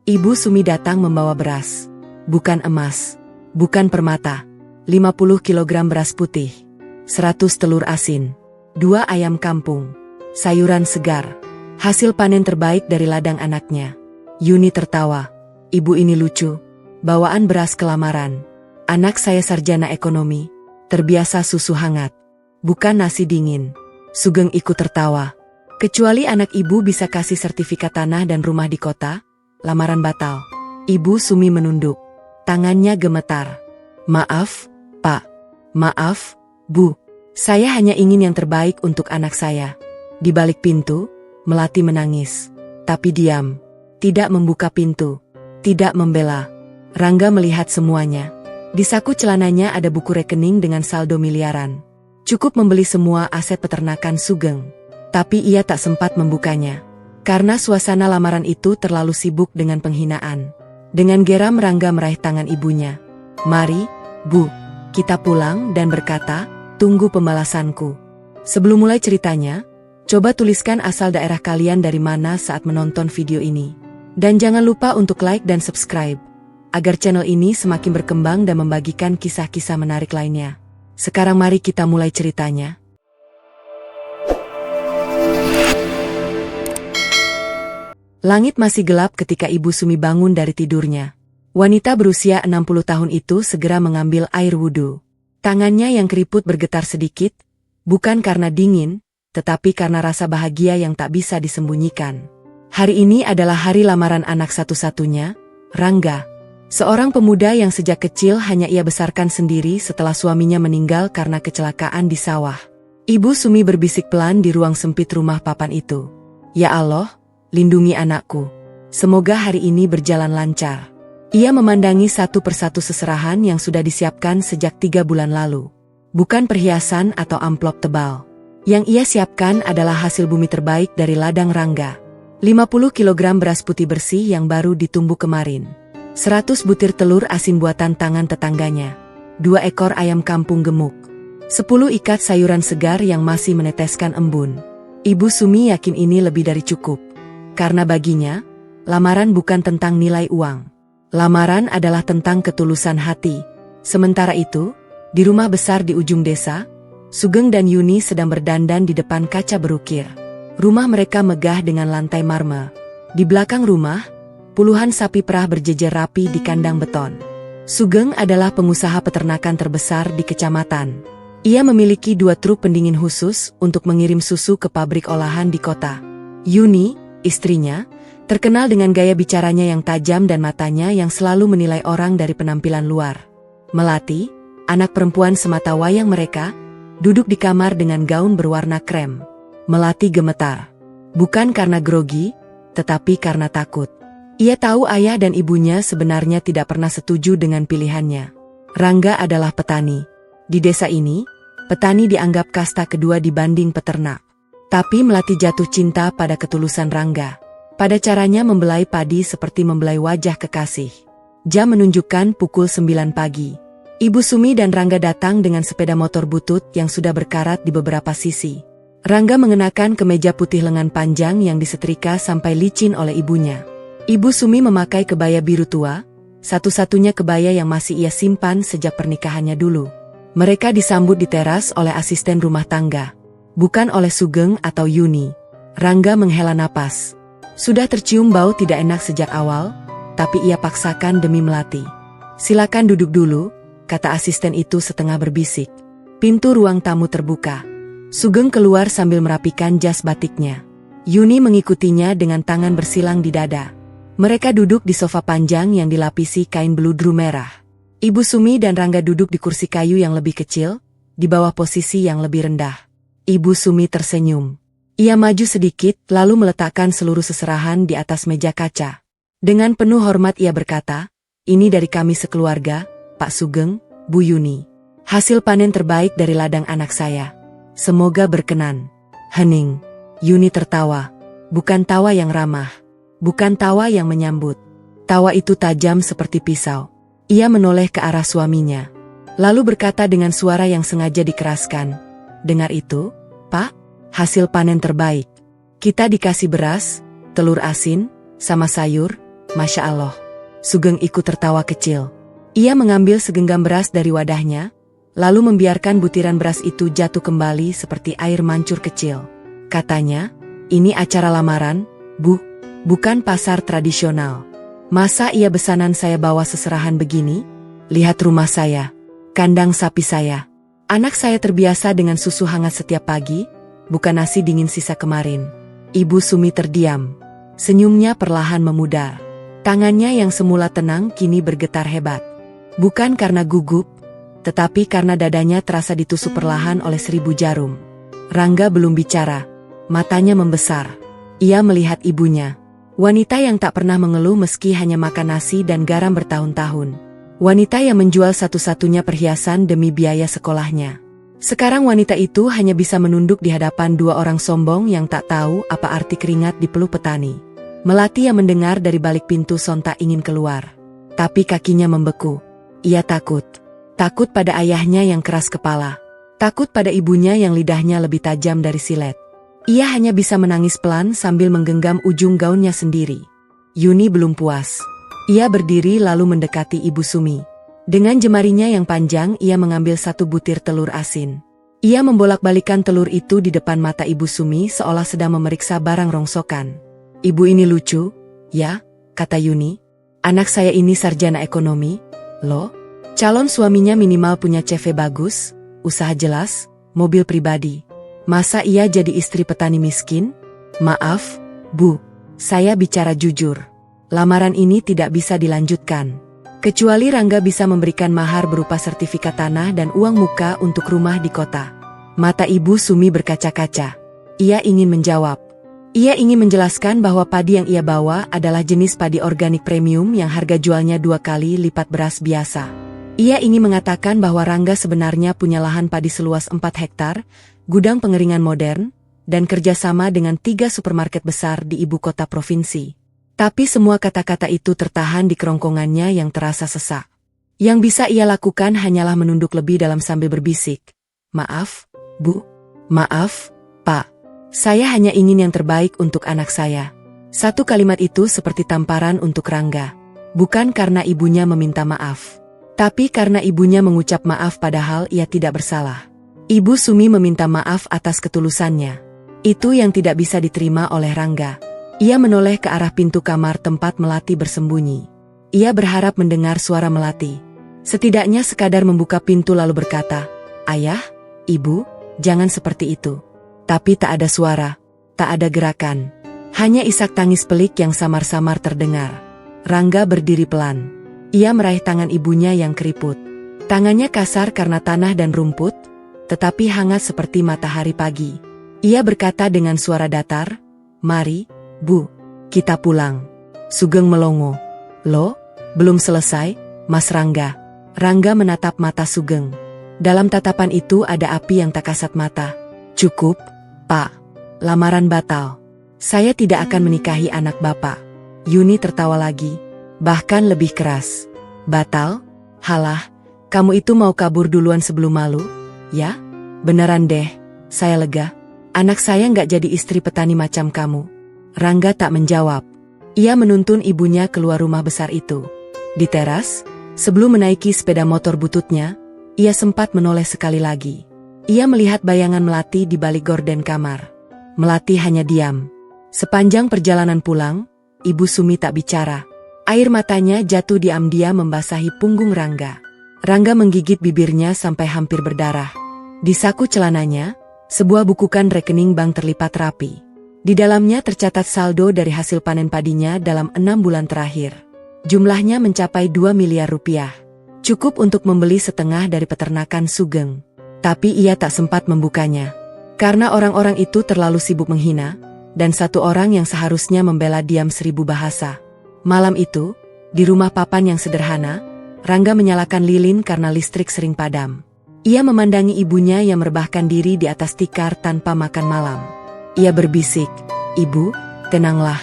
Ibu Sumi datang membawa beras. Bukan emas. Bukan permata. 50 kilogram beras putih. 100 telur asin. 2 ayam kampung. Sayuran segar. Hasil panen terbaik dari ladang anaknya. Yuni tertawa. Ibu ini lucu. Bawaan beras ke lamaran. Anak saya sarjana ekonomi. Terbiasa susu hangat. Bukan nasi dingin. Sugeng ikut tertawa. Kecuali anak ibu bisa kasih sertifikat tanah dan rumah di kota, lamaran batal. Ibu Sumi menunduk. Tangannya gemetar. Maaf, Pak. Maaf, Bu. Saya hanya ingin yang terbaik untuk anak saya. Di balik pintu, Melati menangis. Tapi diam. Tidak membuka pintu. Tidak membela. Rangga melihat semuanya. Di saku celananya ada buku rekening dengan saldo miliaran. Cukup membeli semua aset peternakan Sugeng. Tapi ia tak sempat membukanya. Karena suasana lamaran itu terlalu sibuk dengan penghinaan. Dengan geram Rangga meraih tangan ibunya. Mari, Bu, kita pulang dan berkata, tunggu pembalasanku. Sebelum mulai ceritanya, coba tuliskan asal daerah kalian dari mana saat menonton video ini. Dan jangan lupa untuk like dan subscribe. Agar channel ini semakin berkembang dan membagikan kisah-kisah menarik lainnya. Sekarang mari kita mulai ceritanya. Langit masih gelap ketika Ibu Sumi bangun dari tidurnya. Wanita berusia 60 tahun itu segera mengambil air wudhu. Tangannya yang keriput bergetar sedikit, bukan karena dingin, tetapi karena rasa bahagia yang tak bisa disembunyikan. Hari ini adalah hari lamaran anak satu-satunya, Rangga. Seorang pemuda yang sejak kecil hanya ia besarkan sendiri setelah suaminya meninggal karena kecelakaan di sawah. Ibu Sumi berbisik pelan di ruang sempit rumah papan itu. Ya Allah, lindungi anakku. Semoga hari ini berjalan lancar. Ia memandangi satu persatu seserahan yang sudah disiapkan sejak 3 bulan lalu. Bukan perhiasan atau amplop tebal. Yang ia siapkan adalah hasil bumi terbaik dari ladang Rangga. 50 kilogram beras putih bersih yang baru ditumbuk kemarin. 100 butir telur asin buatan tangan tetangganya. 2 ekor ayam kampung gemuk. 10 ikat sayuran segar yang masih meneteskan embun. Ibu Sumi yakin ini lebih dari cukup. Karena baginya, lamaran bukan tentang nilai uang. Lamaran adalah tentang ketulusan hati. Sementara itu, di rumah besar di ujung desa, Sugeng dan Yuni sedang berdandan di depan kaca berukir. Rumah mereka megah dengan lantai marmer. Di belakang rumah, puluhan sapi perah berjejer rapi di kandang beton. Sugeng adalah pengusaha peternakan terbesar di kecamatan. Ia memiliki 2 truk pendingin khusus untuk mengirim susu ke pabrik olahan di kota. Yuni, istrinya, terkenal dengan gaya bicaranya yang tajam dan matanya yang selalu menilai orang dari penampilan luar. Melati, anak perempuan semata wayang mereka, duduk di kamar dengan gaun berwarna krem. Melati gemetar. Bukan karena grogi, tetapi karena takut. Ia tahu ayah dan ibunya sebenarnya tidak pernah setuju dengan pilihannya. Rangga adalah petani. Di desa ini, petani dianggap kasta kedua dibanding peternak. Tapi Melati jatuh cinta pada ketulusan Rangga. Pada caranya membelai padi seperti membelai wajah kekasih. Jam menunjukkan pukul 9 pagi. Ibu Sumi dan Rangga datang dengan sepeda motor butut yang sudah berkarat di beberapa sisi. Rangga mengenakan kemeja putih lengan panjang yang disetrika sampai licin oleh ibunya. Ibu Sumi memakai kebaya biru tua, satu-satunya kebaya yang masih ia simpan sejak pernikahannya dulu. Mereka disambut di teras oleh asisten rumah tangga. Bukan oleh Sugeng atau Yuni. Rangga menghela napas. Sudah tercium bau tidak enak sejak awal, tapi ia paksakan demi Melati. Silakan duduk dulu, kata asisten itu setengah berbisik. Pintu ruang tamu terbuka. Sugeng keluar sambil merapikan jas batiknya. Yuni mengikutinya dengan tangan bersilang di dada. Mereka duduk di sofa panjang yang dilapisi kain beludru merah. Ibu Sumi dan Rangga duduk di kursi kayu yang lebih kecil, di bawah posisi yang lebih rendah. Ibu Sumi tersenyum. Ia maju sedikit lalu meletakkan seluruh seserahan di atas meja kaca. Dengan penuh hormat ia berkata, "Ini dari kami sekeluarga, Pak Sugeng, Bu Yuni. Hasil panen terbaik dari ladang anak saya. Semoga berkenan." Hening. Yuni tertawa. Bukan tawa yang ramah. Bukan tawa yang menyambut. Tawa itu tajam seperti pisau. Ia menoleh ke arah suaminya. Lalu berkata dengan suara yang sengaja dikeraskan, "Dengar itu, Pak? Hasil panen terbaik. Kita dikasih beras, telur asin, sama sayur, Masya Allah. Sugeng ikut tertawa kecil. Ia mengambil segenggam beras dari wadahnya, lalu membiarkan butiran beras itu jatuh kembali seperti air mancur kecil. Katanya, ini acara lamaran, Bu, bukan pasar tradisional. Masa iya besanan saya bawa seserahan begini? Lihat rumah saya, kandang sapi saya. Anak saya terbiasa dengan susu hangat setiap pagi, bukan nasi dingin sisa kemarin. Ibu Sumi terdiam. Senyumnya perlahan memudar. Tangannya yang semula tenang kini bergetar hebat. Bukan karena gugup, tetapi karena dadanya terasa ditusuk perlahan oleh 1000 jarum. Rangga belum bicara. Matanya membesar. Ia melihat ibunya. Wanita yang tak pernah mengeluh meski hanya makan nasi dan garam bertahun-tahun. Wanita yang menjual satu-satunya perhiasan demi biaya sekolahnya. Sekarang wanita itu hanya bisa menunduk di hadapan dua orang sombong yang tak tahu apa arti keringat di peluh petani. Melati yang mendengar dari balik pintu sontak ingin keluar. Tapi kakinya membeku. Ia takut. Takut pada ayahnya yang keras kepala. Takut pada ibunya yang lidahnya lebih tajam dari silet. Ia hanya bisa menangis pelan sambil menggenggam ujung gaunnya sendiri. Yuni belum puas. Ia berdiri lalu mendekati Ibu Sumi. Dengan jemarinya yang panjang ia mengambil satu butir telur asin. Ia membolak-balikan telur itu di depan mata Ibu Sumi seolah sedang memeriksa barang rongsokan. Ibu ini lucu, ya, kata Yuni. Anak saya ini sarjana ekonomi, loh. Calon suaminya minimal punya CV bagus, usaha jelas, mobil pribadi. Masa ia jadi istri petani miskin? Maaf, Bu, saya bicara jujur. Lamaran ini tidak bisa dilanjutkan. Kecuali Rangga bisa memberikan mahar berupa sertifikat tanah dan uang muka untuk rumah di kota. Mata Ibu Sumi berkaca-kaca. Ia ingin menjawab. Ia ingin menjelaskan bahwa padi yang ia bawa adalah jenis padi organik premium yang harga jualnya 2 kali lipat beras biasa. Ia ingin mengatakan bahwa Rangga sebenarnya punya lahan padi seluas 4 hektar, gudang pengeringan modern, dan kerjasama dengan 3 supermarket besar di ibu kota provinsi. Tapi semua kata-kata itu tertahan di kerongkongannya yang terasa sesak. Yang bisa ia lakukan hanyalah menunduk lebih dalam sambil berbisik. Maaf, Bu. Maaf, Pak. Saya hanya ingin yang terbaik untuk anak saya. Satu kalimat itu seperti tamparan untuk Rangga. Bukan karena ibunya meminta maaf. Tapi karena ibunya mengucap maaf padahal ia tidak bersalah. Ibu Sumi meminta maaf atas ketulusannya. Itu yang tidak bisa diterima oleh Rangga. Ia menoleh ke arah pintu kamar tempat Melati bersembunyi. Ia berharap mendengar suara Melati. Setidaknya sekadar membuka pintu lalu berkata, "Ayah, Ibu, jangan seperti itu." Tapi tak ada suara, tak ada gerakan. Hanya isak tangis pelik yang samar-samar terdengar. Rangga berdiri pelan. Ia meraih tangan ibunya yang keriput. Tangannya kasar karena tanah dan rumput, tetapi hangat seperti matahari pagi. Ia berkata dengan suara datar, "Mari, Bu, kita pulang." Sugeng melongo. "Loh, belum selesai, Mas Rangga." Rangga menatap mata Sugeng. Dalam tatapan itu ada api yang tak kasat mata. "Cukup, Pak. Lamaran batal. Saya tidak akan menikahi anak Bapak." Yuni tertawa lagi, bahkan lebih keras. "Batal? Halah, kamu itu mau kabur duluan sebelum malu? Ya? Beneran deh, saya lega. Anak saya nggak jadi istri petani macam kamu." Rangga tak menjawab. Ia menuntun ibunya keluar rumah besar itu. Di teras, sebelum menaiki sepeda motor bututnya, ia sempat menoleh sekali lagi. Ia melihat bayangan Melati di balik gorden kamar. Melati hanya diam. Sepanjang perjalanan pulang, Ibu Sumi tak bicara. Air matanya jatuh diam-diam membasahi punggung Rangga. Rangga menggigit bibirnya sampai hampir berdarah. Di saku celananya, sebuah bukukan rekening bank terlipat rapi. Di dalamnya tercatat saldo dari hasil panen padinya dalam 6 bulan terakhir. Jumlahnya mencapai 2 miliar rupiah. Cukup untuk membeli setengah dari peternakan Sugeng. Tapi ia tak sempat membukanya. Karena orang-orang itu terlalu sibuk menghina, dan satu orang yang seharusnya membela diam 1000 bahasa. Malam itu, di rumah papan yang sederhana, Rangga menyalakan lilin karena listrik sering padam. Ia memandangi ibunya yang merebahkan diri di atas tikar tanpa makan malam. Ia berbisik, "Ibu, tenanglah.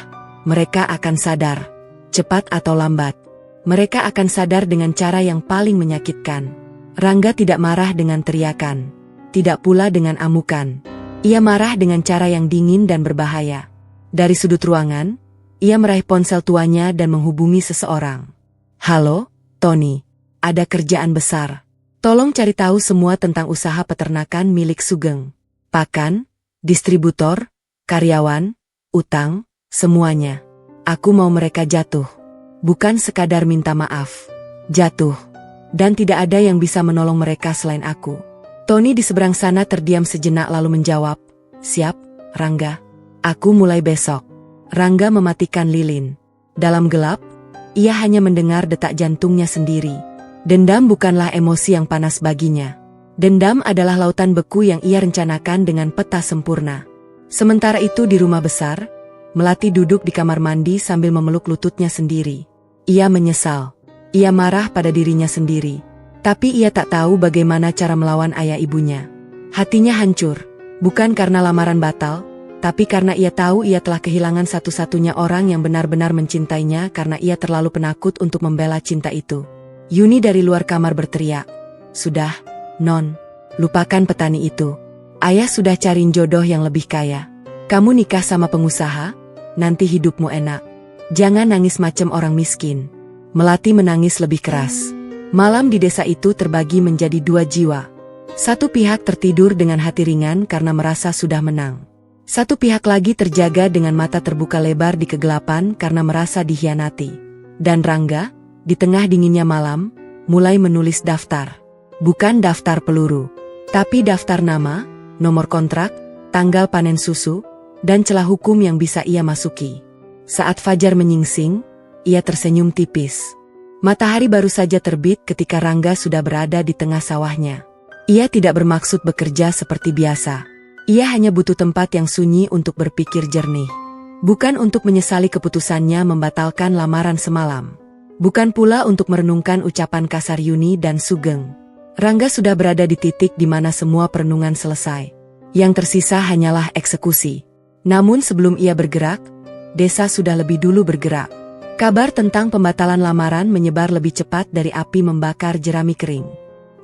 Mereka akan sadar. Cepat atau lambat. Mereka akan sadar dengan cara yang paling menyakitkan." Rangga tidak marah dengan teriakan. Tidak pula dengan amukan. Ia marah dengan cara yang dingin dan berbahaya. Dari sudut ruangan, Ia meraih ponsel tuanya dan menghubungi seseorang. Halo, Tony. Ada kerjaan besar. Tolong cari tahu semua tentang usaha peternakan milik Sugeng. Pakan, distributor, karyawan, utang, semuanya. Aku mau mereka jatuh. Bukan sekadar minta maaf. Jatuh. Dan tidak ada yang bisa menolong mereka selain aku. Tony di seberang sana terdiam sejenak lalu menjawab, "Siap, Rangga. Aku mulai besok." Rangga mematikan lilin. Dalam gelap, ia hanya mendengar detak jantungnya sendiri. Dendam bukanlah emosi yang panas baginya. Dendam adalah lautan beku yang ia rencanakan dengan peta sempurna. Sementara itu di rumah besar, Melati duduk di kamar mandi sambil memeluk lututnya sendiri. Ia menyesal. Ia marah pada dirinya sendiri. Tapi ia tak tahu bagaimana cara melawan ayah ibunya. Hatinya hancur, bukan karena lamaran batal, tapi karena ia tahu ia telah kehilangan satu-satunya orang yang benar-benar mencintainya karena ia terlalu penakut untuk membela cinta itu. Yuni dari luar kamar berteriak, "Sudah, Non. Lupakan petani itu. Ayah sudah cariin jodoh yang lebih kaya. Kamu nikah sama pengusaha, nanti hidupmu enak. Jangan nangis macam orang miskin." Melati menangis lebih keras. Malam di desa itu terbagi menjadi dua jiwa. Satu pihak tertidur dengan hati ringan karena merasa sudah menang. Satu pihak lagi terjaga dengan mata terbuka lebar di kegelapan karena merasa dikhianati. Dan Rangga, di tengah dinginnya malam, mulai menulis daftar. Bukan daftar peluru, tapi daftar nama, nomor kontrak, tanggal panen susu, dan celah hukum yang bisa ia masuki. Saat fajar menyingsing, ia tersenyum tipis. Matahari baru saja terbit ketika Rangga sudah berada di tengah sawahnya. Ia tidak bermaksud bekerja seperti biasa. Ia hanya butuh tempat yang sunyi untuk berpikir jernih. Bukan untuk menyesali keputusannya membatalkan lamaran semalam. Bukan pula untuk merenungkan ucapan kasar Yuni dan Sugeng. Rangga sudah berada di titik di mana semua perenungan selesai. Yang tersisa hanyalah eksekusi. Namun sebelum ia bergerak, desa sudah lebih dulu bergerak. Kabar tentang pembatalan lamaran menyebar lebih cepat dari api membakar jerami kering.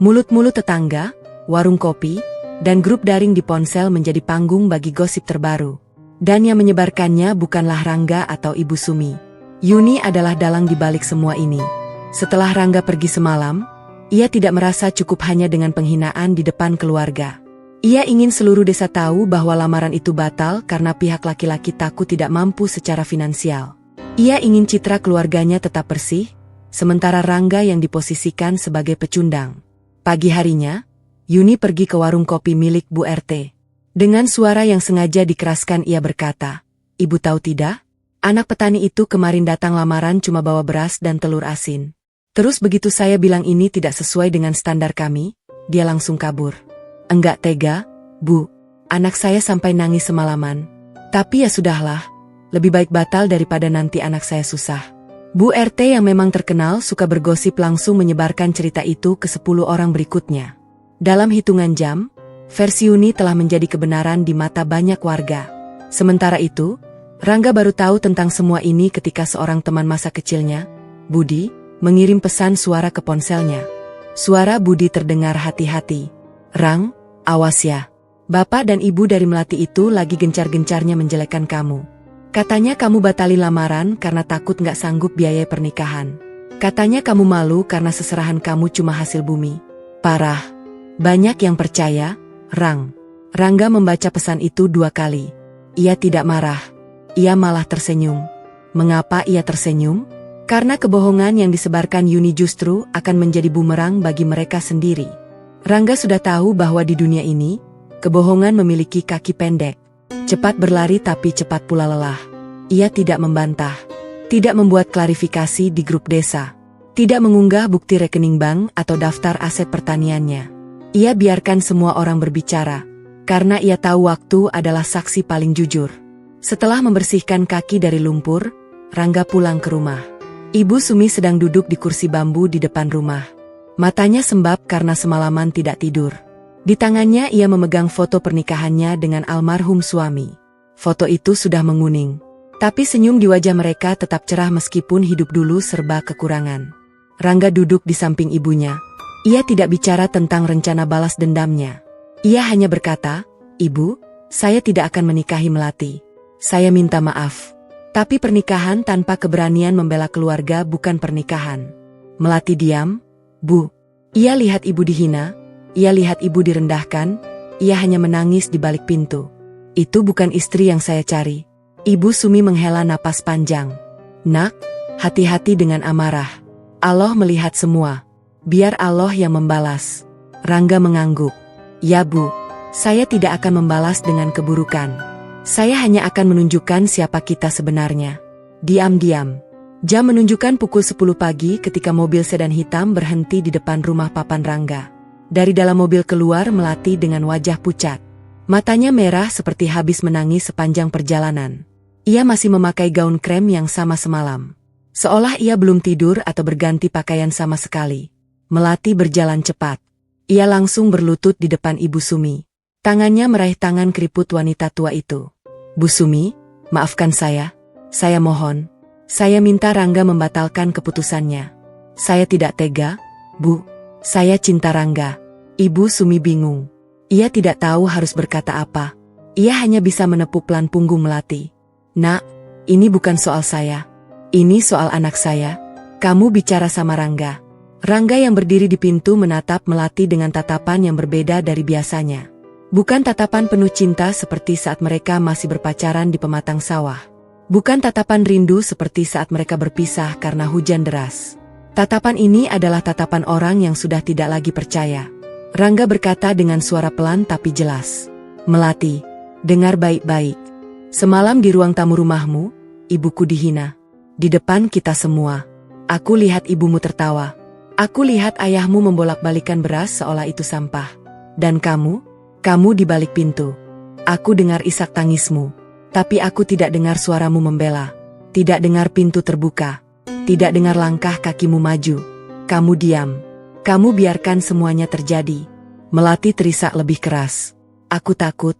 Mulut-mulut tetangga, warung kopi, dan grup daring di ponsel menjadi panggung bagi gosip terbaru. Dan yang menyebarkannya bukanlah Rangga atau Ibu Sumi. Yuni adalah dalang di balik semua ini. Setelah Rangga pergi semalam, ia tidak merasa cukup hanya dengan penghinaan di depan keluarga. Ia ingin seluruh desa tahu bahwa lamaran itu batal karena pihak laki-laki takut tidak mampu secara finansial. Ia ingin citra keluarganya tetap bersih, sementara Rangga yang diposisikan sebagai pecundang. Pagi harinya, Yuni pergi ke warung kopi milik Bu RT. Dengan suara yang sengaja dikeraskan ia berkata, "Ibu tahu tidak? Anak petani itu kemarin datang lamaran cuma bawa beras dan telur asin. Terus begitu saya bilang ini tidak sesuai dengan standar kami, dia langsung kabur." "Enggak tega, Bu. Anak saya sampai nangis semalaman. Tapi ya sudahlah, lebih baik batal daripada nanti anak saya susah." Bu RT yang memang terkenal suka bergosip langsung menyebarkan cerita itu ke 10 orang berikutnya. Dalam hitungan jam, versi Yuni telah menjadi kebenaran di mata banyak warga. Sementara itu, Rangga baru tahu tentang semua ini ketika seorang teman masa kecilnya, Budi, mengirim pesan suara ke ponselnya. Suara Budi terdengar hati-hati. "Rang, awas ya. Bapak dan ibu dari Melati itu lagi gencar-gencarnya menjelekkan kamu. Katanya kamu batalin lamaran karena takut nggak sanggup biaya pernikahan. Katanya kamu malu karena seserahan kamu cuma hasil bumi. Parah." Banyak yang percaya, Rang. Rangga membaca pesan itu 2 kali. Ia tidak marah. Ia malah tersenyum. Mengapa ia tersenyum? Karena kebohongan yang disebarkan Yuni justru akan menjadi bumerang bagi mereka sendiri. Rangga sudah tahu bahwa di dunia ini, kebohongan memiliki kaki pendek. Cepat berlari tapi cepat pula lelah. Ia tidak membantah. Tidak membuat klarifikasi di grup desa. Tidak mengunggah bukti rekening bank atau daftar aset pertaniannya. Ia biarkan semua orang berbicara, karena ia tahu waktu adalah saksi paling jujur. Setelah membersihkan kaki dari lumpur, Rangga pulang ke rumah. Ibu Sumi sedang duduk di kursi bambu di depan rumah. Matanya sembab karena semalaman tidak tidur. Di tangannya ia memegang foto pernikahannya dengan almarhum suami. Foto itu sudah menguning. Tapi senyum di wajah mereka tetap cerah meskipun hidup dulu serba kekurangan. Rangga duduk di samping ibunya. Ia tidak bicara tentang rencana balas dendamnya. Ia hanya berkata, "Ibu, saya tidak akan menikahi Melati. Saya minta maaf. Tapi pernikahan tanpa keberanian membela keluarga bukan pernikahan. Melati diam. Bu. Ia lihat ibu dihina, ia lihat ibu direndahkan, ia hanya menangis di balik pintu. Itu bukan istri yang saya cari. Ibu Sumi menghela napas panjang. Nak, hati-hati dengan amarah. Allah melihat semua. Biar Allah yang membalas. Rangga mengangguk. Ya Bu, saya tidak akan membalas dengan keburukan. Saya hanya akan menunjukkan siapa kita sebenarnya. Diam-diam. Jam menunjukkan pukul 10 pagi ketika mobil sedan hitam berhenti di depan rumah papan Rangga. Dari dalam mobil keluar Melati dengan wajah pucat. Matanya merah seperti habis menangis sepanjang perjalanan. Ia masih memakai gaun krem yang sama semalam. Seolah ia belum tidur atau berganti pakaian sama sekali. Melati berjalan cepat. Ia langsung berlutut di depan Ibu Sumi. Tangannya meraih tangan keriput wanita tua itu. Bu Sumi, maafkan saya mohon. Saya minta Rangga membatalkan keputusannya. Saya tidak tega, Bu. Saya cinta Rangga. Ibu Sumi bingung. Ia tidak tahu harus berkata apa. Ia hanya bisa menepuk pelan punggung Melati. Nak, ini bukan soal saya. Ini soal anak saya. Kamu bicara sama Rangga. Rangga yang berdiri di pintu menatap Melati dengan tatapan yang berbeda dari biasanya. Bukan tatapan penuh cinta seperti saat mereka masih berpacaran di pematang sawah. Bukan tatapan rindu seperti saat mereka berpisah karena hujan deras. Tatapan ini adalah tatapan orang yang sudah tidak lagi percaya. Rangga berkata dengan suara pelan tapi jelas. Melati, dengar baik-baik. Semalam di ruang tamu rumahmu, ibuku dihina. Di depan kita semua. Aku lihat ibumu tertawa. Aku lihat ayahmu membolak-balikan beras seolah itu sampah. Dan kamu di balik pintu. Aku dengar isak tangismu. Tapi aku tidak dengar suaramu membela. Tidak dengar pintu terbuka. Tidak dengar langkah kakimu maju. Kamu diam. Kamu biarkan semuanya terjadi. Melati terisak lebih keras. Aku takut,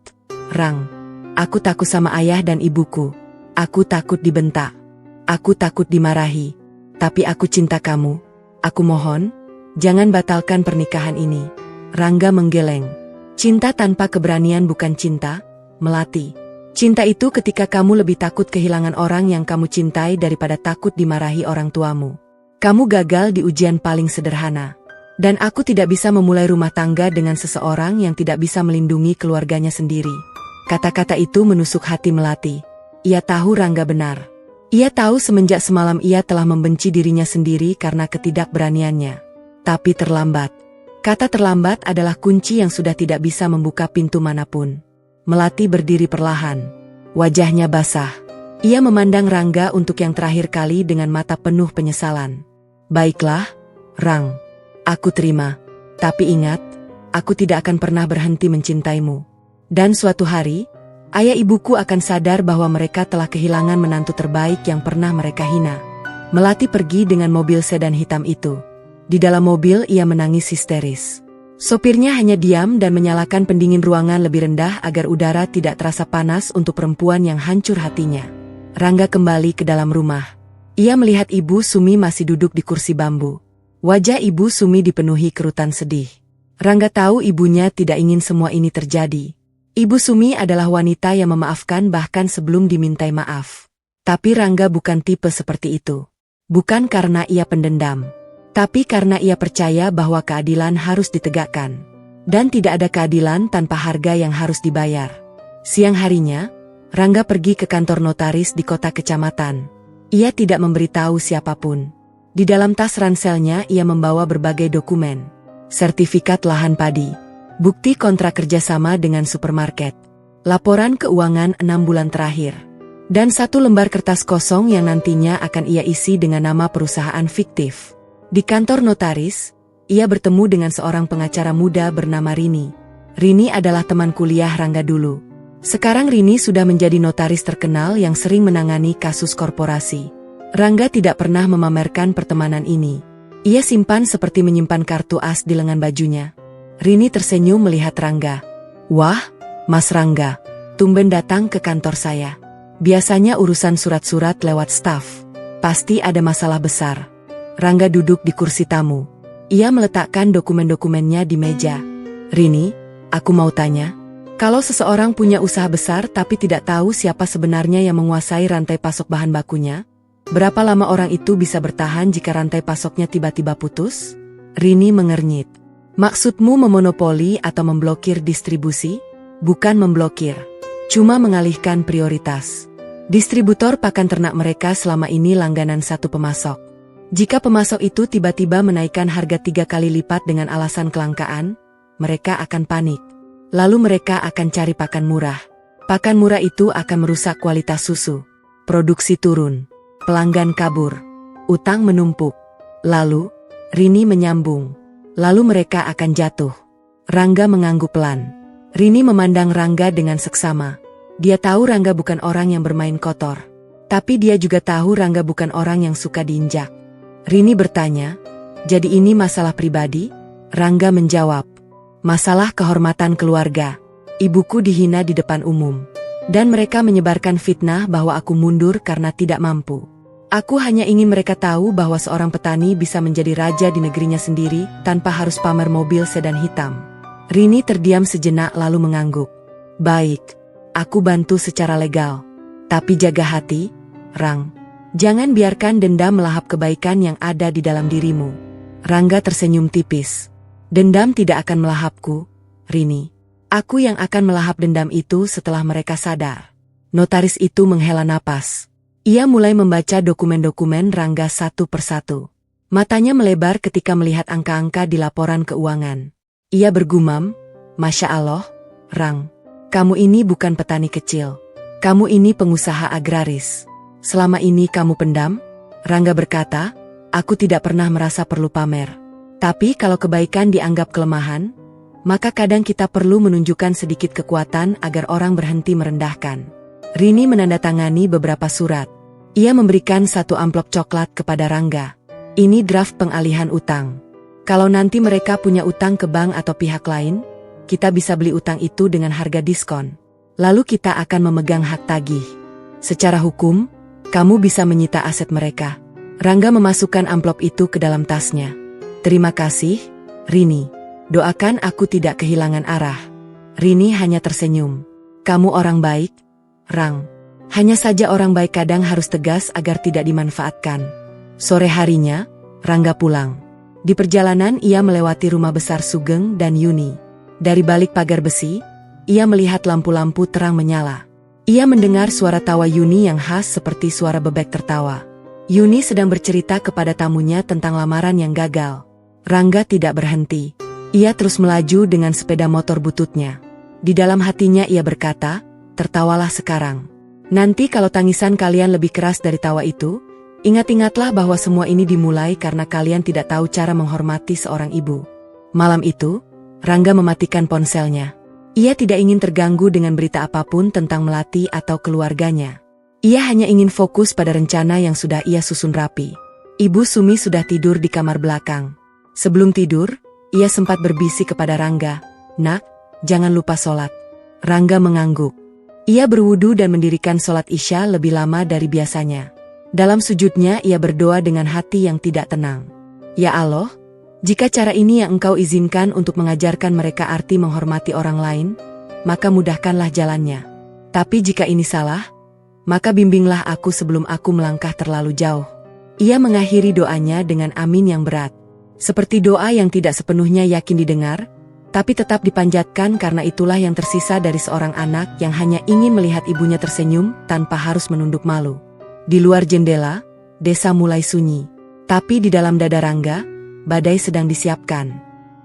Rang. Aku takut sama ayah dan ibuku. Aku takut dibentak. Aku takut dimarahi. Tapi aku cinta kamu. Aku mohon, jangan batalkan pernikahan ini. Rangga menggeleng. Cinta tanpa keberanian bukan cinta, Melati. Cinta itu ketika kamu lebih takut kehilangan orang yang kamu cintai daripada takut dimarahi orang tuamu. Kamu gagal di ujian paling sederhana. Dan aku tidak bisa memulai rumah tangga dengan seseorang yang tidak bisa melindungi keluarganya sendiri. Kata-kata itu menusuk hati Melati. Ia tahu Rangga benar. Ia tahu semenjak semalam ia telah membenci dirinya sendiri karena ketidakberaniannya. Tapi terlambat. Kata terlambat adalah kunci yang sudah tidak bisa membuka pintu manapun. Melati berdiri perlahan. Wajahnya basah. Ia memandang Rangga untuk yang terakhir kali dengan mata penuh penyesalan. Baiklah, Rang. Aku terima. Tapi ingat, aku tidak akan pernah berhenti mencintaimu. Dan suatu hari, ayah ibuku akan sadar bahwa mereka telah kehilangan menantu terbaik yang pernah mereka hina. Melati pergi dengan mobil sedan hitam itu. Di dalam mobil ia menangis histeris. Sopirnya hanya diam dan menyalakan pendingin ruangan lebih rendah agar udara tidak terasa panas untuk perempuan yang hancur hatinya. Rangga kembali ke dalam rumah. Ia melihat Ibu Sumi masih duduk di kursi bambu. Wajah Ibu Sumi dipenuhi kerutan sedih. Rangga tahu ibunya tidak ingin semua ini terjadi. Ibu Sumi adalah wanita yang memaafkan bahkan sebelum dimintai maaf. Tapi Rangga bukan tipe seperti itu. Bukan karena ia pendendam. Tapi karena ia percaya bahwa keadilan harus ditegakkan. Dan tidak ada keadilan tanpa harga yang harus dibayar. Siang harinya, Rangga pergi ke kantor notaris di kota kecamatan. Ia tidak memberitahu siapapun. Di dalam tas ranselnya ia membawa berbagai dokumen. Sertifikat lahan padi. Bukti kontrak kerjasama dengan supermarket. Laporan keuangan 6 bulan terakhir. Dan 1 lembar kertas kosong yang nantinya akan ia isi dengan nama perusahaan fiktif. Di kantor notaris, ia bertemu dengan seorang pengacara muda bernama Rini. Rini adalah teman kuliah Rangga dulu. Sekarang Rini sudah menjadi notaris terkenal yang sering menangani kasus korporasi. Rangga tidak pernah memamerkan pertemanan ini. Ia simpan seperti menyimpan kartu as di lengan bajunya. Rini tersenyum melihat Rangga. Wah, Mas Rangga, tumben datang ke kantor saya. Biasanya urusan surat-surat lewat staf. Pasti ada masalah besar. Rangga duduk di kursi tamu. Ia meletakkan dokumen-dokumennya di meja. Rini, aku mau tanya, Kalau seseorang punya usaha besar tapi tidak tahu siapa sebenarnya yang menguasai rantai pasok bahan bakunya, berapa lama orang itu bisa bertahan jika rantai pasoknya tiba-tiba putus? Rini mengernyit. Maksudmu memonopoli atau memblokir distribusi? Bukan memblokir. Cuma mengalihkan prioritas. Distributor pakan ternak mereka selama ini langganan satu pemasok. Jika pemasok itu tiba-tiba menaikkan harga 3 kali lipat dengan alasan kelangkaan, mereka akan panik. Lalu mereka akan cari pakan murah. Pakan murah itu akan merusak kualitas susu. Produksi turun. Pelanggan kabur. Utang menumpuk. Lalu, Rini menyambung. Lalu mereka akan jatuh. Rangga mengangguk pelan. Rini memandang Rangga dengan seksama. Dia tahu Rangga bukan orang yang bermain kotor. Tapi dia juga tahu Rangga bukan orang yang suka diinjak. Rini bertanya, jadi ini masalah pribadi? Rangga menjawab, masalah kehormatan keluarga. Ibuku dihina di depan umum. Dan mereka menyebarkan fitnah bahwa aku mundur karena tidak mampu. Aku hanya ingin mereka tahu bahwa seorang petani bisa menjadi raja di negerinya sendiri tanpa harus pamer mobil sedan hitam. Rini terdiam sejenak lalu mengangguk. Baik, aku bantu secara legal. Tapi jaga hati, Rang. Jangan biarkan dendam melahap kebaikan yang ada di dalam dirimu. Rangga tersenyum tipis. Dendam tidak akan melahapku, Rini. Aku yang akan melahap dendam itu setelah mereka sadar. Notaris itu menghela napas. Ia mulai membaca dokumen-dokumen Rangga satu persatu. Matanya melebar ketika melihat angka-angka di laporan keuangan. Ia bergumam, Masya Allah, Rang. Kamu ini bukan petani kecil. Kamu ini pengusaha agraris. Selama ini kamu pendam? Rangga berkata, aku tidak pernah merasa perlu pamer. Tapi kalau kebaikan dianggap kelemahan, maka kadang kita perlu menunjukkan sedikit kekuatan agar orang berhenti merendahkan. Rini menandatangani beberapa surat. Ia memberikan satu amplop coklat kepada Rangga. Ini draft pengalihan utang. Kalau nanti mereka punya utang ke bank atau pihak lain, kita bisa beli utang itu dengan harga diskon. Lalu kita akan memegang hak tagih. Secara hukum, kamu bisa menyita aset mereka. Rangga memasukkan amplop itu ke dalam tasnya. Terima kasih, Rini. Doakan aku tidak kehilangan arah. Rini hanya tersenyum. Kamu orang baik, Rang. Hanya saja orang baik kadang harus tegas agar tidak dimanfaatkan. Sore harinya, Rangga pulang. Di perjalanan ia melewati rumah besar Sugeng dan Yuni. Dari balik pagar besi, ia melihat lampu-lampu terang menyala. Ia mendengar suara tawa Yuni yang khas seperti suara bebek tertawa. Yuni sedang bercerita kepada tamunya tentang lamaran yang gagal. Rangga tidak berhenti. Ia terus melaju dengan sepeda motor bututnya. Di dalam hatinya ia berkata, tertawalah sekarang. Nanti kalau tangisan kalian lebih keras dari tawa itu, ingat-ingatlah bahwa semua ini dimulai karena kalian tidak tahu cara menghormati seorang ibu. Malam itu, Rangga mematikan ponselnya. Ia tidak ingin terganggu dengan berita apapun tentang Melati atau keluarganya. Ia hanya ingin fokus pada rencana yang sudah ia susun rapi. Ibu Sumi sudah tidur di kamar belakang. Sebelum tidur, ia sempat berbisik kepada Rangga, Nak, jangan lupa sholat. Rangga mengangguk. Ia berwudu dan mendirikan sholat Isya lebih lama dari biasanya. Dalam sujudnya ia berdoa dengan hati yang tidak tenang. Ya Allah, jika cara ini yang Engkau izinkan untuk mengajarkan mereka arti menghormati orang lain, maka mudahkanlah jalannya. Tapi jika ini salah, maka bimbinglah aku sebelum aku melangkah terlalu jauh. Ia mengakhiri doanya dengan amin yang berat. Seperti doa yang tidak sepenuhnya yakin didengar, tapi tetap dipanjatkan karena itulah yang tersisa dari seorang anak yang hanya ingin melihat ibunya tersenyum tanpa harus menunduk malu. Di luar jendela, desa mulai sunyi. Tapi di dalam dada Rangga, badai sedang disiapkan.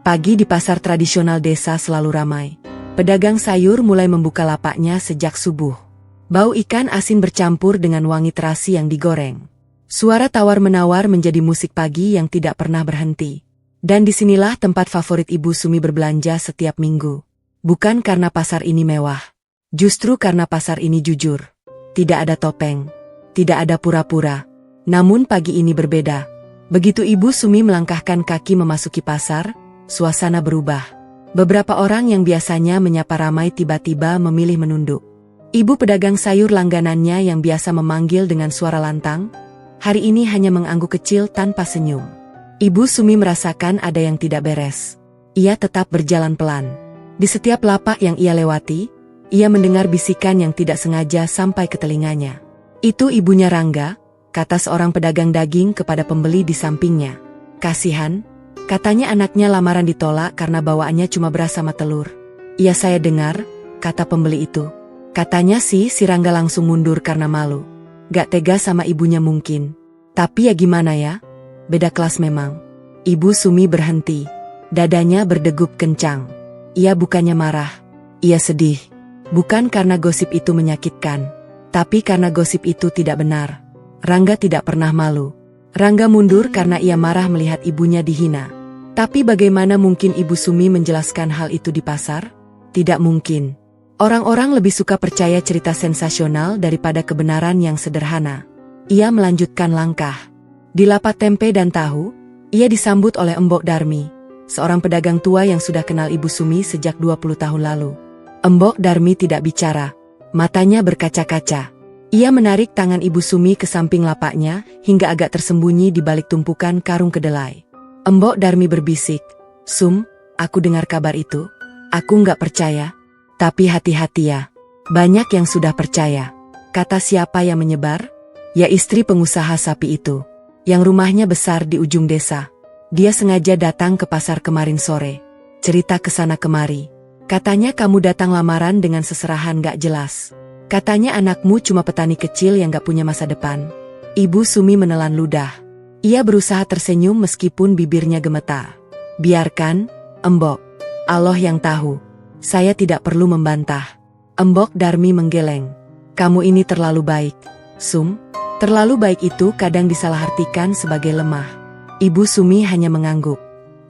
Pagi di pasar tradisional desa selalu ramai. Pedagang sayur mulai membuka lapaknya sejak subuh. Bau ikan asin bercampur dengan wangi terasi yang digoreng. Suara tawar-menawar menjadi musik pagi yang tidak pernah berhenti. Dan disinilah tempat favorit Ibu Sumi berbelanja setiap minggu. Bukan karena pasar ini mewah. Justru karena pasar ini jujur. Tidak ada topeng. Tidak ada pura-pura. Namun pagi ini berbeda. Begitu Ibu Sumi melangkahkan kaki memasuki pasar, suasana berubah. Beberapa orang yang biasanya menyapa ramai tiba-tiba memilih menunduk. Ibu pedagang sayur langganannya yang biasa memanggil dengan suara lantang, hari ini hanya mengangguk kecil tanpa senyum. Ibu Sumi merasakan ada yang tidak beres. Ia tetap berjalan pelan. Di setiap lapak yang ia lewati, ia mendengar bisikan yang tidak sengaja sampai ke telinganya. "Itu ibunya Rangga," kata seorang pedagang daging kepada pembeli di sampingnya. "Kasihan, katanya anaknya lamaran ditolak karena bawaannya cuma beras sama telur." "Iya saya dengar," kata pembeli itu. "Katanya sih si Rangga langsung mundur karena malu. Gak tega sama ibunya mungkin. Tapi ya gimana ya, beda kelas memang." Ibu Sumi berhenti. Dadanya berdegup kencang. Ia bukannya marah. Ia sedih. Bukan karena gosip itu menyakitkan, tapi karena gosip itu tidak benar. Rangga tidak pernah malu. Rangga mundur karena ia marah melihat ibunya dihina. Tapi bagaimana mungkin Ibu Sumi menjelaskan hal itu di pasar? Tidak mungkin. Orang-orang lebih suka percaya cerita sensasional daripada kebenaran yang sederhana. Ia melanjutkan langkah. Di lapak tempe dan tahu, ia disambut oleh Embok Darmi, seorang pedagang tua yang sudah kenal Ibu Sumi sejak 20 tahun lalu. Embok Darmi tidak bicara, matanya berkaca-kaca. Ia menarik tangan Ibu Sumi ke samping lapaknya hingga agak tersembunyi di balik tumpukan karung kedelai. Embok Darmi berbisik, "Sum, aku dengar kabar itu. Aku nggak percaya. Tapi hati-hati ya. Banyak yang sudah percaya." "Kata siapa yang menyebar?" "Ya istri pengusaha sapi itu, yang rumahnya besar di ujung desa. Dia sengaja datang ke pasar kemarin sore. Cerita kesana kemari. Katanya kamu datang lamaran dengan seserahan gak jelas. Katanya anakmu cuma petani kecil yang gak punya masa depan." Ibu Sumi menelan ludah. Ia berusaha tersenyum meskipun bibirnya gemetar. "Biarkan, Embok. Allah yang tahu. Saya tidak perlu membantah." Embok Darmi menggeleng. "Kamu ini terlalu baik, Sum." Terlalu baik itu kadang disalahartikan sebagai lemah. Ibu Sumi hanya mengangguk.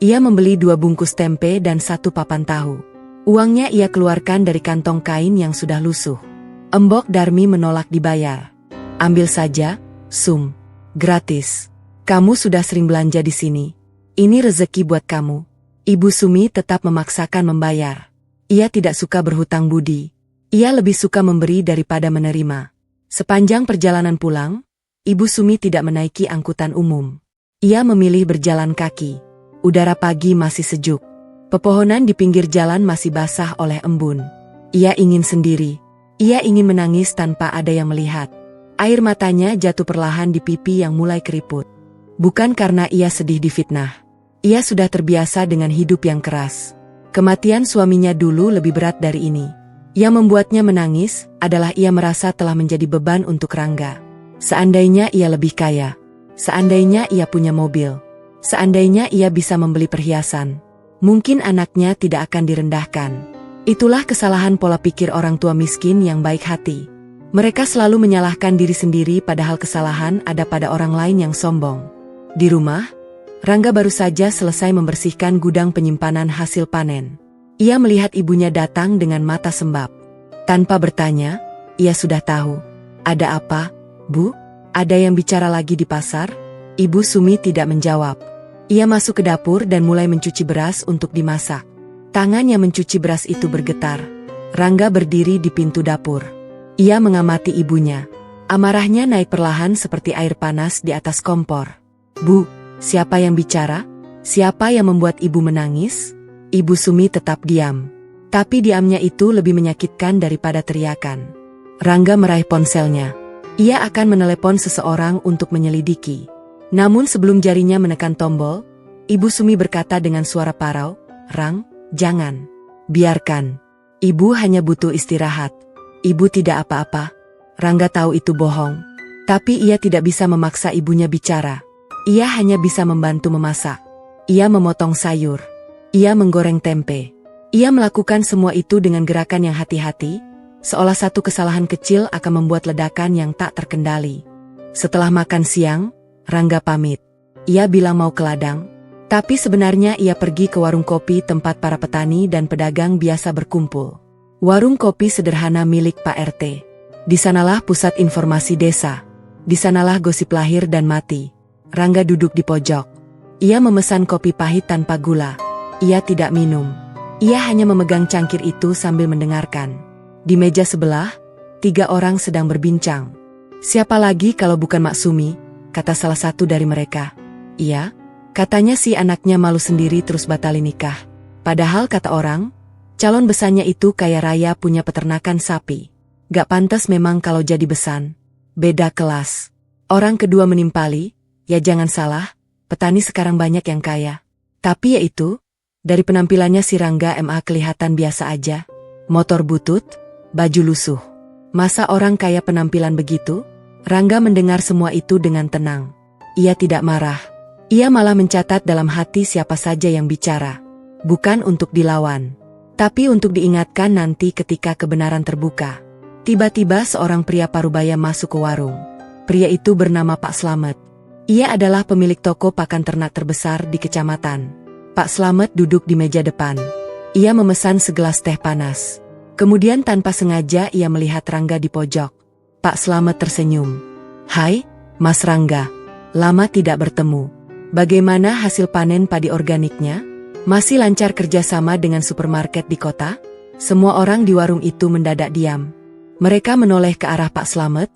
Ia membeli 2 bungkus tempe dan 1 papan tahu. Uangnya ia keluarkan dari kantong kain yang sudah lusuh. Embok Darmi menolak dibayar. "Ambil saja, Sum. Gratis. Kamu sudah sering belanja di sini. Ini rezeki buat kamu." Ibu Sumi tetap memaksakan membayar. Ia tidak suka berhutang budi. Ia lebih suka memberi daripada menerima. Sepanjang perjalanan pulang, Ibu Sumi tidak menaiki angkutan umum. Ia memilih berjalan kaki. Udara pagi masih sejuk. Pepohonan di pinggir jalan masih basah oleh embun. Ia ingin sendiri. Ia ingin menangis tanpa ada yang melihat. Air matanya jatuh perlahan di pipi yang mulai keriput. Bukan karena ia sedih difitnah. Ia sudah terbiasa dengan hidup yang keras. Kematian suaminya dulu lebih berat dari ini. Yang membuatnya menangis adalah ia merasa telah menjadi beban untuk Rangga. Seandainya ia lebih kaya, seandainya ia punya mobil, seandainya ia bisa membeli perhiasan, mungkin anaknya tidak akan direndahkan. Itulah kesalahan pola pikir orang tua miskin yang baik hati. Mereka selalu menyalahkan diri sendiri padahal kesalahan ada pada orang lain yang sombong. Di rumah, Rangga baru saja selesai membersihkan gudang penyimpanan hasil panen. Ia melihat ibunya datang dengan mata sembab. Tanpa bertanya, ia sudah tahu. "Ada apa, Bu? Ada yang bicara lagi di pasar?" Ibu Sumi tidak menjawab. Ia masuk ke dapur dan mulai mencuci beras untuk dimasak. Tangan yang mencuci beras itu bergetar. Rangga berdiri di pintu dapur. Ia mengamati ibunya. Amarahnya naik perlahan seperti air panas di atas kompor. "Bu, siapa yang bicara? Siapa yang membuat ibu menangis?" Ibu Sumi tetap diam. Tapi diamnya itu lebih menyakitkan daripada teriakan. Rangga meraih ponselnya. Ia akan menelepon seseorang untuk menyelidiki. Namun sebelum jarinya menekan tombol, Ibu Sumi berkata dengan suara parau, "Rang, jangan. Biarkan. Ibu hanya butuh istirahat. Ibu tidak apa-apa." Rangga tahu itu bohong. Tapi ia tidak bisa memaksa ibunya bicara. Ia hanya bisa membantu memasak. Ia memotong sayur. Ia menggoreng tempe. Ia melakukan semua itu dengan gerakan yang hati-hati, seolah satu kesalahan kecil akan membuat ledakan yang tak terkendali. Setelah makan siang, Rangga pamit. Ia bilang mau ke ladang, tapi sebenarnya ia pergi ke warung kopi tempat para petani dan pedagang biasa berkumpul. Warung kopi sederhana milik Pak RT. Di sanalah pusat informasi desa. Di sanalah gosip lahir dan mati. Rangga duduk di pojok. Ia memesan kopi pahit tanpa gula. Ia tidak minum. Ia hanya memegang cangkir itu sambil mendengarkan. Di meja sebelah, 3 orang sedang berbincang. "Siapa lagi kalau bukan Mak Sumi?" kata salah satu dari mereka. "Iya, katanya si anaknya malu sendiri terus batalin nikah. Padahal kata orang, Calon besannya itu kaya raya punya peternakan sapi. Gak pantas memang kalau jadi besan. Beda kelas. Orang kedua menimpali, ya jangan salah, petani sekarang banyak yang kaya. Tapi ya itu, dari penampilannya si Rangga MA kelihatan biasa aja. Motor butut, baju lusuh. Masa orang kaya penampilan begitu? Rangga mendengar semua itu dengan tenang. Ia tidak marah. Ia malah mencatat dalam hati siapa saja yang bicara. Bukan untuk dilawan, tapi untuk diingatkan nanti ketika kebenaran terbuka. Tiba-tiba seorang pria parubaya masuk ke warung. Pria itu bernama Pak Slamet. Ia adalah pemilik toko pakan ternak terbesar di kecamatan. Pak Slamet duduk di meja depan. Ia memesan segelas teh panas. Kemudian tanpa sengaja ia melihat Rangga di pojok. Pak Slamet tersenyum. "Hai, Mas Rangga. Lama tidak bertemu. Bagaimana hasil panen padi organiknya? Masih lancar kerjasama dengan supermarket di kota?" Semua orang di warung itu mendadak diam. Mereka menoleh ke arah Pak Slamet,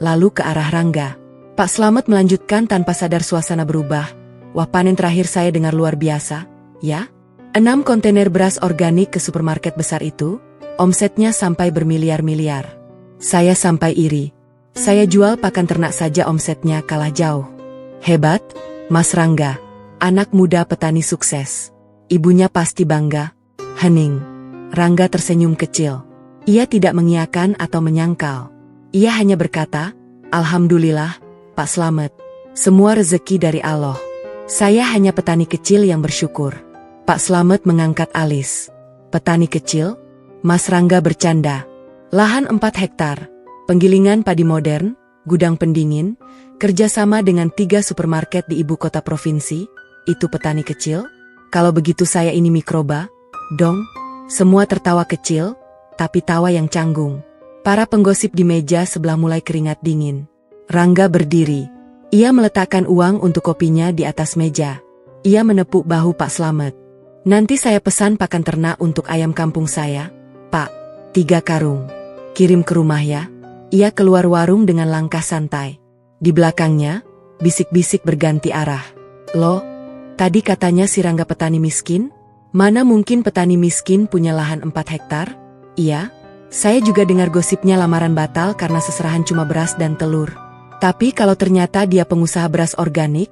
lalu ke arah Rangga. Pak Slamet melanjutkan tanpa sadar suasana berubah. "Wah, panen terakhir saya dengar luar biasa, ya? 6 kontainer beras organik ke supermarket besar itu, omsetnya sampai bermiliar-miliar. Saya sampai iri. Saya jual pakan ternak saja omsetnya kalah jauh. Hebat, Mas Rangga. Anak muda petani sukses. Ibunya pasti bangga." Hening. Rangga tersenyum kecil. Ia tidak mengiyakan atau menyangkal. Ia hanya berkata, "Alhamdulillah, Pak Slamet. Semua rezeki dari Allah. Saya hanya petani kecil yang bersyukur." Pak Slamet mengangkat alis. "Petani kecil?" Mas Rangga bercanda. "Lahan 4 hektar, penggilingan padi modern, gudang pendingin, kerjasama dengan 3 supermarket di ibu kota provinsi, itu petani kecil? Kalau begitu saya ini mikroba, dong." Semua tertawa kecil, tapi tawa yang canggung. Para penggosip di meja sebelah mulai keringat dingin. Rangga berdiri. Ia meletakkan uang untuk kopinya di atas meja. Ia menepuk bahu Pak Slamet. "Nanti saya pesan pakan ternak untuk ayam kampung saya, Pak. 3 karung. Kirim ke rumah ya." Ia keluar warung dengan langkah santai. Di belakangnya, bisik-bisik berganti arah. "Loh, tadi katanya si Rangga petani miskin? Mana mungkin petani miskin punya lahan 4 hektar? Iya, saya juga dengar gosipnya lamaran batal karena seserahan cuma beras dan telur. Tapi kalau ternyata dia pengusaha beras organik,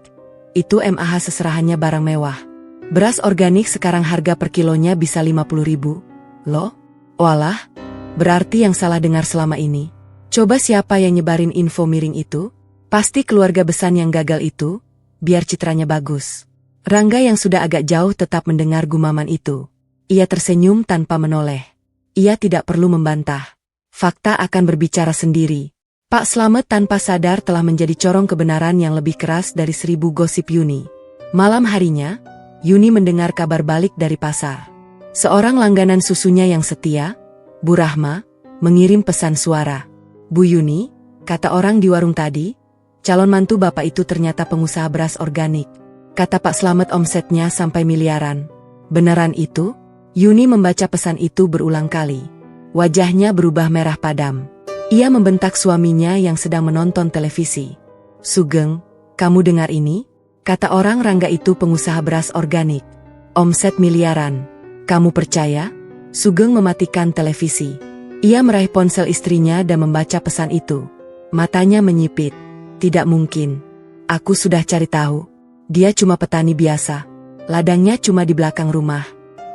itu MAH seserahannya barang mewah. Beras organik sekarang harga per kilonya bisa 50.000. Loh? Walah, berarti yang salah dengar selama ini. Coba siapa yang nyebarin info miring itu? Pasti keluarga besan yang gagal itu, biar citranya bagus." Rangga yang sudah agak jauh tetap mendengar gumaman itu. Ia tersenyum tanpa menoleh. Ia tidak perlu membantah. Fakta akan berbicara sendiri. Pak Slamet tanpa sadar telah menjadi corong kebenaran yang lebih keras dari 1000 gosip Yuni. Malam harinya, Yuni mendengar kabar balik dari pasar. Seorang langganan susunya yang setia, Bu Rahma, mengirim pesan suara. "Bu Yuni," kata orang di warung tadi, "calon mantu bapak itu ternyata pengusaha beras organik. Kata Pak Slamet omsetnya sampai miliaran. Beneran itu?" Yuni membaca pesan itu berulang kali. Wajahnya berubah merah padam. Ia membentak suaminya yang sedang menonton televisi. "Sugeng, kamu dengar ini?" Kata orang Rangga itu pengusaha beras organik. "Omset miliaran. Kamu percaya?" Sugeng mematikan televisi. Ia meraih ponsel istrinya dan membaca pesan itu. Matanya menyipit. "Tidak mungkin. Aku sudah cari tahu. Dia cuma petani biasa. Ladangnya cuma di belakang rumah.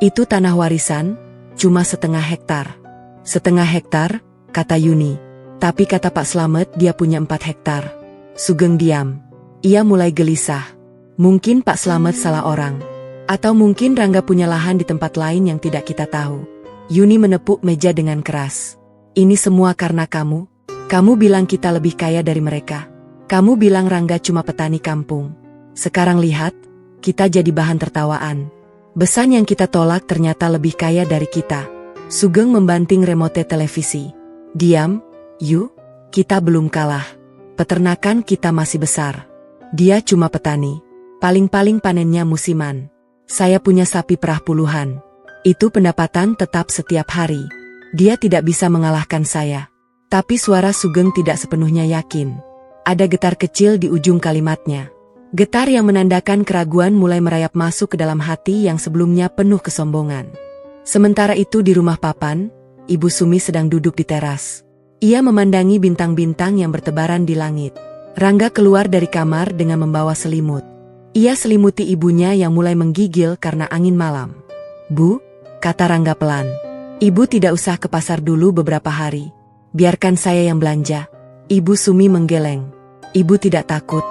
Itu tanah warisan, cuma 1/2 hektar. 1/2 hektar, kata Yuni. Tapi kata Pak Slamet dia punya 4 hektar. Sugeng diam. Ia mulai gelisah. Mungkin Pak Slamet salah orang. Atau mungkin Rangga punya lahan di tempat lain yang tidak kita tahu. Yuni menepuk meja dengan keras. Ini semua karena kamu. Kamu bilang kita lebih kaya dari mereka. Kamu bilang Rangga cuma petani kampung. Sekarang lihat, kita jadi bahan tertawaan. Besan yang kita tolak ternyata lebih kaya dari kita. Sugeng membanting remote televisi. Diam, yuk, kita belum kalah. Peternakan kita masih besar. Dia cuma petani. Paling-paling panennya musiman. Saya punya sapi perah puluhan. Itu pendapatan tetap setiap hari. Dia tidak bisa mengalahkan saya. Tapi suara Sugeng tidak sepenuhnya yakin. Ada getar kecil di ujung kalimatnya. Getar yang menandakan keraguan mulai merayap masuk ke dalam hati yang sebelumnya penuh kesombongan. Sementara itu di rumah papan, Ibu Sumi sedang duduk di teras. Ia memandangi bintang-bintang yang bertebaran di langit. Rangga keluar dari kamar dengan membawa selimut. Ia selimuti ibunya yang mulai menggigil karena angin malam. "Bu," kata Rangga pelan. "Ibu tidak usah ke pasar dulu beberapa hari. Biarkan saya yang belanja." Ibu Sumi menggeleng. "Ibu tidak takut,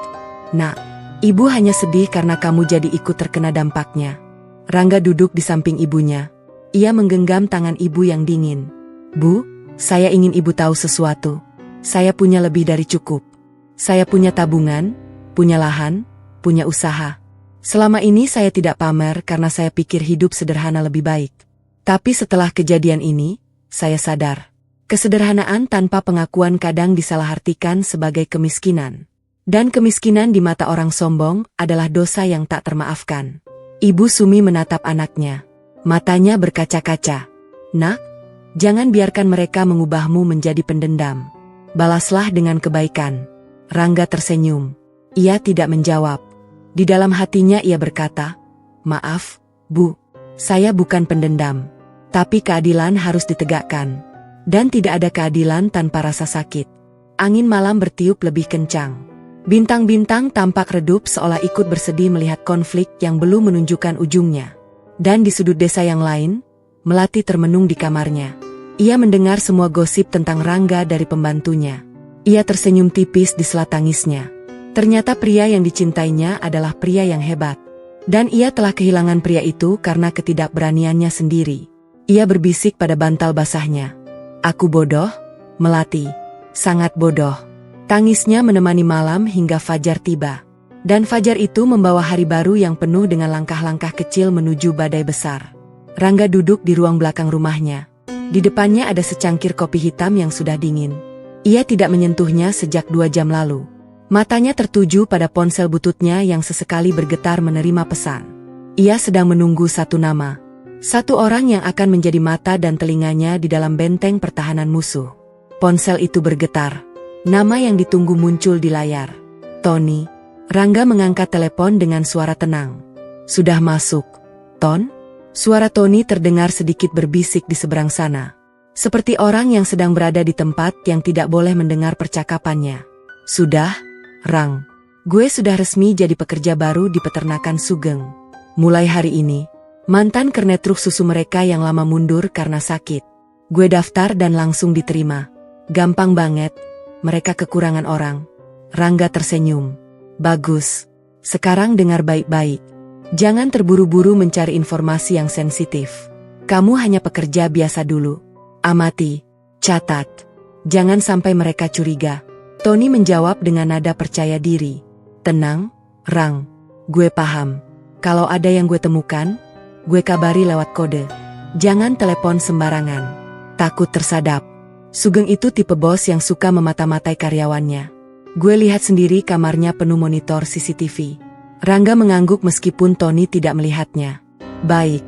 Nak. Ibu hanya sedih karena kamu jadi ikut terkena dampaknya." Rangga duduk di samping ibunya. Ia menggenggam tangan ibu yang dingin. "Bu, saya ingin ibu tahu sesuatu. Saya punya lebih dari cukup. Saya punya tabungan, punya lahan, punya usaha. Selama ini saya tidak pamer karena saya pikir hidup sederhana lebih baik. Tapi setelah kejadian ini, saya sadar. Kesederhanaan tanpa pengakuan kadang disalahartikan sebagai kemiskinan. Dan kemiskinan di mata orang sombong adalah dosa yang tak termaafkan." Ibu Sumi menatap anaknya. Matanya berkaca-kaca. "Nak, jangan biarkan mereka mengubahmu menjadi pendendam. Balaslah dengan kebaikan." Rangga tersenyum. Ia tidak menjawab. Di dalam hatinya ia berkata, "Maaf, Bu, saya bukan pendendam. Tapi keadilan harus ditegakkan. Dan tidak ada keadilan tanpa rasa sakit." Angin malam bertiup lebih kencang. Bintang-bintang tampak redup seolah ikut bersedih melihat konflik yang belum menunjukkan ujungnya. Dan di sudut desa yang lain, Melati termenung di kamarnya. Ia mendengar semua gosip tentang Rangga dari pembantunya. Ia tersenyum tipis di sela tangisnya. Ternyata pria yang dicintainya adalah pria yang hebat. Dan ia telah kehilangan pria itu karena ketidakberaniannya sendiri. Ia berbisik pada bantal basahnya. "Aku bodoh, Melati. Sangat bodoh." Tangisnya menemani malam hingga fajar tiba. Dan fajar itu membawa hari baru yang penuh dengan langkah-langkah kecil menuju badai besar. Rangga duduk di ruang belakang rumahnya. Di depannya ada secangkir kopi hitam yang sudah dingin. Ia tidak menyentuhnya sejak 2 jam lalu. Matanya tertuju pada ponsel bututnya yang sesekali bergetar menerima pesan. Ia sedang menunggu satu nama. Satu orang yang akan menjadi mata dan telinganya di dalam benteng pertahanan musuh. Ponsel itu bergetar. Nama yang ditunggu muncul di layar. "Tony." Rangga mengangkat telepon dengan suara tenang. "Sudah masuk, Ton?" Suara Tony terdengar sedikit berbisik di seberang sana. Seperti orang yang sedang berada di tempat yang tidak boleh mendengar percakapannya. "Sudah, Rang. Gue sudah resmi jadi pekerja baru di peternakan Sugeng. Mulai hari ini, mantan kernet truk susu mereka yang lama mundur karena sakit. Gue daftar dan langsung diterima. Gampang banget, mereka kekurangan orang." Rangga tersenyum. "Bagus. Sekarang dengar baik-baik. Jangan terburu-buru mencari informasi yang sensitif. Kamu hanya pekerja biasa dulu. Amati, catat. Jangan sampai mereka curiga." Tony menjawab dengan nada percaya diri. "Tenang, Rang. Gue paham. Kalau ada yang gue temukan, gue kabari lewat kode. Jangan telepon sembarangan. Takut tersadap. Sugeng itu tipe bos yang suka memata-matai karyawannya. Gue lihat sendiri kamarnya penuh monitor CCTV." Rangga mengangguk meskipun Tony tidak melihatnya. "Baik.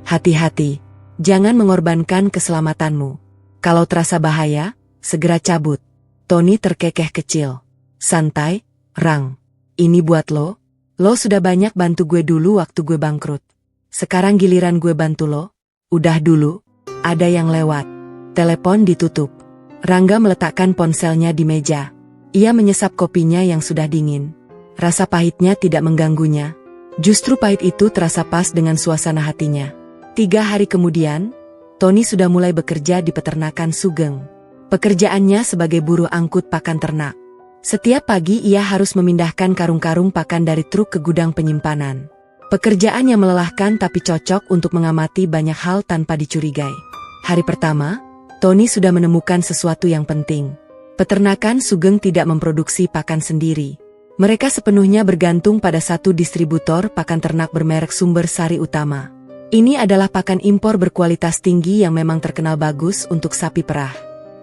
Hati-hati. Jangan mengorbankan keselamatanmu. Kalau terasa bahaya, segera cabut." Tony terkekeh kecil. "Santai, Rang. Ini buat lo. Lo sudah banyak bantu gue dulu waktu gue bangkrut. Sekarang giliran gue bantu lo. Udah dulu. Ada yang lewat." Telepon ditutup. Rangga meletakkan ponselnya di meja. Ia menyesap kopinya yang sudah dingin. Rasa pahitnya tidak mengganggunya. Justru pahit itu terasa pas dengan suasana hatinya. 3 hari kemudian, Tony sudah mulai bekerja di peternakan Sugeng. Pekerjaannya sebagai buruh angkut pakan ternak. Setiap pagi ia harus memindahkan karung-karung pakan dari truk ke gudang penyimpanan. Pekerjaan yang melelahkan tapi cocok untuk mengamati banyak hal tanpa dicurigai. Hari pertama, Tony sudah menemukan sesuatu yang penting. Peternakan Sugeng tidak memproduksi pakan sendiri. Mereka sepenuhnya bergantung pada satu distributor pakan ternak bermerek Sumber Sari Utama. Ini adalah pakan impor berkualitas tinggi yang memang terkenal bagus untuk sapi perah.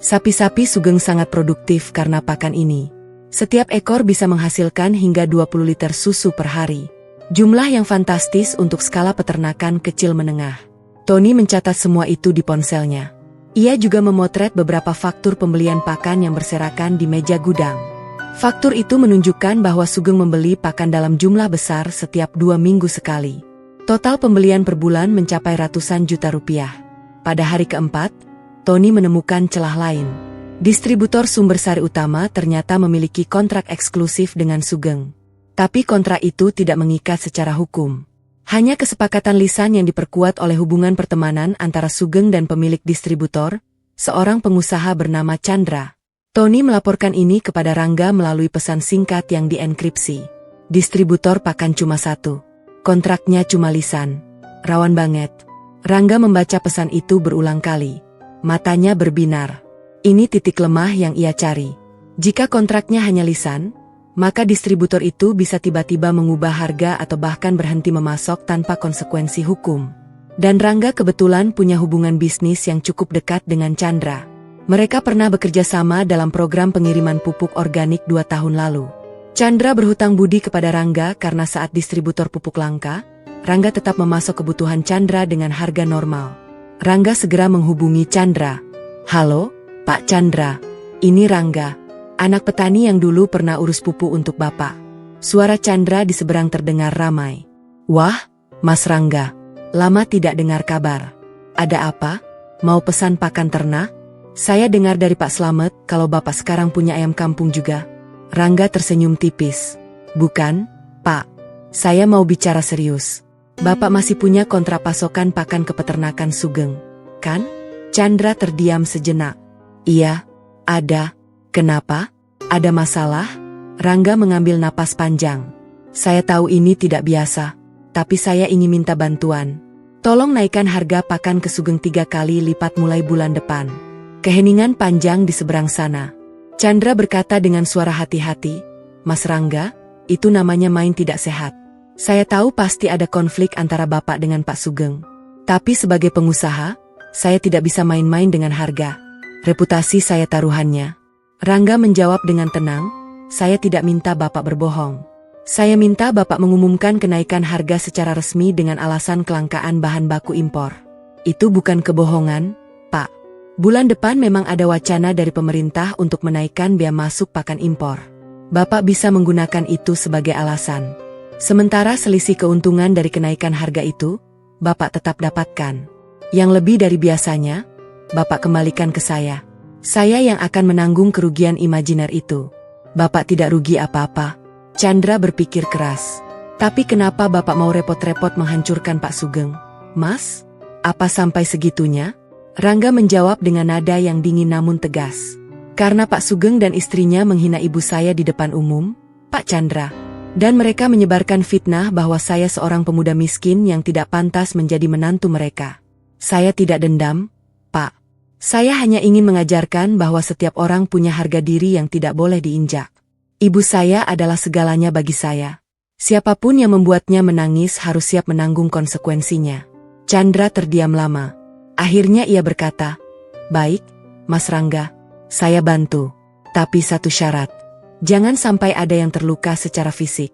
Sapi-sapi Sugeng sangat produktif karena pakan ini. Setiap ekor bisa menghasilkan hingga 20 liter susu per hari. Jumlah yang fantastis untuk skala peternakan kecil menengah. Tony mencatat semua itu di ponselnya. Ia juga memotret beberapa faktur pembelian pakan yang berserakan di meja gudang. Faktur itu menunjukkan bahwa Sugeng membeli pakan dalam jumlah besar setiap 2 minggu sekali. Total pembelian per bulan mencapai ratusan juta rupiah. Pada hari keempat, Tony menemukan celah lain. Distributor sumber sari utama ternyata memiliki kontrak eksklusif dengan Sugeng. Tapi kontrak itu tidak mengikat secara hukum. Hanya kesepakatan lisan yang diperkuat oleh hubungan pertemanan antara Sugeng dan pemilik distributor, seorang pengusaha bernama Chandra. Tony melaporkan ini kepada Rangga melalui pesan singkat yang dienkripsi. Distributor pakan cuma satu. Kontraknya cuma lisan. Rawan banget. Rangga membaca pesan itu berulang kali. Matanya berbinar. Ini titik lemah yang ia cari. Jika kontraknya hanya lisan, maka distributor itu bisa tiba-tiba mengubah harga atau bahkan berhenti memasok tanpa konsekuensi hukum. Dan Rangga kebetulan punya hubungan bisnis yang cukup dekat dengan Chandra. Mereka pernah bekerja sama dalam program pengiriman pupuk organik 2 tahun lalu. Chandra berhutang budi kepada Rangga karena saat distributor pupuk langka, Rangga tetap memasok kebutuhan Chandra dengan harga normal. Rangga segera menghubungi Chandra. "Halo, Pak Chandra, ini Rangga, anak petani yang dulu pernah urus pupuk untuk Bapak." Suara Chandra di seberang terdengar ramai. "Wah, Mas Rangga, lama tidak dengar kabar. Ada apa? Mau pesan pakan ternak? Saya dengar dari Pak Slamet kalau Bapak sekarang punya ayam kampung juga." Rangga tersenyum tipis. "Bukan, Pak. Saya mau bicara serius. Bapak masih punya kontrak pasokan pakan ke peternakan Sugeng, kan?" Chandra terdiam sejenak. "Iya, ada. Kenapa? Ada masalah?" Rangga mengambil napas panjang. "Saya tahu ini tidak biasa, tapi saya ingin minta bantuan. Tolong naikkan harga pakan ke Sugeng 3 kali lipat mulai bulan depan." Keheningan panjang di seberang sana. Chandra berkata dengan suara hati-hati, "Mas Rangga, itu namanya main tidak sehat. Saya tahu pasti ada konflik antara Bapak dengan Pak Sugeng. Tapi sebagai pengusaha, saya tidak bisa main-main dengan harga. Reputasi saya taruhannya." Rangga menjawab dengan tenang, "Saya tidak minta Bapak berbohong. Saya minta Bapak mengumumkan kenaikan harga secara resmi dengan alasan kelangkaan bahan baku impor. Itu bukan kebohongan, Pak. Bulan depan memang ada wacana dari pemerintah untuk menaikkan bea masuk pakan impor. Bapak bisa menggunakan itu sebagai alasan. Sementara selisih keuntungan dari kenaikan harga itu, Bapak tetap dapatkan. Yang lebih dari biasanya, Bapak kembalikan ke saya. Saya yang akan menanggung kerugian imajiner itu. Bapak tidak rugi apa-apa." Chandra berpikir keras. "Tapi kenapa Bapak mau repot-repot menghancurkan Pak Sugeng, Mas? Apa sampai segitunya?" Rangga menjawab dengan nada yang dingin namun tegas. "Karena Pak Sugeng dan istrinya menghina ibu saya di depan umum, Pak Chandra. Dan mereka menyebarkan fitnah bahwa saya seorang pemuda miskin yang tidak pantas menjadi menantu mereka. Saya tidak dendam, Pak. Saya hanya ingin mengajarkan bahwa setiap orang punya harga diri yang tidak boleh diinjak. Ibu saya adalah segalanya bagi saya. Siapapun yang membuatnya menangis harus siap menanggung konsekuensinya." Chandra terdiam lama. Akhirnya ia berkata, "Baik, Mas Rangga, saya bantu. Tapi satu syarat. Jangan sampai ada yang terluka secara fisik.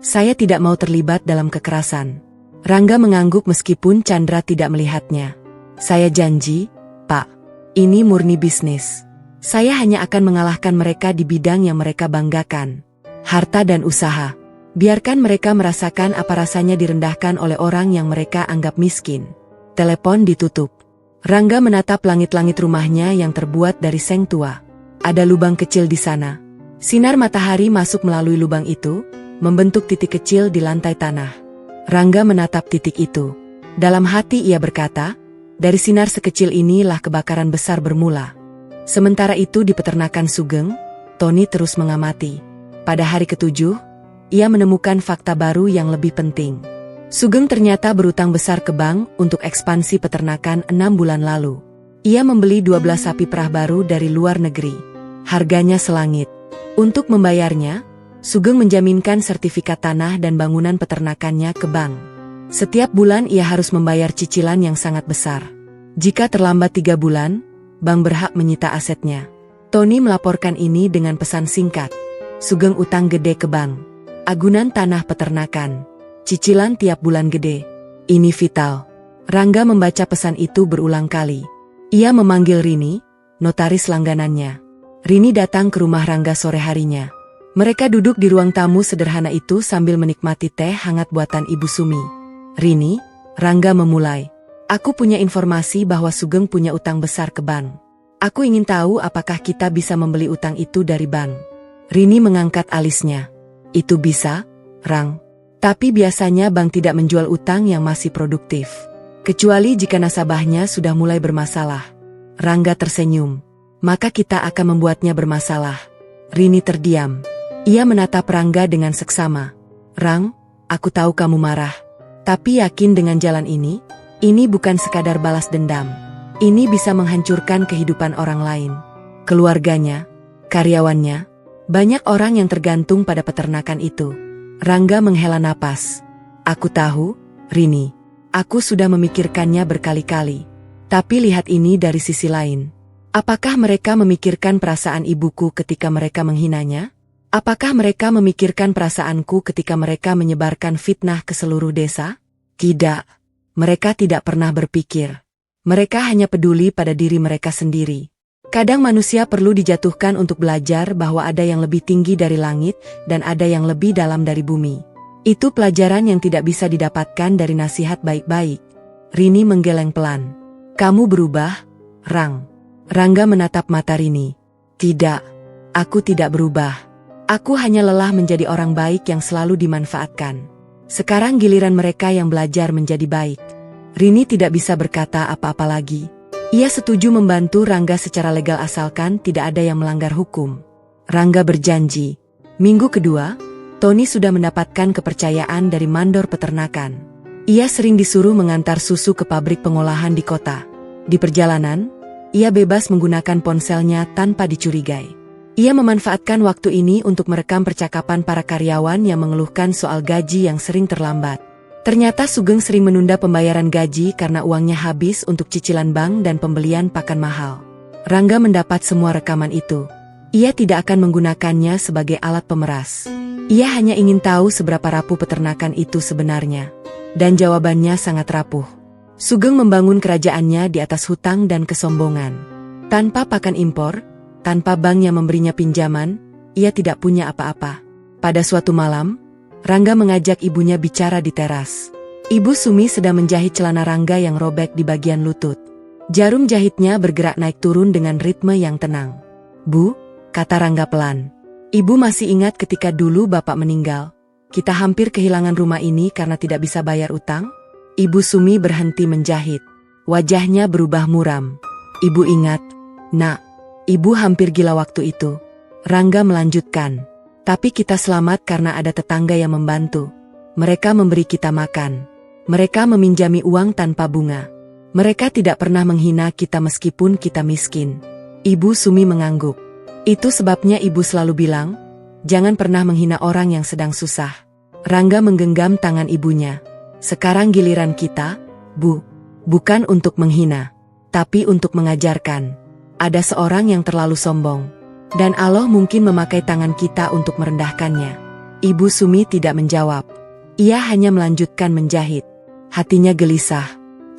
Saya tidak mau terlibat dalam kekerasan." Rangga mengangguk meskipun Chandra tidak melihatnya. "Saya janji, Pak. Ini murni bisnis. Saya hanya akan mengalahkan mereka di bidang yang mereka banggakan. Harta dan usaha. Biarkan mereka merasakan apa rasanya direndahkan oleh orang yang mereka anggap miskin." Telepon ditutup. Rangga menatap langit-langit rumahnya yang terbuat dari seng tua. Ada lubang kecil di sana. Sinar matahari masuk melalui lubang itu, membentuk titik kecil di lantai tanah. Rangga menatap titik itu. Dalam hati ia berkata, dari sinar sekecil inilah kebakaran besar bermula. Sementara itu di peternakan Sugeng, Tony terus mengamati. Pada hari ke-7, ia menemukan fakta baru yang lebih penting. Sugeng ternyata berutang besar ke bank untuk ekspansi peternakan 6 bulan lalu. Ia membeli 12 sapi perah baru dari luar negeri. Harganya selangit. Untuk membayarnya, Sugeng menjaminkan sertifikat tanah dan bangunan peternakannya ke bank. Setiap bulan ia harus membayar cicilan yang sangat besar. Jika terlambat 3 bulan, bank berhak menyita asetnya. Tony melaporkan ini dengan pesan singkat. Sugeng utang gede ke bank. Agunan tanah peternakan. Cicilan tiap bulan gede. Ini vital. Rangga membaca pesan itu berulang kali. Ia memanggil Rini, notaris langganannya. Rini datang ke rumah Rangga sore harinya. Mereka duduk di ruang tamu sederhana itu sambil menikmati teh hangat buatan Ibu Sumi. Rini, Rangga memulai. Aku punya informasi bahwa Sugeng punya utang besar ke bank. Aku ingin tahu apakah kita bisa membeli utang itu dari bank. Rini mengangkat alisnya. Itu bisa, Rang. Tapi biasanya bank tidak menjual utang yang masih produktif. Kecuali jika nasabahnya sudah mulai bermasalah. Rangga tersenyum. Maka kita akan membuatnya bermasalah. Rini terdiam. Ia menatap Rangga dengan seksama. Rang, aku tahu kamu marah. Tapi yakin dengan jalan ini bukan sekadar balas dendam. Ini bisa menghancurkan kehidupan orang lain. Keluarganya, karyawannya, banyak orang yang tergantung pada peternakan itu. Rangga menghela napas. Aku tahu, Rini. Aku sudah memikirkannya berkali-kali. Tapi lihat ini dari sisi lain. Apakah mereka memikirkan perasaan ibuku ketika mereka menghinanya? Apakah mereka memikirkan perasaanku ketika mereka menyebarkan fitnah ke seluruh desa? Tidak. Mereka tidak pernah berpikir. Mereka hanya peduli pada diri mereka sendiri. Kadang manusia perlu dijatuhkan untuk belajar bahwa ada yang lebih tinggi dari langit dan ada yang lebih dalam dari bumi. Itu pelajaran yang tidak bisa didapatkan dari nasihat baik-baik. Rini menggeleng pelan. Kamu berubah, Rang. Rangga menatap mata Rini. Tidak. Aku tidak berubah. Aku hanya lelah menjadi orang baik yang selalu dimanfaatkan. Sekarang giliran mereka yang belajar menjadi baik. Rini tidak bisa berkata apa-apa lagi. Ia setuju membantu Rangga secara legal asalkan tidak ada yang melanggar hukum. Rangga berjanji. Minggu kedua, Tony sudah mendapatkan kepercayaan dari mandor peternakan. Ia sering disuruh mengantar susu ke pabrik pengolahan di kota. Di perjalanan, ia bebas menggunakan ponselnya tanpa dicurigai. Ia memanfaatkan waktu ini untuk merekam percakapan para karyawan yang mengeluhkan soal gaji yang sering terlambat. Ternyata Sugeng sering menunda pembayaran gaji karena uangnya habis untuk cicilan bank dan pembelian pakan mahal. Rangga mendapat semua rekaman itu. Ia tidak akan menggunakannya sebagai alat pemeras. Ia hanya ingin tahu seberapa rapuh peternakan itu sebenarnya. Dan jawabannya sangat rapuh. Sugeng membangun kerajaannya di atas hutang dan kesombongan. Tanpa pakan impor, tanpa bank yang memberinya pinjaman, ia tidak punya apa-apa. Pada suatu malam, Rangga mengajak ibunya bicara di teras. Ibu Sumi sedang menjahit celana Rangga yang robek di bagian lutut. Jarum jahitnya bergerak naik turun dengan ritme yang tenang. Bu, kata Rangga pelan. Ibu masih ingat ketika dulu bapak meninggal. Kita hampir kehilangan rumah ini karena tidak bisa bayar utang? Ibu Sumi berhenti menjahit. Wajahnya berubah muram. Ibu ingat, Nak. Ibu hampir gila waktu itu. Rangga melanjutkan. Tapi kita selamat karena ada tetangga yang membantu. Mereka memberi kita makan. Mereka meminjami uang tanpa bunga. Mereka tidak pernah menghina kita meskipun kita miskin. Ibu Sumi mengangguk. Itu sebabnya ibu selalu bilang, jangan pernah menghina orang yang sedang susah. Rangga menggenggam tangan ibunya. Sekarang giliran kita, Bu. Bukan untuk menghina, tapi untuk mengajarkan. Ada seorang yang terlalu sombong. Dan Allah mungkin memakai tangan kita untuk merendahkannya. Ibu Sumi tidak menjawab. Ia hanya melanjutkan menjahit. Hatinya gelisah.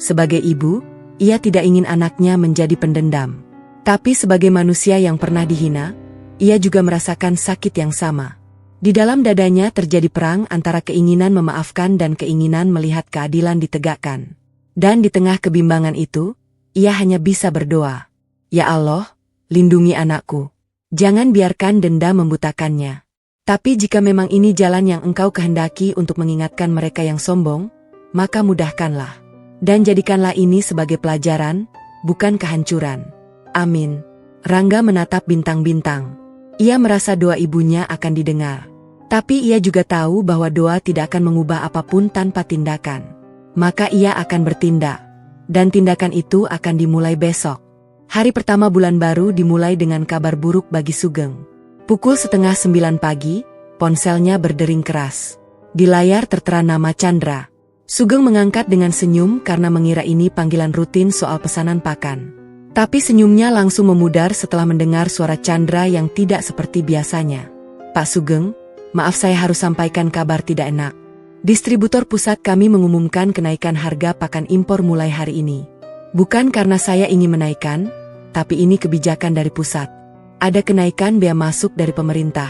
Sebagai ibu, ia tidak ingin anaknya menjadi pendendam. Tapi sebagai manusia yang pernah dihina, ia juga merasakan sakit yang sama. Di dalam dadanya terjadi perang antara keinginan memaafkan dan keinginan melihat keadilan ditegakkan. Dan di tengah kebimbangan itu, ia hanya bisa berdoa. Ya Allah, lindungi anakku. Jangan biarkan dendam membutakannya. Tapi jika memang ini jalan yang Engkau kehendaki untuk mengingatkan mereka yang sombong, maka mudahkanlah. Dan jadikanlah ini sebagai pelajaran, bukan kehancuran. Amin. Rangga menatap bintang-bintang. Ia merasa doa ibunya akan didengar. Tapi ia juga tahu bahwa doa tidak akan mengubah apapun tanpa tindakan. Maka ia akan bertindak. Dan tindakan itu akan dimulai besok. Hari pertama bulan baru dimulai dengan kabar buruk bagi Sugeng. Pukul 8:30 pagi, ponselnya berdering keras. Di layar tertera nama Chandra. Sugeng mengangkat dengan senyum karena mengira ini panggilan rutin soal pesanan pakan. Tapi senyumnya langsung memudar setelah mendengar suara Chandra yang tidak seperti biasanya. Pak Sugeng, maaf saya harus sampaikan kabar tidak enak. Distributor pusat kami mengumumkan kenaikan harga pakan impor mulai hari ini. Bukan karena saya ingin menaikkan, tapi ini kebijakan dari pusat. Ada kenaikan bea masuk dari pemerintah.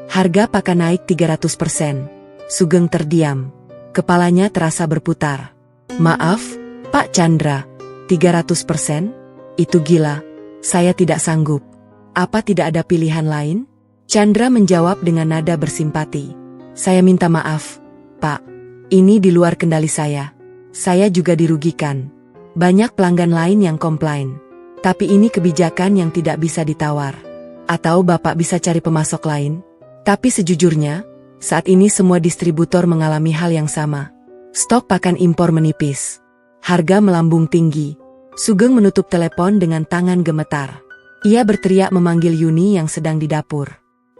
Harga pakan naik 300%. Sugeng terdiam. Kepalanya terasa berputar. Maaf, Pak Chandra, 300%? Itu gila. Saya tidak sanggup. Apa tidak ada pilihan lain? Chandra menjawab dengan nada bersimpati. Saya minta maaf, Pak. Ini di luar kendali saya. Saya juga dirugikan. Banyak pelanggan lain yang komplain. Tapi ini kebijakan yang tidak bisa ditawar. Atau Bapak bisa cari pemasok lain? Tapi sejujurnya, saat ini semua distributor mengalami hal yang sama. Stok pakan impor menipis. Harga melambung tinggi. Sugeng menutup telepon dengan tangan gemetar. Ia berteriak memanggil Yuni yang sedang di dapur.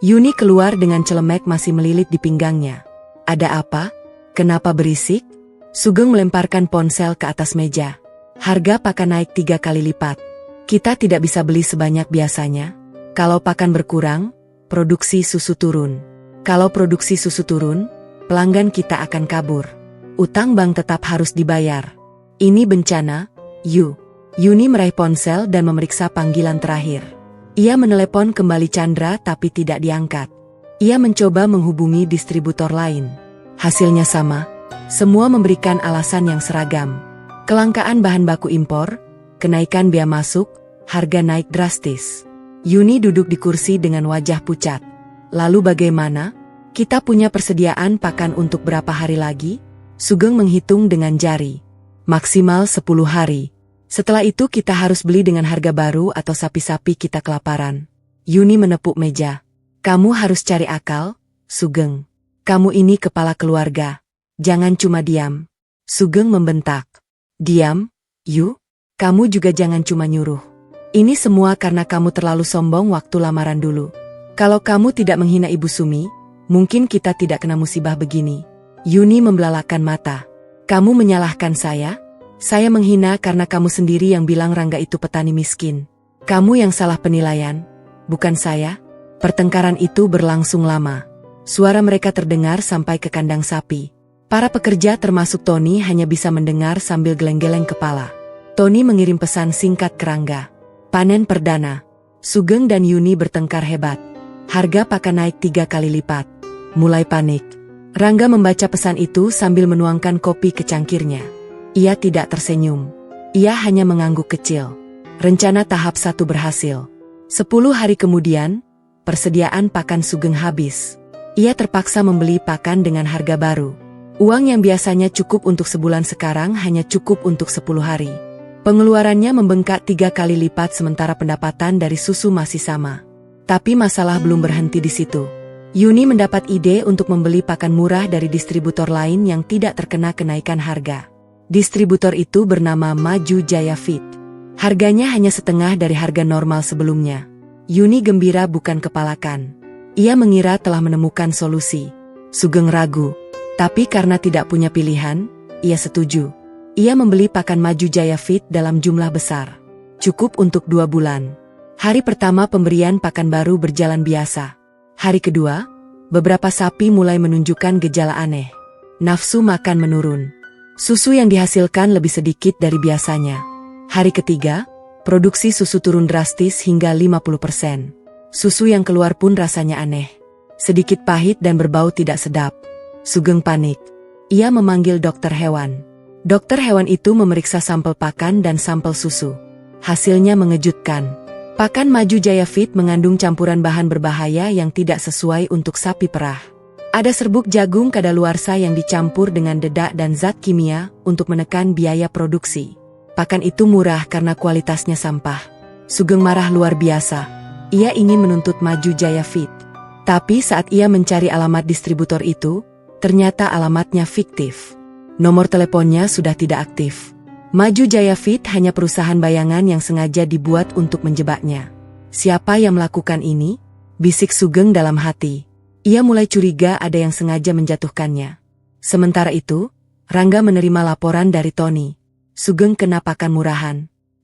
Yuni keluar dengan celemek masih melilit di pinggangnya. Ada apa? Kenapa berisik? Sugeng melemparkan ponsel ke atas meja. Harga pakan naik 3 kali lipat. Kita tidak bisa beli sebanyak biasanya. Kalau pakan berkurang, produksi susu turun. Kalau produksi susu turun, pelanggan kita akan kabur. Utang bank tetap harus dibayar. Ini bencana, Yuni meraih ponsel dan memeriksa panggilan terakhir. Ia menelepon kembali Chandra tapi tidak diangkat. Ia mencoba menghubungi distributor lain. Hasilnya sama. Semua memberikan alasan yang seragam. Kelangkaan bahan baku impor, kenaikan biaya masuk, harga naik drastis. Yuni duduk di kursi dengan wajah pucat. Lalu bagaimana? Kita punya persediaan pakan untuk berapa hari lagi? Sugeng menghitung dengan jari. Maksimal 10 hari. Setelah itu kita harus beli dengan harga baru atau sapi-sapi kita kelaparan. Yuni menepuk meja. Kamu harus cari akal, Sugeng. Kamu ini kepala keluarga. Jangan cuma diam. Sugeng membentak. Diam, Yu? Kamu juga jangan cuma nyuruh. Ini semua karena kamu terlalu sombong waktu lamaran dulu. Kalau kamu tidak menghina Ibu Sumi, mungkin kita tidak kena musibah begini. Yuni membelalakan mata. Kamu menyalahkan saya? Saya menghina karena kamu sendiri yang bilang Rangga itu petani miskin. Kamu yang salah penilaian, bukan saya. Pertengkaran itu berlangsung lama. Suara mereka terdengar sampai ke kandang sapi. Para pekerja termasuk Tony hanya bisa mendengar sambil geleng-geleng kepala. Tony mengirim pesan singkat ke Rangga. Panen perdana. Sugeng dan Yuni bertengkar hebat. Harga pakan naik 3 kali lipat. Mulai panik. Rangga membaca pesan itu sambil menuangkan kopi ke cangkirnya. Ia tidak tersenyum. Ia hanya mengangguk kecil. Rencana tahap 1 berhasil. 10 hari kemudian, persediaan pakan Sugeng habis. Ia terpaksa membeli pakan dengan harga baru. Uang yang biasanya cukup untuk sebulan sekarang hanya cukup untuk 10 hari. Pengeluarannya membengkak 3 kali lipat sementara pendapatan dari susu masih sama. Tapi masalah belum berhenti di situ. Yuni mendapat ide untuk membeli pakan murah dari distributor lain yang tidak terkena kenaikan harga. Distributor itu bernama Maju Jaya Feed. Harganya hanya setengah dari harga normal sebelumnya. Yuni gembira bukan kepalakan. Ia mengira telah menemukan solusi. Sugeng ragu. Tapi karena tidak punya pilihan, ia setuju. Ia membeli pakan Maju Jaya Feed dalam jumlah besar. Cukup untuk 2 bulan. Hari pertama pemberian pakan baru berjalan biasa. Hari kedua, beberapa sapi mulai menunjukkan gejala aneh. Nafsu makan menurun. Susu yang dihasilkan lebih sedikit dari biasanya. Hari ketiga, produksi susu turun drastis hingga 50%. Susu yang keluar pun rasanya aneh. Sedikit pahit dan berbau tidak sedap. Sugeng panik. Ia memanggil dokter hewan. Dokter hewan itu memeriksa sampel pakan dan sampel susu. Hasilnya mengejutkan. Pakan Maju Jaya Feed mengandung campuran bahan berbahaya yang tidak sesuai untuk sapi perah. Ada serbuk jagung kadaluarsa yang dicampur dengan dedak dan zat kimia untuk menekan biaya produksi. Pakan itu murah karena kualitasnya sampah. Sugeng marah luar biasa. Ia ingin menuntut Maju Jaya Feed. Tapi saat ia mencari alamat distributor itu, ternyata alamatnya fiktif. Nomor teleponnya sudah tidak aktif. Maju Jaya Feed hanya perusahaan bayangan yang sengaja dibuat untuk menjebaknya. Siapa yang melakukan ini? Bisik Sugeng dalam hati. Ia mulai curiga ada yang sengaja menjatuhkannya. Sementara itu, Rangga menerima laporan dari Tony. Sugeng kena pakan murahan.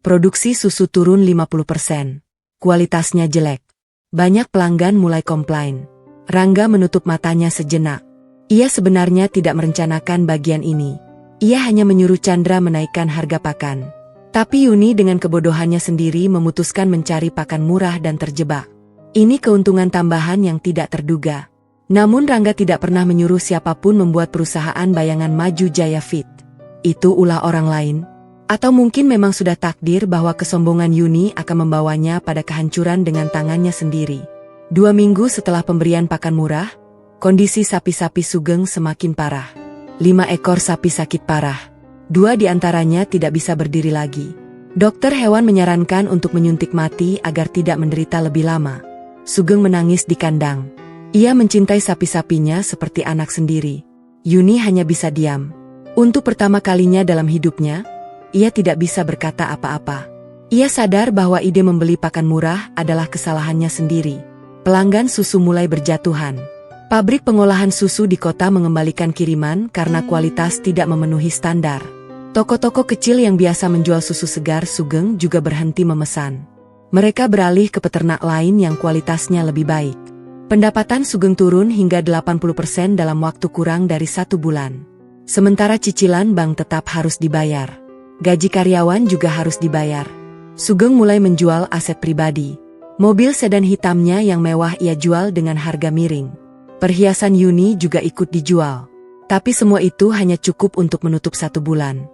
Produksi susu turun 50%. Kualitasnya jelek. Banyak pelanggan mulai komplain. Rangga menutup matanya sejenak. Ia sebenarnya tidak merencanakan bagian ini. Ia hanya menyuruh Chandra menaikkan harga pakan. Tapi Yuni dengan kebodohannya sendiri memutuskan mencari pakan murah dan terjebak. Ini keuntungan tambahan yang tidak terduga. Namun Rangga tidak pernah menyuruh siapapun membuat perusahaan bayangan Maju Jaya Fit. Itu ulah orang lain. Atau mungkin memang sudah takdir bahwa kesombongan Yuni akan membawanya pada kehancuran dengan tangannya sendiri. 2 minggu setelah pemberian pakan murah, kondisi sapi-sapi Sugeng semakin parah. 5 ekor sapi sakit parah. 2 di antaranya tidak bisa berdiri lagi. Dokter hewan menyarankan untuk menyuntik mati agar tidak menderita lebih lama. Sugeng menangis di kandang. Ia mencintai sapi-sapinya seperti anak sendiri. Yuni hanya bisa diam. Untuk pertama kalinya dalam hidupnya, ia tidak bisa berkata apa-apa. Ia sadar bahwa ide membeli pakan murah adalah kesalahannya sendiri. Pelanggan susu mulai berjatuhan. Pabrik pengolahan susu di kota mengembalikan kiriman karena kualitas tidak memenuhi standar. Toko-toko kecil yang biasa menjual susu segar Sugeng juga berhenti memesan. Mereka beralih ke peternak lain yang kualitasnya lebih baik. Pendapatan Sugeng turun hingga 80% dalam waktu kurang dari 1 bulan. Sementara cicilan bank tetap harus dibayar. Gaji karyawan juga harus dibayar. Sugeng mulai menjual aset pribadi. Mobil sedan hitamnya yang mewah ia jual dengan harga miring. Perhiasan Yuni juga ikut dijual. Tapi semua itu hanya cukup untuk menutup 1 bulan.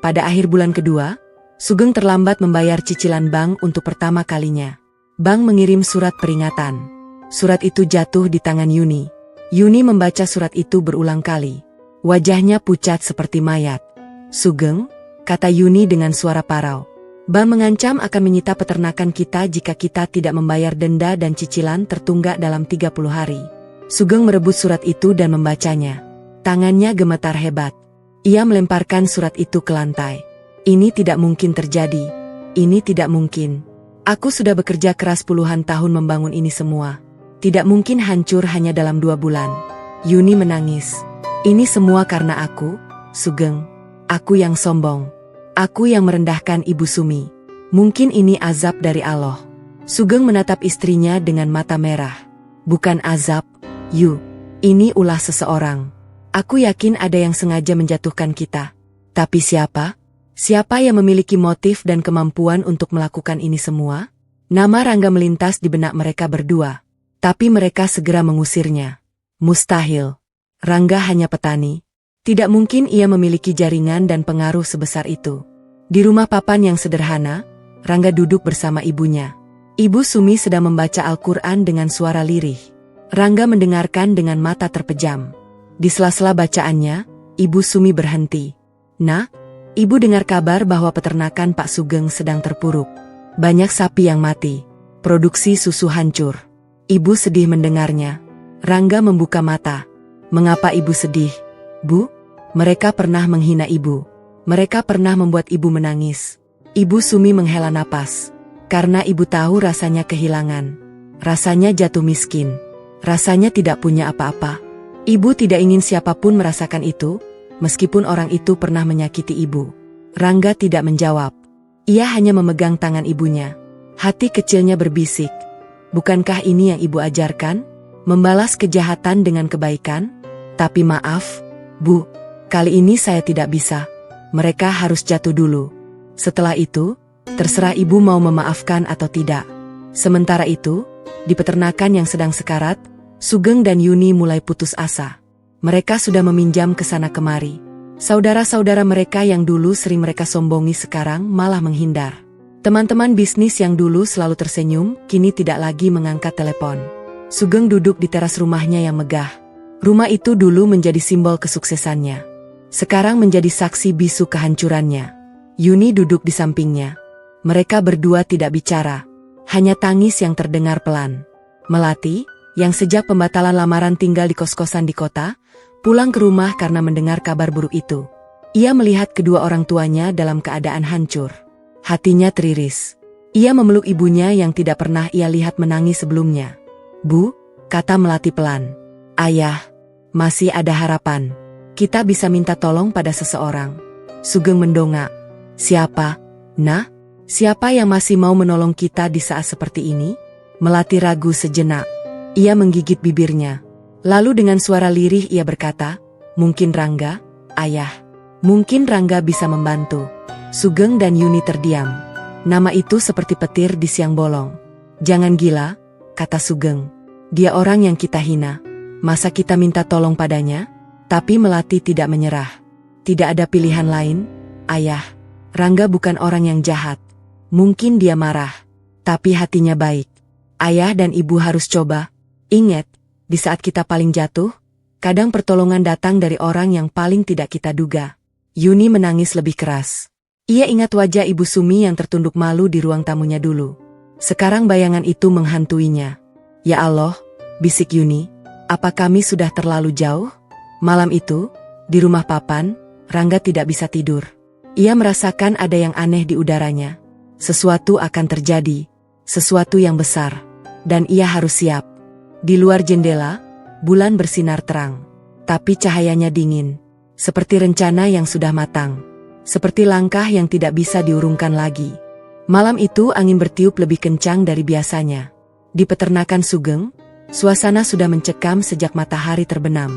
Pada akhir bulan kedua, Sugeng terlambat membayar cicilan bank untuk pertama kalinya. Bank mengirim surat peringatan. Surat itu jatuh di tangan Yuni. Yuni membaca surat itu berulang kali. Wajahnya pucat seperti mayat. "Sugeng," kata Yuni dengan suara parau. "Bank mengancam akan menyita peternakan kita jika kita tidak membayar denda dan cicilan tertunggak dalam 30 hari. Sugeng merebut surat itu dan membacanya. Tangannya gemetar hebat. Ia melemparkan surat itu ke lantai. "Ini tidak mungkin terjadi. Ini tidak mungkin. Aku sudah bekerja keras puluhan tahun membangun ini semua. Tidak mungkin hancur hanya dalam 2 bulan. Yuni menangis. "Ini semua karena aku, Sugeng. Aku yang sombong. Aku yang merendahkan Ibu Sumi. Mungkin ini azab dari Allah." Sugeng menatap istrinya dengan mata merah. "Bukan azab, Yu. Ini ulah seseorang. Aku yakin ada yang sengaja menjatuhkan kita. Tapi siapa? Siapa yang memiliki motif dan kemampuan untuk melakukan ini semua?" Nama Rangga melintas di benak mereka berdua. Tapi mereka segera mengusirnya. Mustahil. Rangga hanya petani. Tidak mungkin ia memiliki jaringan dan pengaruh sebesar itu. Di rumah papan yang sederhana, Rangga duduk bersama ibunya. Ibu Sumi sedang membaca Al-Quran dengan suara lirih. Rangga mendengarkan dengan mata terpejam. Di sela-sela bacaannya, Ibu Sumi berhenti. "Nak, Ibu dengar kabar bahwa peternakan Pak Sugeng sedang terpuruk. Banyak sapi yang mati. Produksi susu hancur." Ibu sedih mendengarnya. Rangga membuka mata. "Mengapa Ibu sedih, Bu?" "Mereka pernah menghina Ibu. Mereka pernah membuat Ibu menangis." Ibu Sumi menghela napas. "Karena Ibu tahu rasanya kehilangan. Rasanya jatuh miskin. Rasanya tidak punya apa-apa. Ibu tidak ingin siapapun merasakan itu, meskipun orang itu pernah menyakiti Ibu." Rangga tidak menjawab. Ia hanya memegang tangan ibunya. Hati kecilnya berbisik. Bukankah ini yang Ibu ajarkan? Membalas kejahatan dengan kebaikan? Tapi maaf, Bu, kali ini saya tidak bisa. Mereka harus jatuh dulu. Setelah itu, terserah Ibu mau memaafkan atau tidak. Sementara itu, di peternakan yang sedang sekarat, Sugeng dan Yuni mulai putus asa. Mereka sudah meminjam ke sana kemari. Saudara-saudara mereka yang dulu sering mereka sombongi sekarang malah menghindar. Teman-teman bisnis yang dulu selalu tersenyum, kini tidak lagi mengangkat telepon. Sugeng duduk di teras rumahnya yang megah. Rumah itu dulu menjadi simbol kesuksesannya. Sekarang menjadi saksi bisu kehancurannya. Yuni duduk di sampingnya. Mereka berdua tidak bicara. Hanya tangis yang terdengar pelan. Melati, yang sejak pembatalan lamaran tinggal di kos-kosan di kota, pulang ke rumah karena mendengar kabar buruk itu. Ia melihat kedua orang tuanya dalam keadaan hancur. Hatinya teriris. Ia memeluk ibunya yang tidak pernah ia lihat menangis sebelumnya. "Bu," kata Melati pelan. "Ayah, masih ada harapan. Kita bisa minta tolong pada seseorang." Sugeng mendongak. "Siapa, Nah? Siapa yang masih mau menolong kita di saat seperti ini?" Melati ragu sejenak. Ia menggigit bibirnya. Lalu dengan suara lirih ia berkata, "Mungkin Rangga, Ayah. Mungkin Rangga bisa membantu." Sugeng dan Yuni terdiam. Nama itu seperti petir di siang bolong. "Jangan gila," kata Sugeng. "Dia orang yang kita hina. Masa kita minta tolong padanya? Tapi Melati tidak menyerah. Tidak ada pilihan lain, Ayah. Rangga bukan orang yang jahat. Mungkin dia marah, tapi hatinya baik. Ayah dan Ibu harus coba. Ingat, di saat kita paling jatuh, kadang pertolongan datang dari orang yang paling tidak kita duga. Yuni menangis lebih keras. Ia ingat wajah Ibu Sumi yang tertunduk malu di ruang tamunya dulu. Sekarang bayangan itu menghantuinya. Ya Allah, bisik Yuni, apa kami sudah terlalu jauh? Malam itu, di rumah Papan, Rangga tidak bisa tidur. Ia merasakan ada yang aneh di udaranya. Sesuatu akan terjadi, sesuatu yang besar, dan ia harus siap. Di luar jendela, bulan bersinar terang, tapi cahayanya dingin, seperti rencana yang sudah matang, seperti langkah yang tidak bisa diurungkan lagi. Malam itu angin bertiup lebih kencang dari biasanya. Di peternakan Sugeng, suasana sudah mencekam sejak matahari terbenam.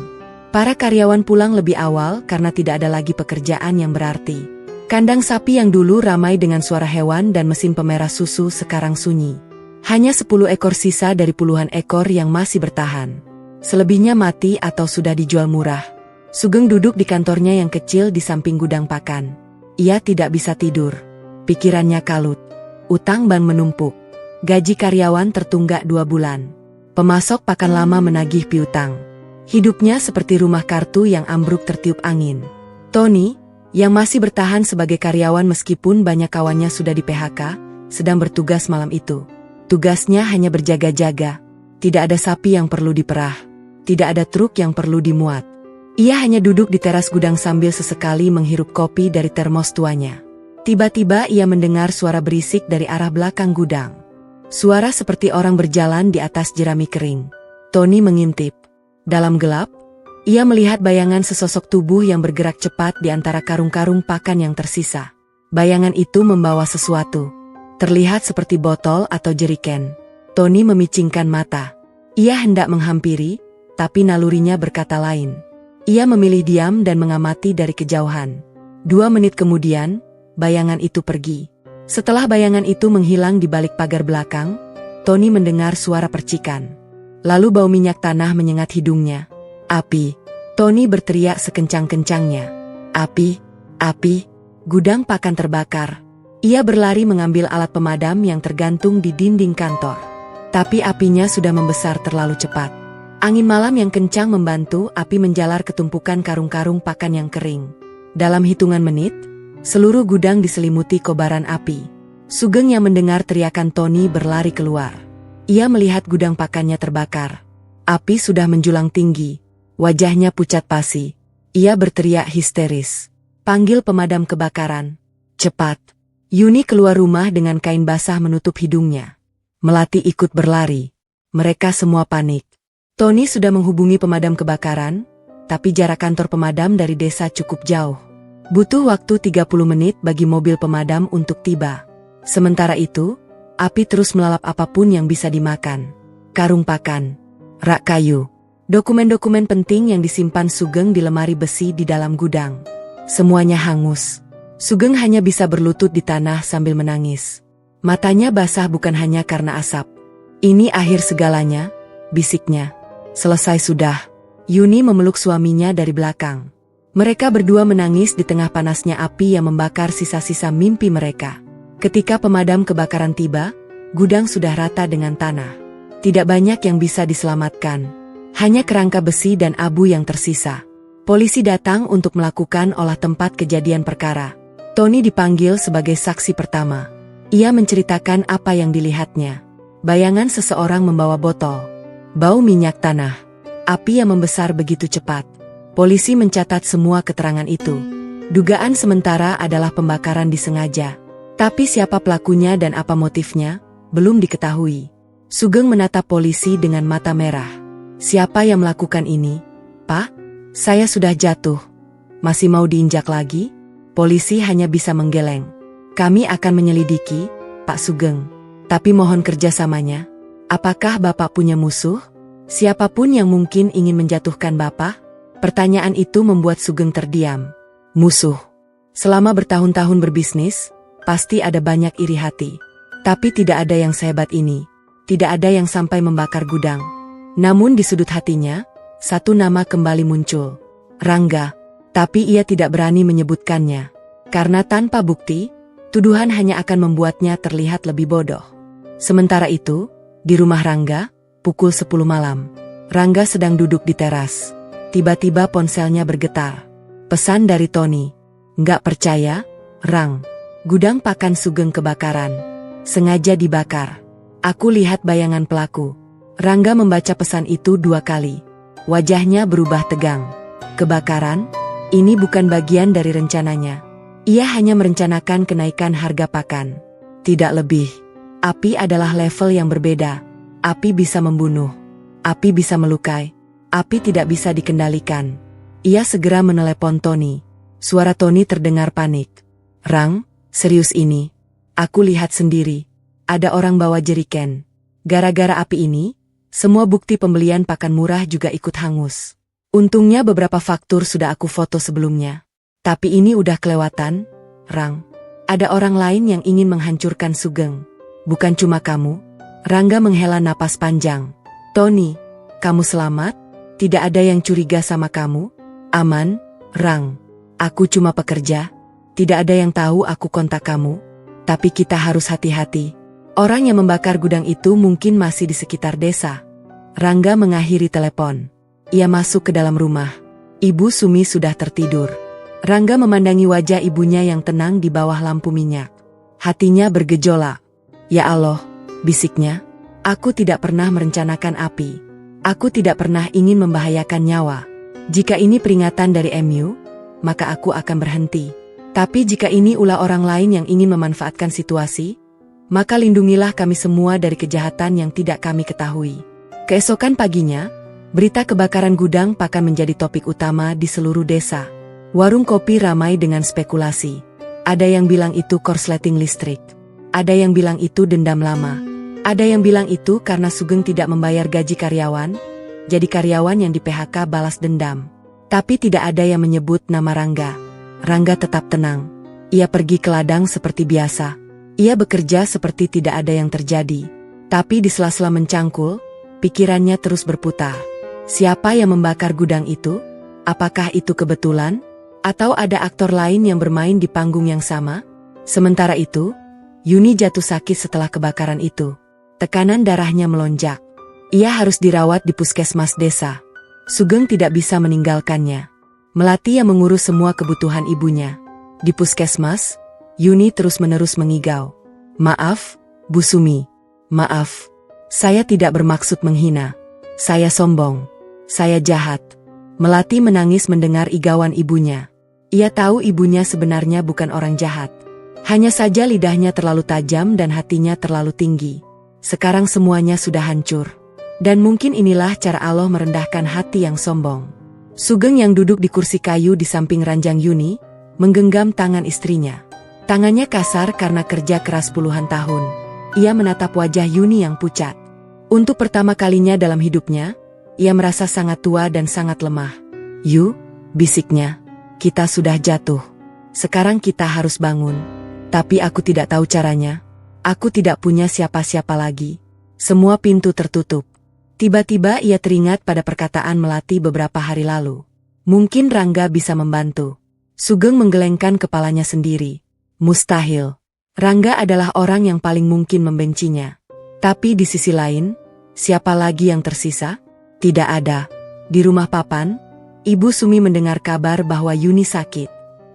Para karyawan pulang lebih awal karena tidak ada lagi pekerjaan yang berarti. Kandang sapi yang dulu ramai dengan suara hewan dan mesin pemerah susu sekarang sunyi. Hanya 10 ekor sisa dari puluhan ekor yang masih bertahan. Selebihnya mati atau sudah dijual murah. Sugeng duduk di kantornya yang kecil di samping gudang pakan. Ia tidak bisa tidur. Pikirannya kalut. Utang bank menumpuk. Gaji karyawan tertunggak 2 bulan. Pemasok pakan lama menagih piutang. Hidupnya seperti rumah kartu yang ambruk tertiup angin. Tony, yang masih bertahan sebagai karyawan meskipun banyak kawannya sudah di PHK, sedang bertugas malam itu. Tugasnya hanya berjaga-jaga. Tidak ada sapi yang perlu diperah. Tidak ada truk yang perlu dimuat. Ia hanya duduk di teras gudang sambil sesekali menghirup kopi dari termos tuanya. Tiba-tiba ia mendengar suara berisik dari arah belakang gudang. Suara seperti orang berjalan di atas jerami kering. Tony mengintip. Dalam gelap, ia melihat bayangan sesosok tubuh yang bergerak cepat di antara karung-karung pakan yang tersisa. Bayangan itu membawa sesuatu. Terlihat seperti botol atau jeriken. Tony memicingkan mata. Ia hendak menghampiri, tapi nalurinya berkata lain. Ia memilih diam dan mengamati dari kejauhan. 2 menit kemudian, bayangan itu pergi. Setelah bayangan itu menghilang di balik pagar belakang, Tony mendengar suara percikan. Lalu bau minyak tanah menyengat hidungnya. Api! Tony berteriak sekencang-kencangnya. Api! Api! Gudang pakan terbakar. Ia berlari mengambil alat pemadam yang tergantung di dinding kantor. Tapi apinya sudah membesar terlalu cepat. Angin malam yang kencang membantu api menjalar ke tumpukan karung-karung pakan yang kering. Dalam hitungan menit, seluruh gudang diselimuti kobaran api. Sugeng yang mendengar teriakan Tony berlari keluar. Ia melihat gudang pakannya terbakar. Api sudah menjulang tinggi. Wajahnya pucat pasi. Ia berteriak histeris. Panggil pemadam kebakaran. Cepat. Yuni keluar rumah dengan kain basah menutup hidungnya. Melati ikut berlari. Mereka semua panik. Tony sudah menghubungi pemadam kebakaran, tapi jarak kantor pemadam dari desa cukup jauh. Butuh waktu 30 menit bagi mobil pemadam untuk tiba. Sementara itu, api terus melalap apapun yang bisa dimakan. Karung pakan, rak kayu, dokumen-dokumen penting yang disimpan Sugeng di lemari besi di dalam gudang. Semuanya hangus. Sugeng hanya bisa berlutut di tanah sambil menangis. Matanya basah bukan hanya karena asap. Ini akhir segalanya, bisiknya. Selesai sudah. Yuni memeluk suaminya dari belakang. Mereka berdua menangis di tengah panasnya api yang membakar sisa-sisa mimpi mereka. Ketika pemadam kebakaran tiba, gudang sudah rata dengan tanah. Tidak banyak yang bisa diselamatkan. Hanya kerangka besi dan abu yang tersisa. Polisi datang untuk melakukan olah tempat kejadian perkara. Tony dipanggil sebagai saksi pertama. Ia menceritakan apa yang dilihatnya. Bayangan seseorang membawa botol. Bau minyak tanah. Api yang membesar begitu cepat. Polisi mencatat semua keterangan itu. Dugaan sementara adalah pembakaran disengaja. Tapi siapa pelakunya dan apa motifnya, belum diketahui. Sugeng menatap polisi dengan mata merah. Siapa yang melakukan ini? Pak, saya sudah jatuh. Masih mau diinjak lagi? Polisi hanya bisa menggeleng. Kami akan menyelidiki, Pak Sugeng. Tapi mohon kerjasamanya. Apakah Bapak punya musuh? Siapapun yang mungkin ingin menjatuhkan Bapak? Pertanyaan itu membuat Sugeng terdiam. Musuh. Selama bertahun-tahun berbisnis, pasti ada banyak iri hati. Tapi tidak ada yang sehebat ini. Tidak ada yang sampai membakar gudang. Namun di sudut hatinya, satu nama kembali muncul. Rangga. Tapi ia tidak berani menyebutkannya. Karena tanpa bukti, tuduhan hanya akan membuatnya terlihat lebih bodoh. Sementara itu, di rumah Rangga, pukul 10 malam. Rangga sedang duduk di teras. Tiba-tiba ponselnya bergetar. Pesan dari Tony. Nggak percaya, Rang. Gudang pakan Sugeng kebakaran. Sengaja dibakar. Aku lihat bayangan pelaku. Rangga membaca pesan itu 2 kali. Wajahnya berubah tegang. Kebakaran? Ini bukan bagian dari rencananya. Ia hanya merencanakan kenaikan harga pakan. Tidak lebih. Api adalah level yang berbeda. Api bisa membunuh. Api bisa melukai. Api tidak bisa dikendalikan. Ia segera menelepon Tony. Suara Tony terdengar panik. Rang, serius ini? Aku lihat sendiri. Ada orang bawa jeriken. Gara-gara api ini, semua bukti pembelian pakan murah juga ikut hangus. Untungnya beberapa faktur sudah aku foto sebelumnya. Tapi ini udah kelewatan, Rang. Ada orang lain yang ingin menghancurkan Sugeng. Bukan cuma kamu. Rangga menghela napas panjang. Tony, kamu selamat? Tidak ada yang curiga sama kamu? Aman, Rang. Aku cuma pekerja. Tidak ada yang tahu aku kontak kamu. Tapi kita harus hati-hati. Orang yang membakar gudang itu mungkin masih di sekitar desa. Rangga mengakhiri telepon. Ia masuk ke dalam rumah. Ibu Sumi sudah tertidur. Rangga memandangi wajah ibunya yang tenang di bawah lampu minyak. Hatinya bergejolak. Ya Allah, bisiknya. Aku tidak pernah merencanakan api. Aku tidak pernah ingin membahayakan nyawa. Jika ini peringatan dari MU, maka aku akan berhenti. Tapi jika ini ulah orang lain yang ingin memanfaatkan situasi, maka lindungilah kami semua dari kejahatan yang tidak kami ketahui. Keesokan paginya, berita kebakaran gudang pakan menjadi topik utama di seluruh desa. Warung kopi ramai dengan spekulasi. Ada yang bilang itu korsleting listrik. Ada yang bilang itu dendam lama. Ada yang bilang itu karena Sugeng tidak membayar gaji karyawan, jadi karyawan yang di PHK balas dendam. Tapi tidak ada yang menyebut nama Rangga. Rangga tetap tenang. Ia pergi ke ladang seperti biasa. Ia bekerja seperti tidak ada yang terjadi. Tapi di sela-sela mencangkul, pikirannya terus berputar. Siapa yang membakar gudang itu? Apakah itu kebetulan? Atau ada aktor lain yang bermain di panggung yang sama? Sementara itu, Yuni jatuh sakit setelah kebakaran itu. Tekanan darahnya melonjak. Ia harus dirawat di puskesmas desa. Sugeng tidak bisa meninggalkannya. Melati yang mengurus semua kebutuhan ibunya. Di puskesmas, Yuni terus-menerus mengigau. Maaf, Bu Sumi. Maaf. Saya tidak bermaksud menghina. Saya sombong. Saya jahat. Melati menangis mendengar igauan ibunya. Ia tahu ibunya sebenarnya bukan orang jahat. Hanya saja lidahnya terlalu tajam dan hatinya terlalu tinggi. Sekarang semuanya sudah hancur. Dan mungkin inilah cara Allah merendahkan hati yang sombong. Sugeng yang duduk di kursi kayu di samping ranjang Yuni, menggenggam tangan istrinya. Tangannya kasar karena kerja keras puluhan tahun. Ia menatap wajah Yuni yang pucat. Untuk pertama kalinya dalam hidupnya, ia merasa sangat tua dan sangat lemah. Yu, bisiknya, kita sudah jatuh. Sekarang kita harus bangun. Tapi aku tidak tahu caranya. Aku tidak punya siapa-siapa lagi. Semua pintu tertutup. Tiba-tiba ia teringat pada perkataan Melati beberapa hari lalu. Mungkin Rangga bisa membantu. Sugeng menggelengkan kepalanya sendiri. Mustahil. Rangga adalah orang yang paling mungkin membencinya. Tapi di sisi lain, siapa lagi yang tersisa? Tidak ada. Di rumah papan, Ibu Sumi mendengar kabar bahwa Yuni sakit.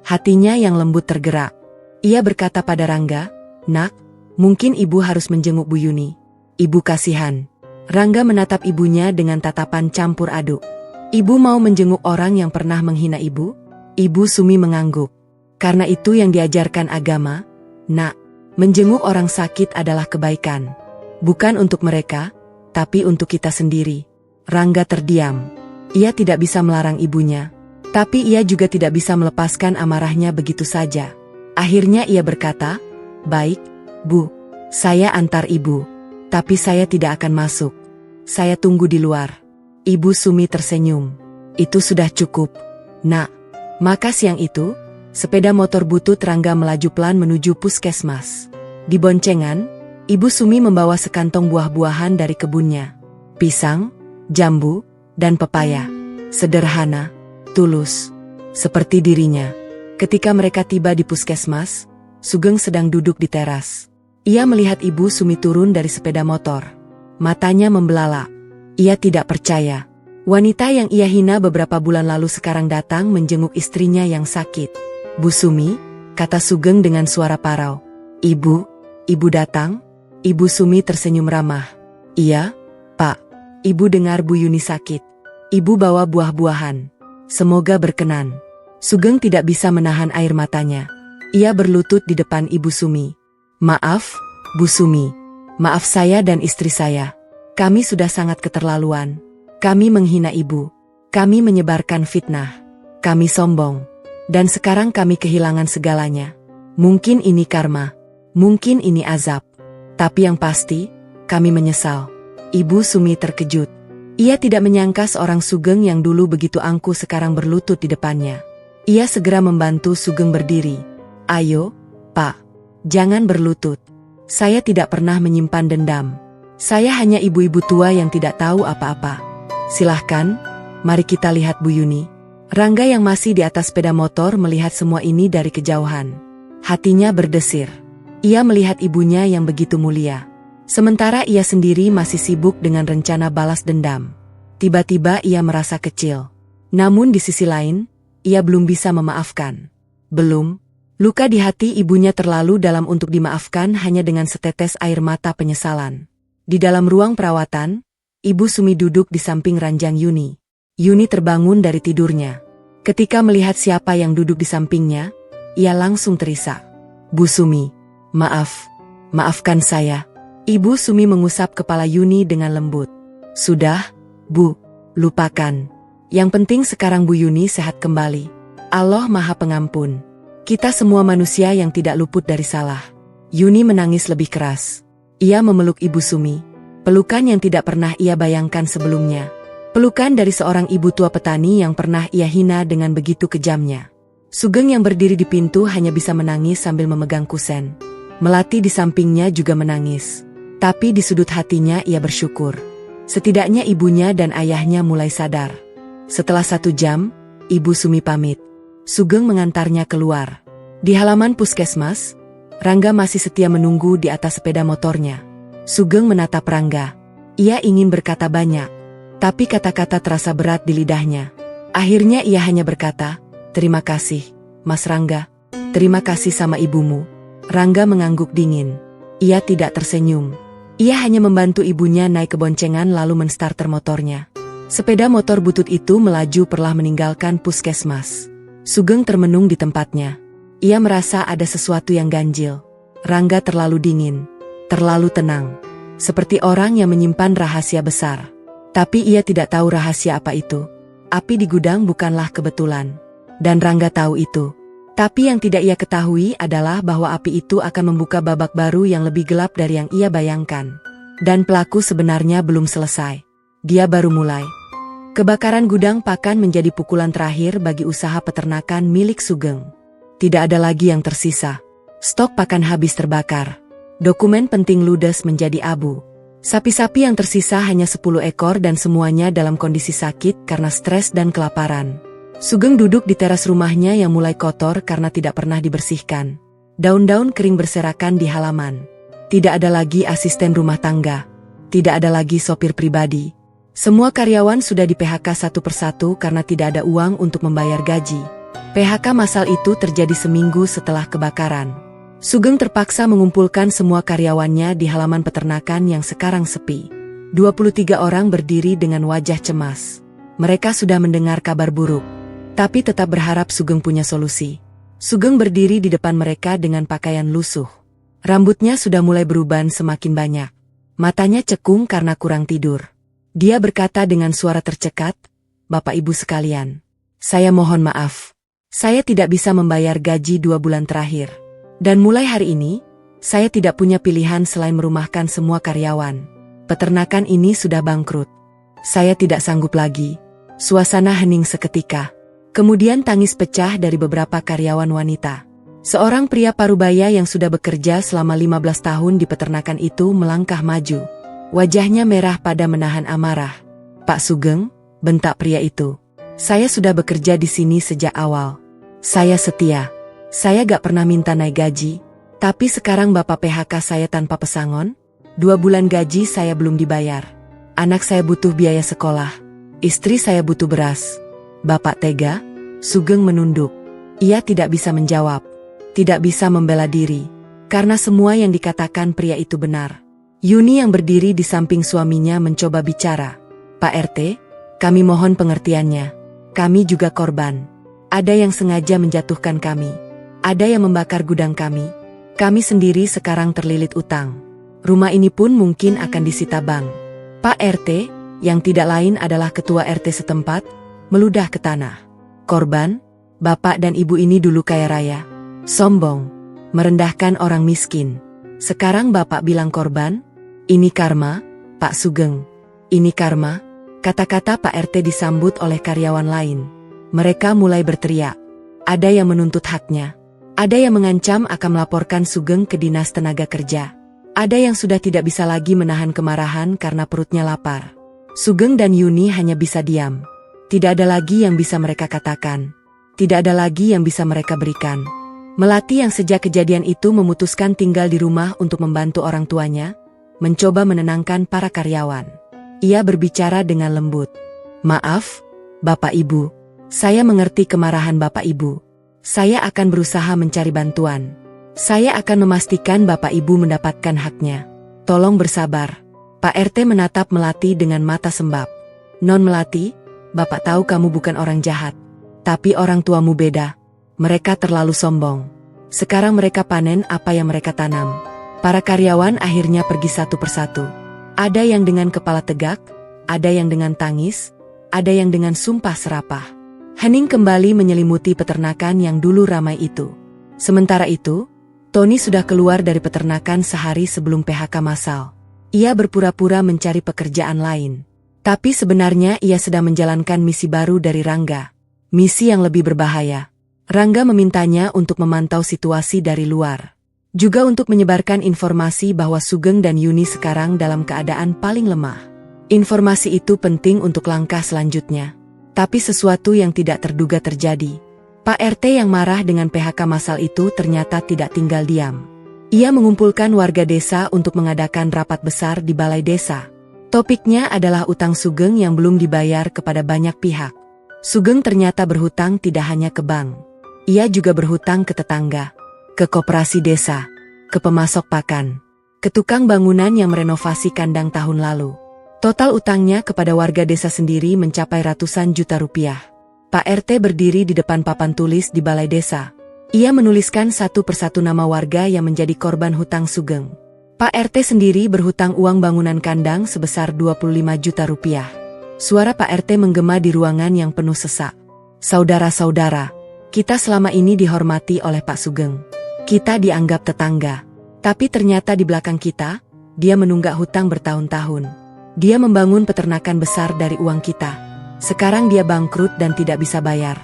Hatinya yang lembut tergerak. Ia berkata pada Rangga, "Nak, mungkin ibu harus menjenguk Bu Yuni. Ibu kasihan." Rangga menatap ibunya dengan tatapan campur aduk. Ibu mau menjenguk orang yang pernah menghina ibu? Ibu Sumi mengangguk. Karena itu yang diajarkan agama, Nak, menjenguk orang sakit adalah kebaikan. Bukan untuk mereka, tapi untuk kita sendiri. Rangga terdiam. Ia tidak bisa melarang ibunya. Tapi ia juga tidak bisa melepaskan amarahnya begitu saja. Akhirnya ia berkata, "Baik, Bu, saya antar ibu. Tapi saya tidak akan masuk. Saya tunggu di luar." Ibu Sumi tersenyum. "Itu sudah cukup, Nak." Maka siang itu, sepeda motor butut Rangga melaju pelan menuju puskesmas. Di boncengan, Ibu Sumi membawa sekantong buah-buahan dari kebunnya. Pisang, jambu, dan pepaya. Sederhana, tulus, seperti dirinya. Ketika mereka tiba di puskesmas, Sugeng sedang duduk di teras. Ia melihat Ibu Sumi turun dari sepeda motor. Matanya membelalak. Ia tidak percaya. Wanita yang ia hina beberapa bulan lalu sekarang datang menjenguk istrinya yang sakit. "Bu Sumi," kata Sugeng dengan suara parau. Ibu datang?" Ibu Sumi tersenyum ramah. "Iya, Pak. Ibu dengar Bu Yuni sakit. Ibu bawa buah-buahan. Semoga berkenan." Sugeng tidak bisa menahan air matanya. Ia berlutut di depan Ibu Sumi. "Maaf, Bu Sumi. Maaf saya dan istri saya. Kami sudah sangat keterlaluan. Kami menghina Ibu. Kami menyebarkan fitnah. Kami sombong. Dan sekarang kami kehilangan segalanya. Mungkin ini karma. Mungkin ini azab. Tapi yang pasti, kami menyesal." Ibu Sumi terkejut. Ia tidak menyangka seorang Sugeng yang dulu begitu angkuh sekarang berlutut di depannya. Ia segera membantu Sugeng berdiri. "Ayo, Pak. Jangan berlutut. Saya tidak pernah menyimpan dendam. Saya hanya ibu-ibu tua yang tidak tahu apa-apa. Silahkan, mari kita lihat Bu Yuni." Rangga yang masih di atas sepeda motor melihat semua ini dari kejauhan. Hatinya berdesir. Ia melihat ibunya yang begitu mulia. Sementara ia sendiri masih sibuk dengan rencana balas dendam. Tiba-tiba ia merasa kecil. Namun di sisi lain, ia belum bisa memaafkan. Belum. Luka di hati ibunya terlalu dalam untuk dimaafkan hanya dengan setetes air mata penyesalan. Di dalam ruang perawatan, Ibu Sumi duduk di samping ranjang Yuni. Yuni terbangun dari tidurnya. Ketika melihat siapa yang duduk di sampingnya, ia langsung terisak. "Bu Sumi, maafkan saya." Ibu Sumi mengusap kepala Yuni dengan lembut. "Sudah, Bu, lupakan. Yang penting sekarang Bu Yuni sehat kembali. Allah Maha Pengampun. Kita semua manusia yang tidak luput dari salah." Yuni menangis lebih keras. Ia memeluk Ibu Sumi. Pelukan yang tidak pernah ia bayangkan sebelumnya. Pelukan dari seorang ibu tua petani yang pernah ia hina dengan begitu kejamnya. Sugeng yang berdiri di pintu hanya bisa menangis sambil memegang kusen. Melati di sampingnya juga menangis. Tapi di sudut hatinya ia bersyukur. Setidaknya ibunya dan ayahnya mulai sadar. Setelah 1 jam, Ibu Sumi pamit. Sugeng mengantarnya keluar. Di halaman puskesmas, Rangga masih setia menunggu di atas sepeda motornya. Sugeng menatap Rangga. Ia ingin berkata banyak, tapi kata-kata terasa berat di lidahnya. Akhirnya ia hanya berkata, "Terima kasih, Mas Rangga. Terima kasih sama ibumu." Rangga mengangguk dingin. Ia tidak tersenyum. Ia hanya membantu ibunya naik ke boncengan lalu menstarter motornya. Sepeda motor butut itu melaju perlah meninggalkan puskesmas. Sugeng termenung di tempatnya. Ia merasa ada sesuatu yang ganjil. Rangga terlalu dingin, terlalu tenang. Seperti orang yang menyimpan rahasia besar. Tapi ia tidak tahu rahasia apa itu. Api di gudang bukanlah kebetulan. Dan Rangga tahu itu. Tapi yang tidak ia ketahui adalah bahwa api itu akan membuka babak baru yang lebih gelap dari yang ia bayangkan. Dan pelaku sebenarnya belum selesai. Dia baru mulai. Kebakaran gudang pakan menjadi pukulan terakhir bagi usaha peternakan milik Sugeng. Tidak ada lagi yang tersisa. Stok pakan habis terbakar. Dokumen penting ludes menjadi abu. Sapi-sapi yang tersisa hanya 10 ekor dan semuanya dalam kondisi sakit karena stres dan kelaparan. Sugeng duduk di teras rumahnya yang mulai kotor karena tidak pernah dibersihkan. Daun-daun kering berserakan di halaman. Tidak ada lagi asisten rumah tangga. Tidak ada lagi sopir pribadi. Semua karyawan sudah di PHK satu persatu karena tidak ada uang untuk membayar gaji. PHK massal itu terjadi seminggu setelah kebakaran. Sugeng terpaksa mengumpulkan semua karyawannya di halaman peternakan yang sekarang sepi. 23 orang berdiri dengan wajah cemas. Mereka sudah mendengar kabar buruk, tapi tetap berharap Sugeng punya solusi. Sugeng berdiri di depan mereka dengan pakaian lusuh. Rambutnya sudah mulai beruban semakin banyak. Matanya cekung karena kurang tidur. Dia berkata dengan suara tercekat, "Bapak Ibu sekalian, saya mohon maaf. Saya tidak bisa membayar gaji 2 bulan terakhir. Dan mulai hari ini, saya tidak punya pilihan selain merumahkan semua karyawan. Peternakan ini sudah bangkrut. Saya tidak sanggup lagi." Suasana hening seketika. Kemudian tangis pecah dari beberapa karyawan wanita. Seorang pria parubaya yang sudah bekerja selama 15 tahun di peternakan itu melangkah maju. Wajahnya merah pada menahan amarah. "Pak Sugeng, bentak pria itu. Saya sudah bekerja di sini sejak awal. Saya setia. Saya gak pernah minta naik gaji. Tapi sekarang Bapak PHK saya tanpa pesangon. 2 bulan gaji saya belum dibayar. Anak saya butuh biaya sekolah. Istri saya butuh beras. Bapak tega? Sugeng menunduk. Ia tidak bisa menjawab. Tidak bisa membela diri. Karena semua yang dikatakan pria itu benar. Yuni yang berdiri di samping suaminya mencoba bicara. Pak RT, kami mohon pengertiannya. Kami juga korban. Ada yang sengaja menjatuhkan kami. Ada yang membakar gudang kami. Kami sendiri sekarang terlilit utang. Rumah ini pun mungkin akan disita bank. Pak RT, yang tidak lain adalah ketua RT setempat, meludah ke tanah. Korban, bapak dan ibu ini dulu kaya raya. Sombong, merendahkan orang miskin. Sekarang bapak bilang korban? Ini karma, Pak Sugeng. Ini karma. Kata-kata Pak RT disambut oleh karyawan lain. Mereka mulai berteriak. Ada yang menuntut haknya. Ada yang mengancam akan melaporkan Sugeng ke Dinas Tenaga Kerja. Ada yang sudah tidak bisa lagi menahan kemarahan karena perutnya lapar. Sugeng dan Yuni hanya bisa diam. Tidak ada lagi yang bisa mereka katakan. Tidak ada lagi yang bisa mereka berikan. Melati yang sejak kejadian itu memutuskan tinggal di rumah untuk membantu orang tuanya, mencoba menenangkan para karyawan. Ia berbicara dengan lembut. Maaf, Bapak Ibu. Saya mengerti kemarahan Bapak Ibu. Saya akan berusaha mencari bantuan. Saya akan memastikan Bapak Ibu mendapatkan haknya. Tolong bersabar. Pak RT menatap Melati dengan mata sembab. Non Melati, Bapak tahu kamu bukan orang jahat. Tapi orang tuamu beda. Mereka terlalu sombong. Sekarang mereka panen apa yang mereka tanam. Para karyawan akhirnya pergi satu persatu. Ada yang dengan kepala tegak, ada yang dengan tangis, ada yang dengan sumpah serapah. Hening kembali menyelimuti peternakan yang dulu ramai itu. Sementara itu, Tony sudah keluar dari peternakan sehari sebelum PHK massal. Ia berpura-pura mencari pekerjaan lain. Tapi sebenarnya ia sedang menjalankan misi baru dari Rangga. Misi yang lebih berbahaya. Rangga memintanya untuk memantau situasi dari luar. Juga untuk menyebarkan informasi bahwa Sugeng dan Yuni sekarang dalam keadaan paling lemah. Informasi itu penting untuk langkah selanjutnya. Tapi sesuatu yang tidak terduga terjadi. Pak RT yang marah dengan PHK massal itu ternyata tidak tinggal diam. Ia mengumpulkan warga desa untuk mengadakan rapat besar di balai desa. Topiknya adalah utang Sugeng yang belum dibayar kepada banyak pihak. Sugeng ternyata berhutang tidak hanya ke bank. Ia juga berhutang ke tetangga, ke koperasi desa, ke pemasok pakan, ke tukang bangunan yang merenovasi kandang tahun lalu. Total utangnya kepada warga desa sendiri mencapai ratusan juta rupiah. Pak RT berdiri di depan papan tulis di balai desa. Ia menuliskan satu persatu nama warga yang menjadi korban hutang Sugeng. Pak RT sendiri berhutang uang bangunan kandang sebesar 25 juta rupiah. Suara Pak RT menggema di ruangan yang penuh sesak. Saudara-saudara, kita selama ini dihormati oleh Pak Sugeng. Kita dianggap tetangga. Tapi ternyata di belakang kita, dia menunggak hutang bertahun-tahun. Dia membangun peternakan besar dari uang kita. Sekarang dia bangkrut dan tidak bisa bayar.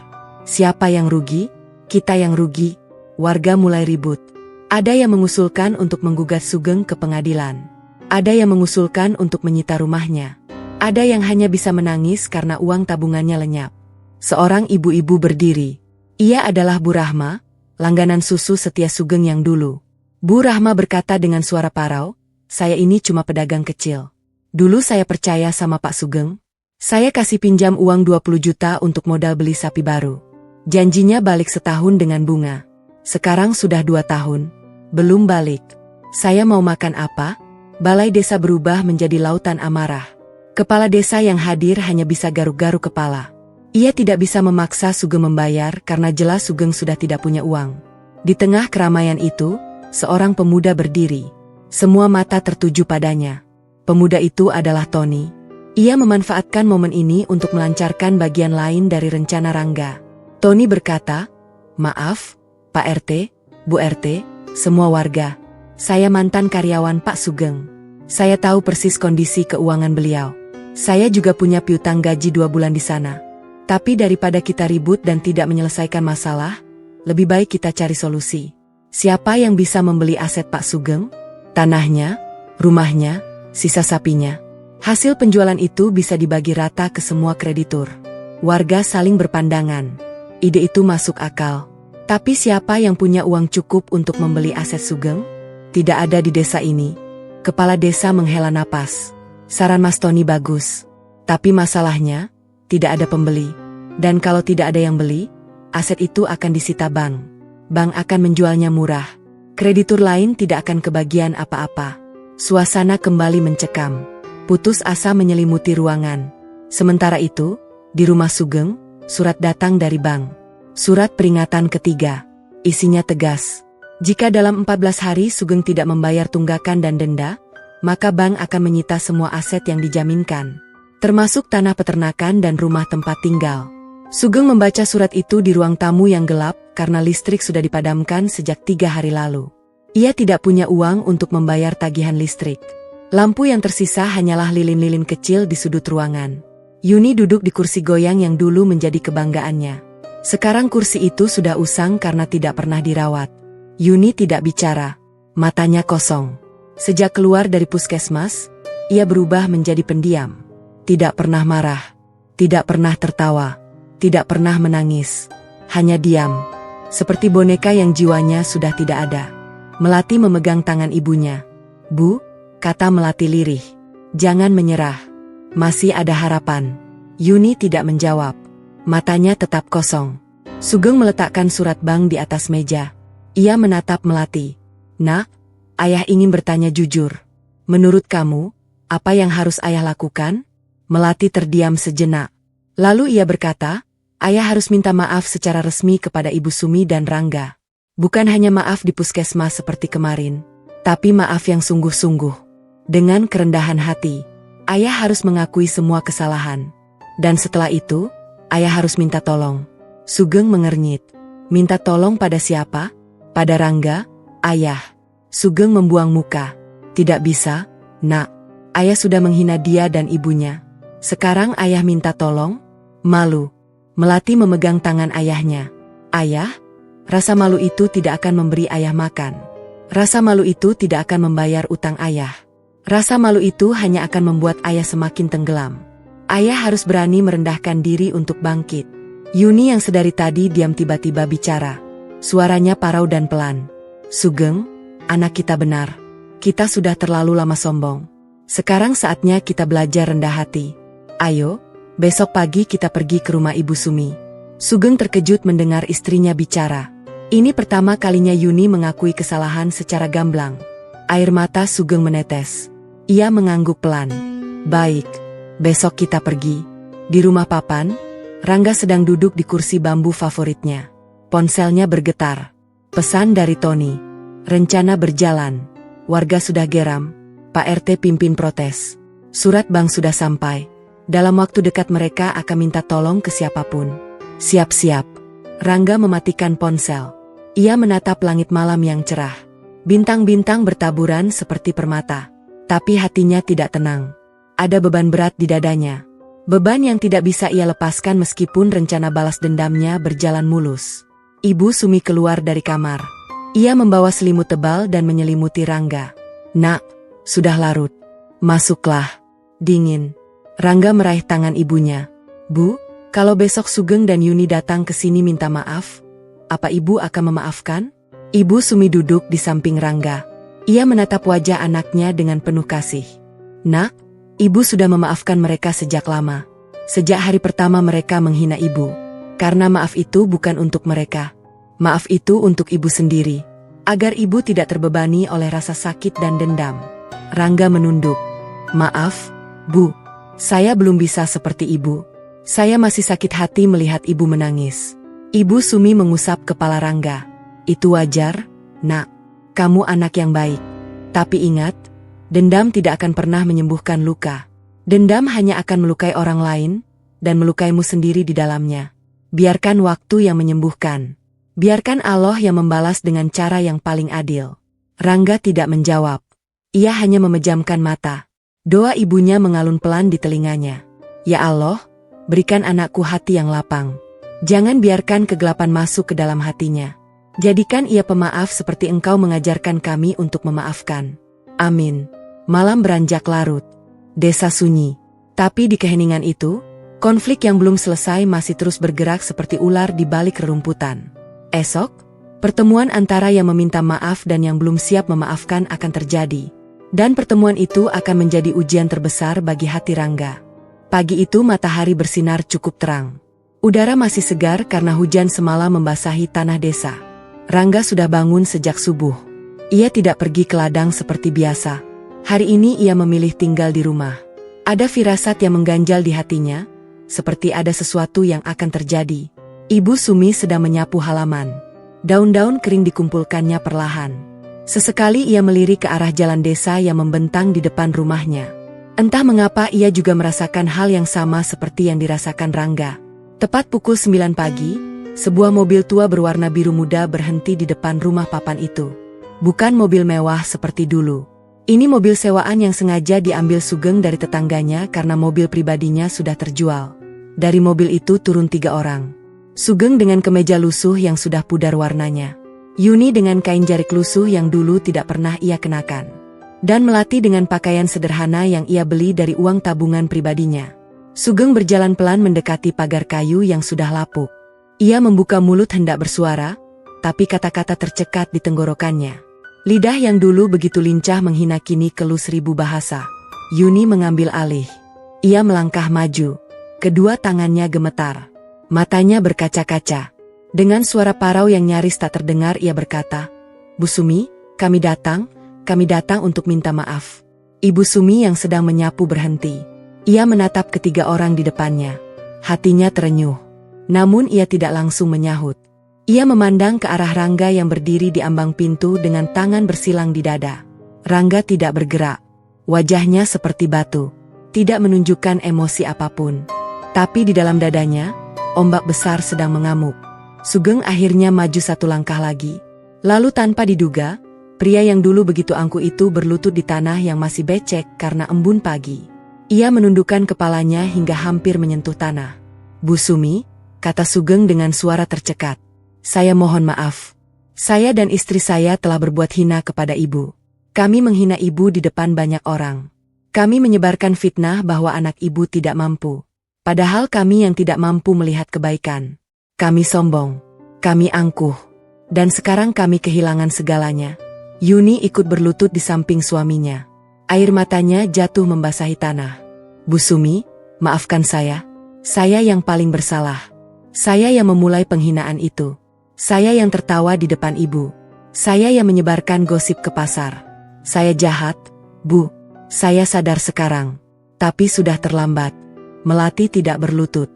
Siapa yang rugi? Kita yang rugi. Warga mulai ribut. Ada yang mengusulkan untuk menggugat Sugeng ke pengadilan. Ada yang mengusulkan untuk menyita rumahnya. Ada yang hanya bisa menangis karena uang tabungannya lenyap. Seorang ibu-ibu berdiri. Ia adalah Bu Rahma, langganan susu setia Sugeng yang dulu. Bu Rahma berkata dengan suara parau, saya ini cuma pedagang kecil. Dulu saya percaya sama Pak Sugeng. Saya kasih pinjam uang 20 juta untuk modal beli sapi baru. Janjinya balik setahun dengan bunga. Sekarang sudah 2 tahun. Belum balik. Saya mau makan apa? Balai desa berubah menjadi lautan amarah. Kepala desa yang hadir hanya bisa garuk-garuk kepala. Ia tidak bisa memaksa Sugeng membayar karena jelas Sugeng sudah tidak punya uang. Di tengah keramaian itu, seorang pemuda berdiri. Semua mata tertuju padanya. Pemuda itu adalah Tony. Ia memanfaatkan momen ini untuk melancarkan bagian lain dari rencana Rangga. Tony berkata, maaf, Pak RT, Bu RT, semua warga. Saya mantan karyawan Pak Sugeng. Saya tahu persis kondisi keuangan beliau. Saya juga punya piutang gaji 2 bulan di sana. Tapi daripada kita ribut dan tidak menyelesaikan masalah, lebih baik kita cari solusi. Siapa yang bisa membeli aset Pak Sugeng? Tanahnya, rumahnya, sisa sapinya. Hasil penjualan itu bisa dibagi rata ke semua kreditur. Warga saling berpandangan. Ide itu masuk akal. Tapi siapa yang punya uang cukup untuk membeli aset Sugeng? Tidak ada di desa ini. Kepala desa menghela napas. Saran Mas Tony bagus. Tapi masalahnya, tidak ada pembeli. Dan kalau tidak ada yang beli, aset itu akan disita bank. Bank akan menjualnya murah. Kreditur lain tidak akan kebagian apa-apa. Suasana kembali mencekam. Putus asa menyelimuti ruangan. Sementara itu, di rumah Sugeng, surat datang dari bank. Surat peringatan ketiga. Isinya tegas. Jika dalam 14 hari Sugeng tidak membayar tunggakan dan denda, maka bank akan menyita semua aset yang dijaminkan, termasuk tanah peternakan dan rumah tempat tinggal. Sugeng membaca surat itu di ruang tamu yang gelap karena listrik sudah dipadamkan sejak 3 hari lalu. Ia tidak punya uang untuk membayar tagihan listrik. Lampu yang tersisa hanyalah lilin-lilin kecil di sudut ruangan. Yuni duduk di kursi goyang yang dulu menjadi kebanggaannya. Sekarang kursi itu sudah usang karena tidak pernah dirawat. Yuni tidak bicara. Matanya kosong. Sejak keluar dari puskesmas, ia berubah menjadi pendiam. Tidak pernah marah. Tidak pernah tertawa. Tidak pernah menangis. Hanya diam. Seperti boneka yang jiwanya sudah tidak ada. Melati memegang tangan ibunya. "Bu," kata Melati lirih. "Jangan menyerah. Masih ada harapan." Yuni tidak menjawab. Matanya tetap kosong. Sugeng meletakkan surat bank di atas meja. Ia menatap Melati. "Nak, ayah ingin bertanya jujur. Menurut kamu, apa yang harus ayah lakukan?" Melati terdiam sejenak. Lalu ia berkata, "Ayah harus minta maaf secara resmi kepada Ibu Sumi dan Rangga. Bukan hanya maaf di puskesmas seperti kemarin, tapi maaf yang sungguh-sungguh. Dengan kerendahan hati, ayah harus mengakui semua kesalahan. Dan setelah itu, ayah harus minta tolong." Sugeng mengernyit. "Minta tolong pada siapa?" "Pada Rangga, ayah." Sugeng membuang muka. "Tidak bisa, nak. Ayah sudah menghina dia dan ibunya. Sekarang ayah minta tolong?" Malu. Melati memegang tangan ayahnya. "Ayah, rasa malu itu tidak akan memberi ayah makan. Rasa malu itu tidak akan membayar utang ayah. Rasa malu itu hanya akan membuat ayah semakin tenggelam. Ayah harus berani merendahkan diri untuk bangkit." Yuni yang sedari tadi diam tiba-tiba bicara. Suaranya parau dan pelan. "Sugeng, anak kita benar. Kita sudah terlalu lama sombong. Sekarang saatnya kita belajar rendah hati. Ayo, besok pagi kita pergi ke rumah Ibu Sumi." Sugeng terkejut mendengar istrinya bicara. Ini pertama kalinya Yuni mengakui kesalahan secara gamblang. Air mata Sugeng menetes. Ia mengangguk pelan. "Baik, besok kita pergi." Di rumah papan, Rangga sedang duduk di kursi bambu favoritnya. Ponselnya bergetar. Pesan dari Tony. Rencana berjalan. Warga sudah geram. Pak RT pimpin protes. Surat bank sudah sampai. Dalam waktu dekat mereka akan minta tolong ke siapapun. Siap-siap. Rangga mematikan ponsel. Ia menatap langit malam yang cerah. Bintang-bintang bertaburan seperti permata. Tapi hatinya tidak tenang. Ada beban berat di dadanya. Beban yang tidak bisa ia lepaskan meskipun rencana balas dendamnya berjalan mulus. Ibu Sumi keluar dari kamar. Ia membawa selimut tebal dan menyelimuti Rangga. "Nak, sudah larut. Masuklah. Dingin." Rangga meraih tangan ibunya. "Bu, kalau besok Sugeng dan Yuni datang ke sini minta maaf, apa ibu akan memaafkan?" Ibu Sumi duduk di samping Rangga. Ia menatap wajah anaknya dengan penuh kasih. "Nak, ibu sudah memaafkan mereka sejak lama. Sejak hari pertama mereka menghina ibu. Karena maaf itu bukan untuk mereka. Maaf itu untuk ibu sendiri. Agar ibu tidak terbebani oleh rasa sakit dan dendam." Rangga menunduk. "Maaf, Bu. Saya belum bisa seperti ibu. Saya masih sakit hati melihat ibu menangis." Ibu Sumi mengusap kepala Rangga. "Itu wajar, nak. Kamu anak yang baik. Tapi ingat, dendam tidak akan pernah menyembuhkan luka. Dendam hanya akan melukai orang lain, dan melukaimu sendiri di dalamnya. Biarkan waktu yang menyembuhkan. Biarkan Allah yang membalas dengan cara yang paling adil." Rangga tidak menjawab. Ia hanya memejamkan mata. Doa ibunya mengalun pelan di telinganya. "Ya Allah, berikan anakku hati yang lapang. Jangan biarkan kegelapan masuk ke dalam hatinya. Jadikan ia pemaaf seperti Engkau mengajarkan kami untuk memaafkan. Amin." Malam beranjak larut. Desa sunyi. Tapi di keheningan itu, konflik yang belum selesai masih terus bergerak seperti ular di balik rerumputan. Esok, pertemuan antara yang meminta maaf dan yang belum siap memaafkan akan terjadi. Dan pertemuan itu akan menjadi ujian terbesar bagi hati Rangga. Pagi itu matahari bersinar cukup terang. Udara masih segar karena hujan semalam membasahi tanah desa. Rangga sudah bangun sejak subuh. Ia tidak pergi ke ladang seperti biasa. Hari ini ia memilih tinggal di rumah. Ada firasat yang mengganjal di hatinya, seperti ada sesuatu yang akan terjadi. Ibu Sumi sedang menyapu halaman. Daun-daun kering dikumpulkannya perlahan. Sesekali ia melirik ke arah jalan desa yang membentang di depan rumahnya. Entah mengapa ia juga merasakan hal yang sama seperti yang dirasakan Rangga. Tepat pukul 9 pagi, sebuah mobil tua berwarna biru muda berhenti di depan rumah papan itu. Bukan mobil mewah seperti dulu. Ini mobil sewaan yang sengaja diambil Sugeng dari tetangganya karena mobil pribadinya sudah terjual. Dari mobil itu turun 3 orang. Sugeng dengan kemeja lusuh yang sudah pudar warnanya. Yuni dengan kain jarik lusuh yang dulu tidak pernah ia kenakan. Dan Melati dengan pakaian sederhana yang ia beli dari uang tabungan pribadinya. Sugeng berjalan pelan mendekati pagar kayu yang sudah lapuk. Ia membuka mulut hendak bersuara, tapi kata-kata tercekat di tenggorokannya. Lidah yang dulu begitu lincah menghina kini keluh 1000 bahasa. Yuni mengambil alih. Ia melangkah maju. Kedua tangannya gemetar. Matanya berkaca-kaca. Dengan suara parau yang nyaris tak terdengar ia berkata, "Bu Sumi, kami datang untuk minta maaf." Ibu Sumi yang sedang menyapu berhenti. Ia menatap ketiga orang di depannya. Hatinya terenyuh. Namun ia tidak langsung menyahut. Ia memandang ke arah Rangga yang berdiri di ambang pintu dengan tangan bersilang di dada. Rangga tidak bergerak. Wajahnya seperti batu. Tidak menunjukkan emosi apapun. Tapi di dalam dadanya, ombak besar sedang mengamuk. Sugeng akhirnya maju 1 langkah lagi. Lalu tanpa diduga, pria yang dulu begitu angkuh itu berlutut di tanah yang masih becek karena embun pagi. Ia menundukkan kepalanya hingga hampir menyentuh tanah. "Bu Sumi," kata Sugeng dengan suara tercekat. "Saya mohon maaf. Saya dan istri saya telah berbuat hina kepada ibu. Kami menghina ibu di depan banyak orang. Kami menyebarkan fitnah bahwa anak ibu tidak mampu. Padahal kami yang tidak mampu melihat kebaikan. Kami sombong, kami angkuh, dan sekarang kami kehilangan segalanya." Yuni ikut berlutut di samping suaminya. Air matanya jatuh membasahi tanah. "Bu Sumi, maafkan saya. Saya yang paling bersalah. Saya yang memulai penghinaan itu. Saya yang tertawa di depan ibu. Saya yang menyebarkan gosip ke pasar. Saya jahat, Bu. Saya sadar sekarang. Tapi sudah terlambat." Melati tidak berlutut.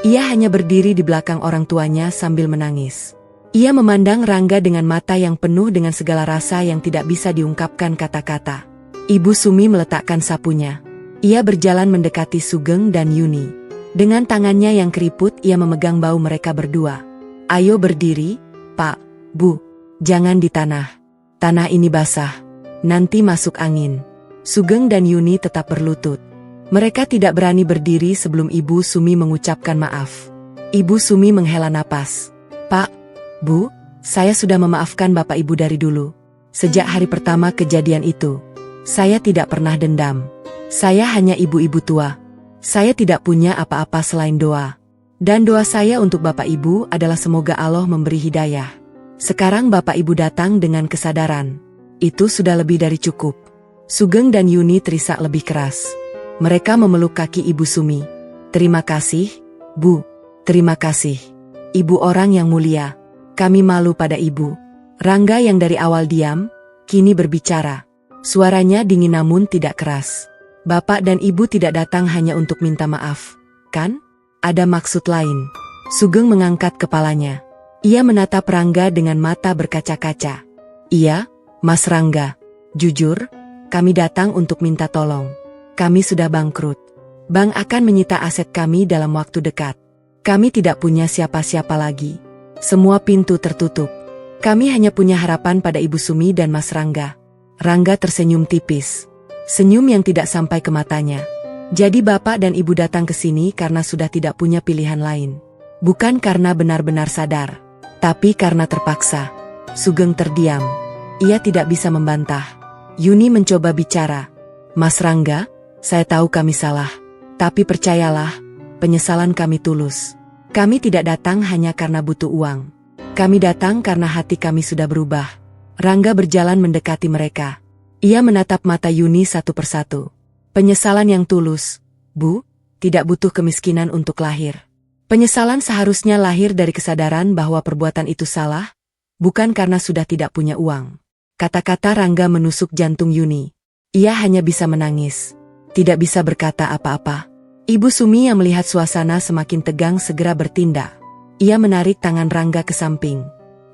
Ia hanya berdiri di belakang orang tuanya sambil menangis. Ia memandang Rangga dengan mata yang penuh dengan segala rasa yang tidak bisa diungkapkan kata-kata. Ibu Sumi meletakkan sapunya. Ia berjalan mendekati Sugeng dan Yuni. Dengan tangannya yang keriput ia memegang bau mereka berdua. "Ayo berdiri, Pak, Bu. Jangan di tanah. Tanah ini basah. Nanti masuk angin." Sugeng dan Yuni tetap berlutut. Mereka tidak berani berdiri sebelum Ibu Sumi mengucapkan maaf. Ibu Sumi menghela napas. "Pak, Bu, saya sudah memaafkan Bapak Ibu dari dulu. Sejak hari pertama kejadian itu, saya tidak pernah dendam. Saya hanya ibu-ibu tua. Saya tidak punya apa-apa selain doa. Dan doa saya untuk Bapak Ibu adalah semoga Allah memberi hidayah. Sekarang Bapak Ibu datang dengan kesadaran. Itu sudah lebih dari cukup." Sugeng dan Yuni terisak lebih keras. Mereka memeluk kaki Ibu Sumi. "Terima kasih, Bu. Terima kasih. Ibu orang yang mulia. Kami malu pada Ibu." Rangga yang dari awal diam, kini berbicara. Suaranya dingin namun tidak keras. "Bapak dan Ibu tidak datang hanya untuk minta maaf, kan? Ada maksud lain." Sugeng mengangkat kepalanya. Ia menatap Rangga dengan mata berkaca-kaca. "Iya, Mas Rangga. Jujur, kami datang untuk minta tolong. Kami sudah bangkrut. Bank akan menyita aset kami dalam waktu dekat. Kami tidak punya siapa-siapa lagi. Semua pintu tertutup. Kami hanya punya harapan pada Ibu Sumi dan Mas Rangga." Rangga tersenyum tipis. Senyum yang tidak sampai ke matanya. "Jadi Bapak dan Ibu datang ke sini karena sudah tidak punya pilihan lain. Bukan karena benar-benar sadar, tapi karena terpaksa." Sugeng terdiam. Ia tidak bisa membantah. Yuni mencoba bicara. "Mas Rangga, Saya tahu kami salah. Tapi percayalah, penyesalan kami tulus. Kami tidak datang hanya karena butuh uang. Kami datang karena hati kami sudah berubah. Rangga berjalan mendekati mereka. Ia menatap mata Yuni satu persatu. Penyesalan yang tulus, Bu, tidak butuh kemiskinan untuk lahir. Penyesalan seharusnya lahir dari kesadaran bahwa perbuatan itu salah, bukan karena sudah tidak punya uang. Kata-kata Rangga menusuk jantung Yuni. Ia hanya bisa menangis. Tidak bisa berkata apa-apa. Ibu Sumi yang melihat suasana semakin tegang segera bertindak. Ia menarik tangan Rangga ke samping.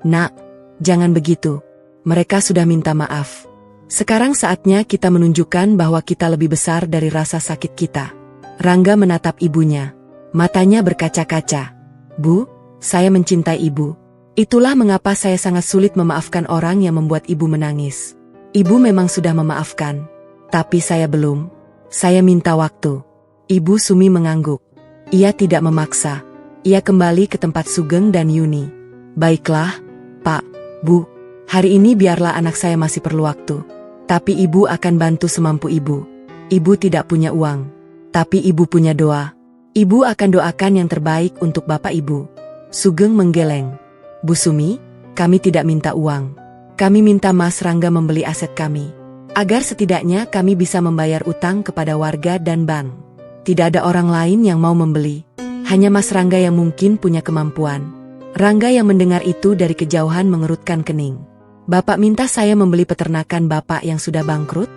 Nak, jangan begitu. Mereka sudah minta maaf. Sekarang saatnya kita menunjukkan bahwa kita lebih besar dari rasa sakit kita. Rangga menatap ibunya. Matanya berkaca-kaca. Bu, saya mencintai ibu. Itulah mengapa saya sangat sulit memaafkan orang yang membuat ibu menangis. Ibu memang sudah memaafkan. Tapi saya belum. Saya minta waktu. Ibu Sumi mengangguk. Ia tidak memaksa. Ia kembali ke tempat Sugeng dan Yuni. Baiklah, Pak, Bu. Hari ini biarlah anak saya masih perlu waktu. Tapi ibu akan bantu semampu ibu. Ibu tidak punya uang. Tapi ibu punya doa. Ibu akan doakan yang terbaik untuk bapak ibu. Sugeng menggeleng. Bu Sumi, kami tidak minta uang. Kami minta Mas Rangga membeli aset kami. Agar setidaknya kami bisa membayar utang kepada warga dan bank. Tidak ada orang lain yang mau membeli. Hanya Mas Rangga yang mungkin punya kemampuan. Rangga yang mendengar itu dari kejauhan mengerutkan kening. Bapak minta saya membeli peternakan bapak yang sudah bangkrut?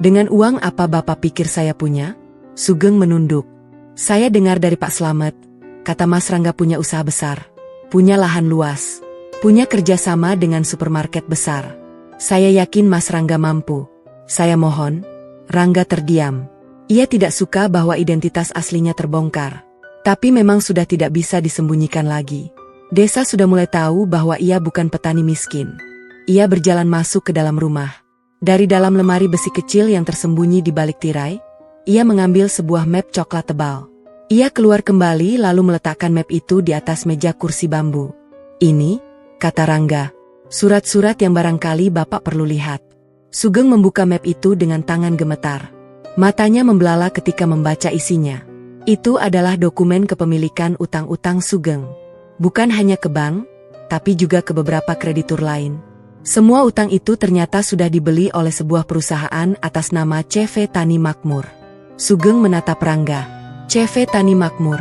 Dengan uang apa bapak pikir saya punya? Sugeng menunduk. Saya dengar dari Pak Slamet, kata Mas Rangga punya usaha besar. Punya lahan luas. Punya kerjasama dengan supermarket besar. Saya yakin Mas Rangga mampu. Saya mohon. Rangga terdiam. Ia tidak suka bahwa identitas aslinya terbongkar. Tapi memang sudah tidak bisa disembunyikan lagi. Desa sudah mulai tahu bahwa ia bukan petani miskin. Ia berjalan masuk ke dalam rumah. Dari dalam lemari besi kecil yang tersembunyi di balik tirai, ia mengambil sebuah map coklat tebal. Ia keluar kembali lalu meletakkan map itu di atas meja kursi bambu. Ini, kata Rangga, surat-surat yang barangkali bapak perlu lihat. Sugeng membuka map itu dengan tangan gemetar. Matanya membelala ketika membaca isinya. Itu adalah dokumen kepemilikan utang-utang Sugeng. Bukan hanya ke bank, tapi juga ke beberapa kreditur lain. Semua utang itu ternyata sudah dibeli oleh sebuah perusahaan atas nama CV Tani Makmur. Sugeng menatap Rangga. CV Tani Makmur.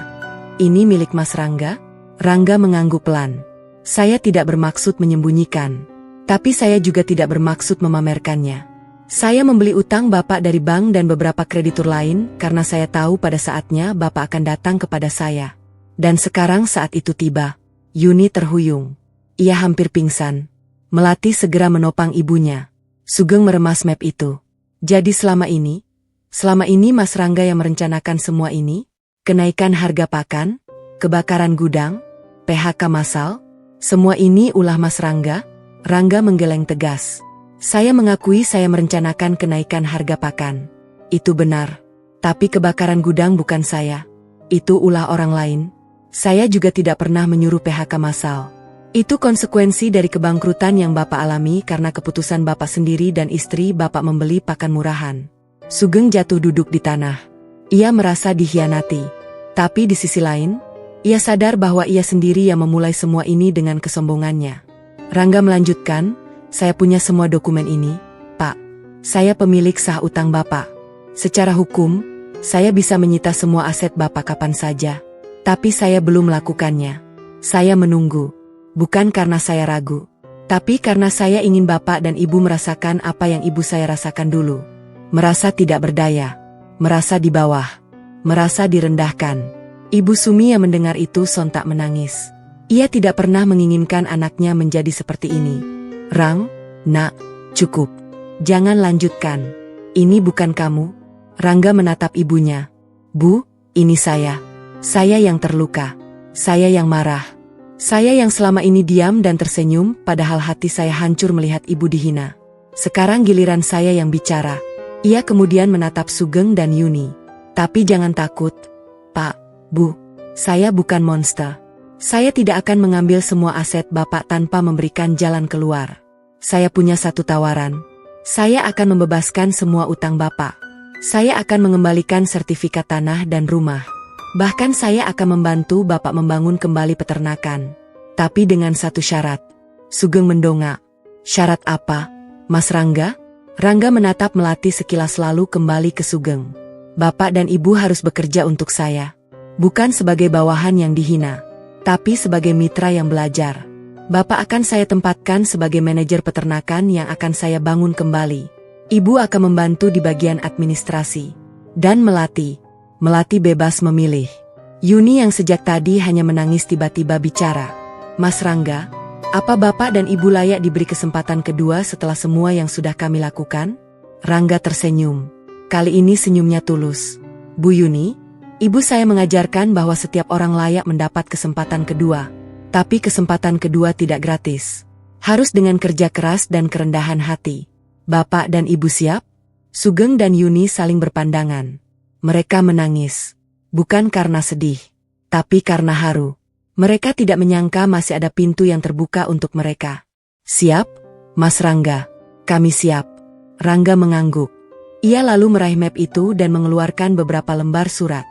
Ini milik Mas Rangga? Rangga mengangguk pelan. Saya tidak bermaksud menyembunyikan. Tapi saya juga tidak bermaksud memamerkannya. Saya membeli utang Bapak dari bank dan beberapa kreditur lain karena saya tahu pada saatnya Bapak akan datang kepada saya. Dan sekarang saat itu tiba. Yuni terhuyung. Ia hampir pingsan. Melati segera menopang ibunya. Sugeng meremas map itu. Jadi selama ini Mas Rangga yang merencanakan semua ini? Kenaikan harga pakan? Kebakaran gudang? PHK massal? Semua ini ulah Mas Rangga? Rangga menggeleng tegas. Saya mengakui saya merencanakan kenaikan harga pakan. Itu benar. Tapi kebakaran gudang bukan saya. Itu ulah orang lain. Saya juga tidak pernah menyuruh PHK massal. Itu konsekuensi dari kebangkrutan yang Bapak alami karena keputusan Bapak sendiri dan istri Bapak membeli pakan murahan. Sugeng jatuh duduk di tanah. Ia merasa dikhianati. Tapi di sisi lain, ia sadar bahwa ia sendiri yang memulai semua ini dengan kesombongannya. Rangga melanjutkan, saya punya semua dokumen ini, Pak. Saya pemilik sah utang Bapak. Secara hukum, saya bisa menyita semua aset Bapak kapan saja. Tapi saya belum melakukannya. Saya menunggu. Bukan karena saya ragu. Tapi karena saya ingin Bapak dan Ibu merasakan apa yang ibu saya rasakan dulu. Merasa tidak berdaya. Merasa di bawah. Merasa direndahkan. Ibu Sumi yang mendengar itu sontak menangis. Ia tidak pernah menginginkan anaknya menjadi seperti ini. Rang, nak, cukup. Jangan lanjutkan. Ini bukan kamu. Rangga menatap ibunya. Bu, ini saya. Saya yang terluka. Saya yang marah. Saya yang selama ini diam dan tersenyum, padahal hati saya hancur melihat ibu dihina. Sekarang giliran saya yang bicara. Ia kemudian menatap Sugeng dan Yuni. Tapi jangan takut. Pak, Bu, saya bukan monster. Saya tidak akan mengambil semua aset Bapak tanpa memberikan jalan keluar. Saya punya satu tawaran. Saya akan membebaskan semua utang Bapak. Saya akan mengembalikan sertifikat tanah dan rumah. Bahkan saya akan membantu Bapak membangun kembali peternakan. Tapi dengan satu syarat. Sugeng mendongak. Syarat apa, Mas Rangga? Rangga menatap Melati sekilas lalu kembali ke Sugeng. Bapak dan Ibu harus bekerja untuk saya. Bukan sebagai bawahan yang dihina. Tapi sebagai mitra yang belajar. Bapak akan saya tempatkan sebagai manajer peternakan yang akan saya bangun kembali. Ibu akan membantu di bagian administrasi. Dan Melati bebas memilih. Yuni yang sejak tadi hanya menangis tiba-tiba bicara. Mas Rangga, apa Bapak dan Ibu layak diberi kesempatan kedua setelah semua yang sudah kami lakukan? Rangga tersenyum. Kali ini senyumnya tulus. Bu Yuni, Ibu saya mengajarkan bahwa setiap orang layak mendapat kesempatan kedua. Tapi kesempatan kedua tidak gratis. Harus dengan kerja keras dan kerendahan hati. Bapak dan Ibu siap? Sugeng dan Yuni saling berpandangan. Mereka menangis. Bukan karena sedih. Tapi karena haru. Mereka tidak menyangka masih ada pintu yang terbuka untuk mereka. Siap, Mas Rangga? Kami siap. Rangga mengangguk. Ia lalu meraih map itu dan mengeluarkan beberapa lembar surat.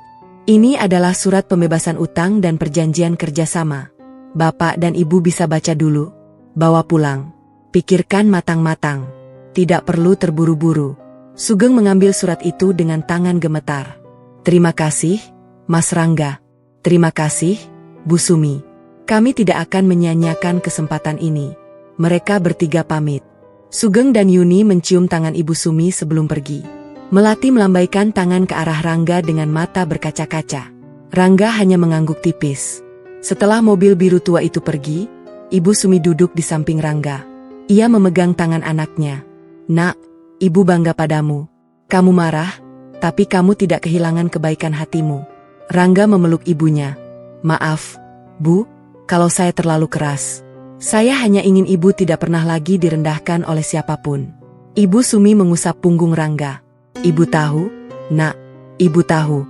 Ini adalah surat pembebasan utang dan perjanjian kerjasama. Bapak dan Ibu bisa baca dulu. Bawa pulang. Pikirkan matang-matang. Tidak perlu terburu-buru. Sugeng mengambil surat itu dengan tangan gemetar. Terima kasih, Mas Rangga. Terima kasih, Bu Sumi. Kami tidak akan menyanyiakan kesempatan ini. Mereka bertiga pamit. Sugeng dan Yuni mencium tangan Ibu Sumi sebelum pergi. Melati melambaikan tangan ke arah Rangga dengan mata berkaca-kaca. Rangga hanya mengangguk tipis. Setelah mobil biru tua itu pergi, Ibu Sumi duduk di samping Rangga. Ia memegang tangan anaknya. Nak, Ibu bangga padamu. Kamu marah, tapi kamu tidak kehilangan kebaikan hatimu. Rangga memeluk ibunya. Maaf, Bu, kalau saya terlalu keras. Saya hanya ingin Ibu tidak pernah lagi direndahkan oleh siapapun. Ibu Sumi mengusap punggung Rangga. Ibu tahu, Nak, Ibu tahu.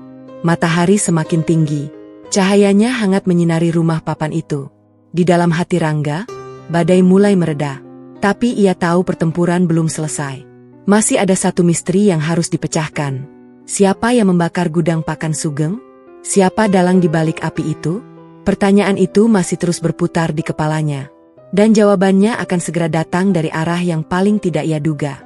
Matahari semakin tinggi. Cahayanya hangat menyinari rumah papan itu. Di dalam hati Rangga, badai mulai mereda. Tapi ia tahu pertempuran belum selesai. Masih ada satu misteri yang harus dipecahkan. Siapa yang membakar gudang pakan Sugeng? Siapa dalang di balik api itu? Pertanyaan itu masih terus berputar di kepalanya. Dan jawabannya akan segera datang dari arah yang paling tidak ia duga.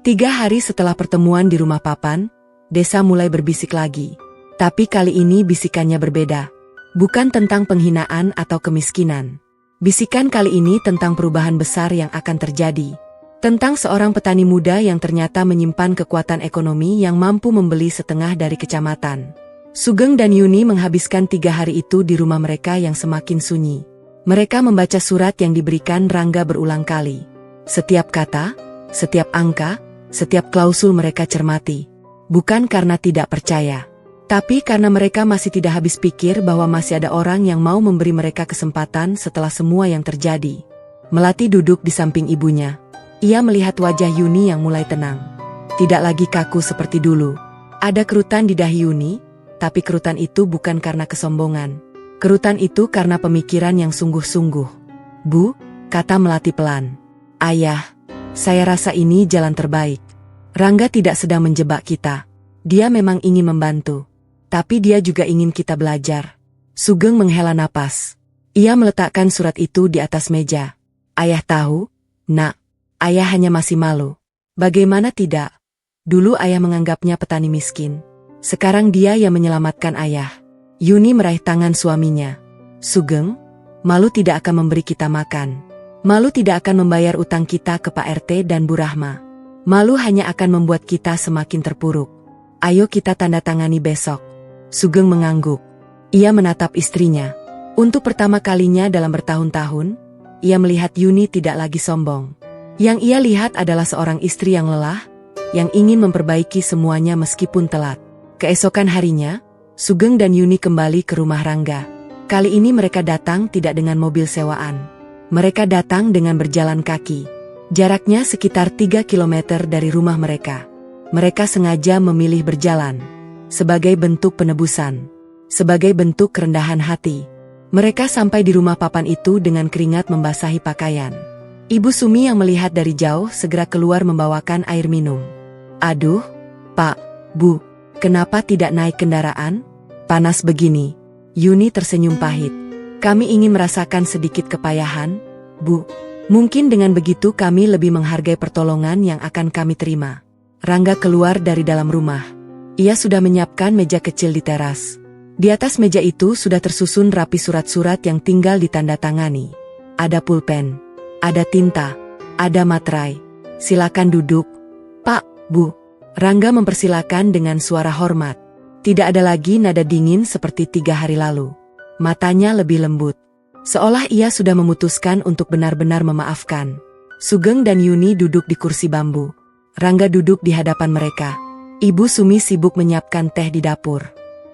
3 hari setelah pertemuan di rumah papan, Desa mulai berbisik lagi. Tapi kali ini bisikannya berbeda. Bukan tentang penghinaan atau kemiskinan. Bisikan kali ini tentang perubahan besar yang akan terjadi. Tentang seorang petani muda yang ternyata menyimpan kekuatan ekonomi yang mampu membeli setengah dari kecamatan. Sugeng dan Yuni menghabiskan 3 hari itu di rumah mereka yang semakin sunyi. Mereka membaca surat yang diberikan Rangga berulang kali. Setiap kata, setiap angka, setiap klausul mereka cermati. Bukan karena tidak percaya. Tapi karena mereka masih tidak habis pikir bahwa masih ada orang yang mau memberi mereka kesempatan setelah semua yang terjadi. Melati duduk di samping ibunya. Ia melihat wajah Yuni yang mulai tenang. Tidak lagi kaku seperti dulu. Ada kerutan di dahi Yuni, tapi kerutan itu bukan karena kesombongan. Kerutan itu karena pemikiran yang sungguh-sungguh. Bu, kata Melati pelan. Ayah, saya rasa ini jalan terbaik. Rangga tidak sedang menjebak kita. Dia memang ingin membantu. Tapi dia juga ingin kita belajar. Sugeng menghela napas. Ia meletakkan surat itu di atas meja. Ayah tahu, Nak, ayah hanya masih malu. Bagaimana tidak? Dulu ayah menganggapnya petani miskin. Sekarang dia yang menyelamatkan ayah. Yuni meraih tangan suaminya. Sugeng, malu tidak akan memberi kita makan. Malu tidak akan membayar utang kita ke Pak RT dan Bu Rahma. Malu hanya akan membuat kita semakin terpuruk. Ayo kita tanda tangani besok. Sugeng mengangguk. Ia menatap istrinya. Untuk pertama kalinya dalam bertahun-tahun, ia melihat Yuni tidak lagi sombong. Yang ia lihat adalah seorang istri yang lelah, yang ingin memperbaiki semuanya meskipun telat. Keesokan harinya, Sugeng dan Yuni kembali ke rumah Rangga. Kali ini mereka datang tidak dengan mobil sewaan. Mereka datang dengan berjalan kaki. Jaraknya sekitar 3 km dari rumah mereka. Mereka sengaja memilih berjalan. Sebagai bentuk penebusan. Sebagai bentuk kerendahan hati. Mereka sampai di rumah papan itu dengan keringat membasahi pakaian. Ibu Sumi yang melihat dari jauh segera keluar membawakan air minum. Aduh, Pak, Bu, kenapa tidak naik kendaraan? Panas begini. Yuni tersenyum pahit. Kami ingin merasakan sedikit kepayahan, Bu. Mungkin dengan begitu kami lebih menghargai pertolongan yang akan kami terima. Rangga keluar dari dalam rumah. Ia sudah menyiapkan meja kecil di teras. Di atas meja itu sudah tersusun rapi surat-surat yang tinggal ditandatangani. Ada pulpen, ada tinta, ada materai. Silakan duduk, Pak, Bu. Rangga mempersilakan dengan suara hormat. Tidak ada lagi nada dingin seperti 3 hari lalu. Matanya lebih lembut. Seolah ia sudah memutuskan untuk benar-benar memaafkan. Sugeng dan Yuni duduk di kursi bambu. Rangga duduk di hadapan mereka. Ibu Sumi sibuk menyiapkan teh di dapur.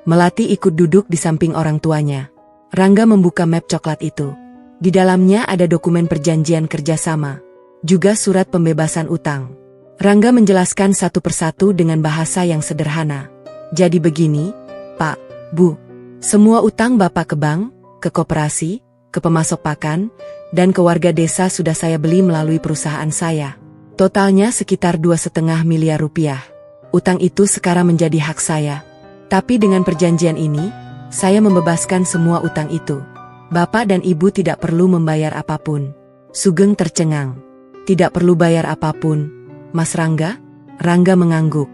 Melati ikut duduk di samping orang tuanya. Rangga membuka map coklat itu. Di dalamnya ada dokumen perjanjian kerjasama. Juga surat pembebasan utang. Rangga menjelaskan satu persatu dengan bahasa yang sederhana. Jadi begini, Pak, Bu. Semua utang Bapak ke bank, ke koperasi, ke pemasok pakan, dan ke warga desa sudah saya beli melalui perusahaan saya. Totalnya sekitar 2,5 miliar rupiah. Utang itu sekarang menjadi hak saya. Tapi dengan perjanjian ini, saya membebaskan semua utang itu. Bapak dan Ibu tidak perlu membayar apapun. Sugeng tercengang. Tidak perlu bayar apapun, Mas Rangga? Rangga mengangguk.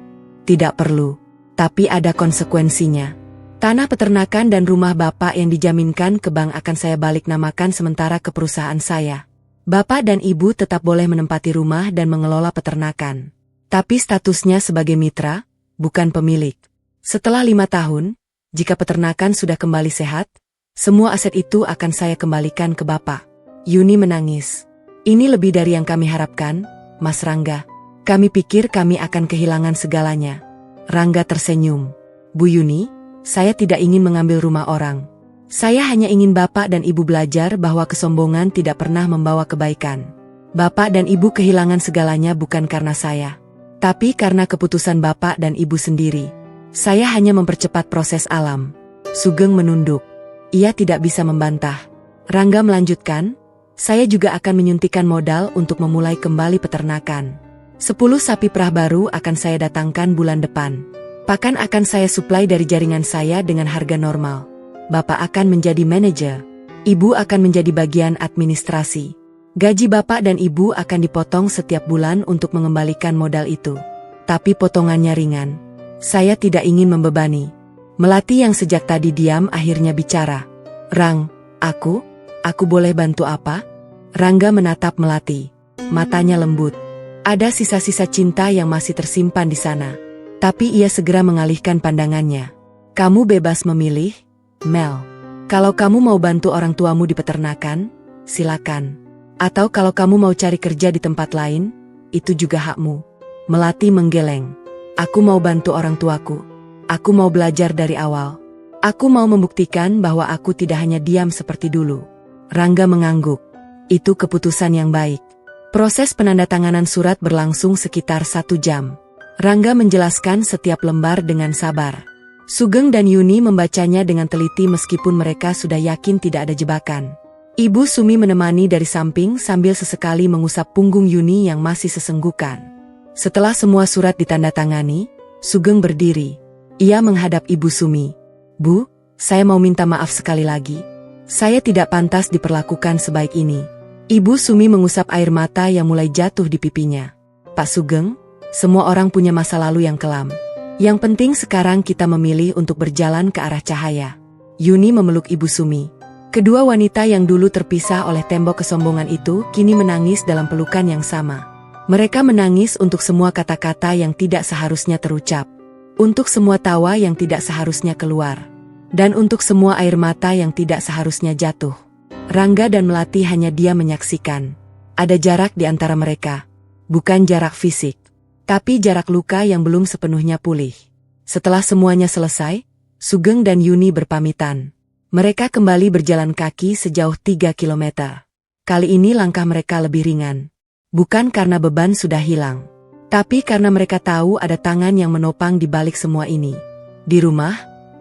Tidak perlu. Tapi ada konsekuensinya. Tanah peternakan dan rumah Bapak yang dijaminkan ke bank akan saya balik namakan sementara ke perusahaan saya. Bapak dan Ibu tetap boleh menempati rumah dan mengelola peternakan. Tapi statusnya sebagai mitra, bukan pemilik. Setelah 5 tahun, jika peternakan sudah kembali sehat, semua aset itu akan saya kembalikan ke Bapak. Yuni menangis. Ini lebih dari yang kami harapkan, Mas Rangga. Kami pikir kami akan kehilangan segalanya. Rangga tersenyum. Bu Yuni, saya tidak ingin mengambil rumah orang. Saya hanya ingin Bapak dan Ibu belajar bahwa kesombongan tidak pernah membawa kebaikan. Bapak dan Ibu kehilangan segalanya bukan karena saya, tapi karena keputusan Bapak dan Ibu sendiri. Saya hanya mempercepat proses alam. Sugeng menunduk. Ia tidak bisa membantah. Rangga melanjutkan, saya juga akan menyuntikkan modal untuk memulai kembali peternakan. 10 sapi perah baru akan saya datangkan bulan depan. Pakan akan saya suplai dari jaringan saya dengan harga normal. Bapak akan menjadi manajer. Ibu akan menjadi bagian administrasi. Gaji Bapak dan Ibu akan dipotong setiap bulan untuk mengembalikan modal itu. Tapi potongannya ringan. Saya tidak ingin membebani. Melati yang sejak tadi diam akhirnya bicara. Rang, aku boleh bantu apa? Rangga menatap Melati. Matanya lembut. Ada sisa-sisa cinta yang masih tersimpan di sana. Tapi ia segera mengalihkan pandangannya. Kamu bebas memilih, Mel. Kalau kamu mau bantu orang tuamu di peternakan, silakan. Atau kalau kamu mau cari kerja di tempat lain, itu juga hakmu. Melati menggeleng. Aku mau bantu orang tuaku. Aku mau belajar dari awal. Aku mau membuktikan bahwa aku tidak hanya diam seperti dulu. Rangga mengangguk. Itu keputusan yang baik. Proses penandatanganan surat berlangsung sekitar 1 jam. Rangga menjelaskan setiap lembar dengan sabar. Sugeng dan Yuni membacanya dengan teliti meskipun mereka sudah yakin tidak ada jebakan. Ibu Sumi menemani dari samping sambil sesekali mengusap punggung Yuni yang masih sesenggukan. Setelah semua surat ditandatangani, Sugeng berdiri. Ia menghadap Ibu Sumi. Bu, saya mau minta maaf sekali lagi. Saya tidak pantas diperlakukan sebaik ini. Ibu Sumi mengusap air mata yang mulai jatuh di pipinya. Pak Sugeng, semua orang punya masa lalu yang kelam. Yang penting sekarang kita memilih untuk berjalan ke arah cahaya. Yuni memeluk Ibu Sumi. Kedua wanita yang dulu terpisah oleh tembok kesombongan itu kini menangis dalam pelukan yang sama. Mereka menangis untuk semua kata-kata yang tidak seharusnya terucap. Untuk semua tawa yang tidak seharusnya keluar. Dan untuk semua air mata yang tidak seharusnya jatuh. Rangga dan Melati hanya diam menyaksikan. Ada jarak di antara mereka. Bukan jarak fisik. Tapi jarak luka yang belum sepenuhnya pulih. Setelah semuanya selesai, Sugeng dan Yuni berpamitan. Mereka kembali berjalan kaki sejauh 3 kilometer. Kali ini langkah mereka lebih ringan. Bukan karena beban sudah hilang. Tapi karena mereka tahu ada tangan yang menopang di balik semua ini. Di rumah,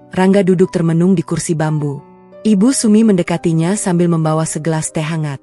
Rangga duduk termenung di kursi bambu. Ibu Sumi mendekatinya sambil membawa segelas teh hangat.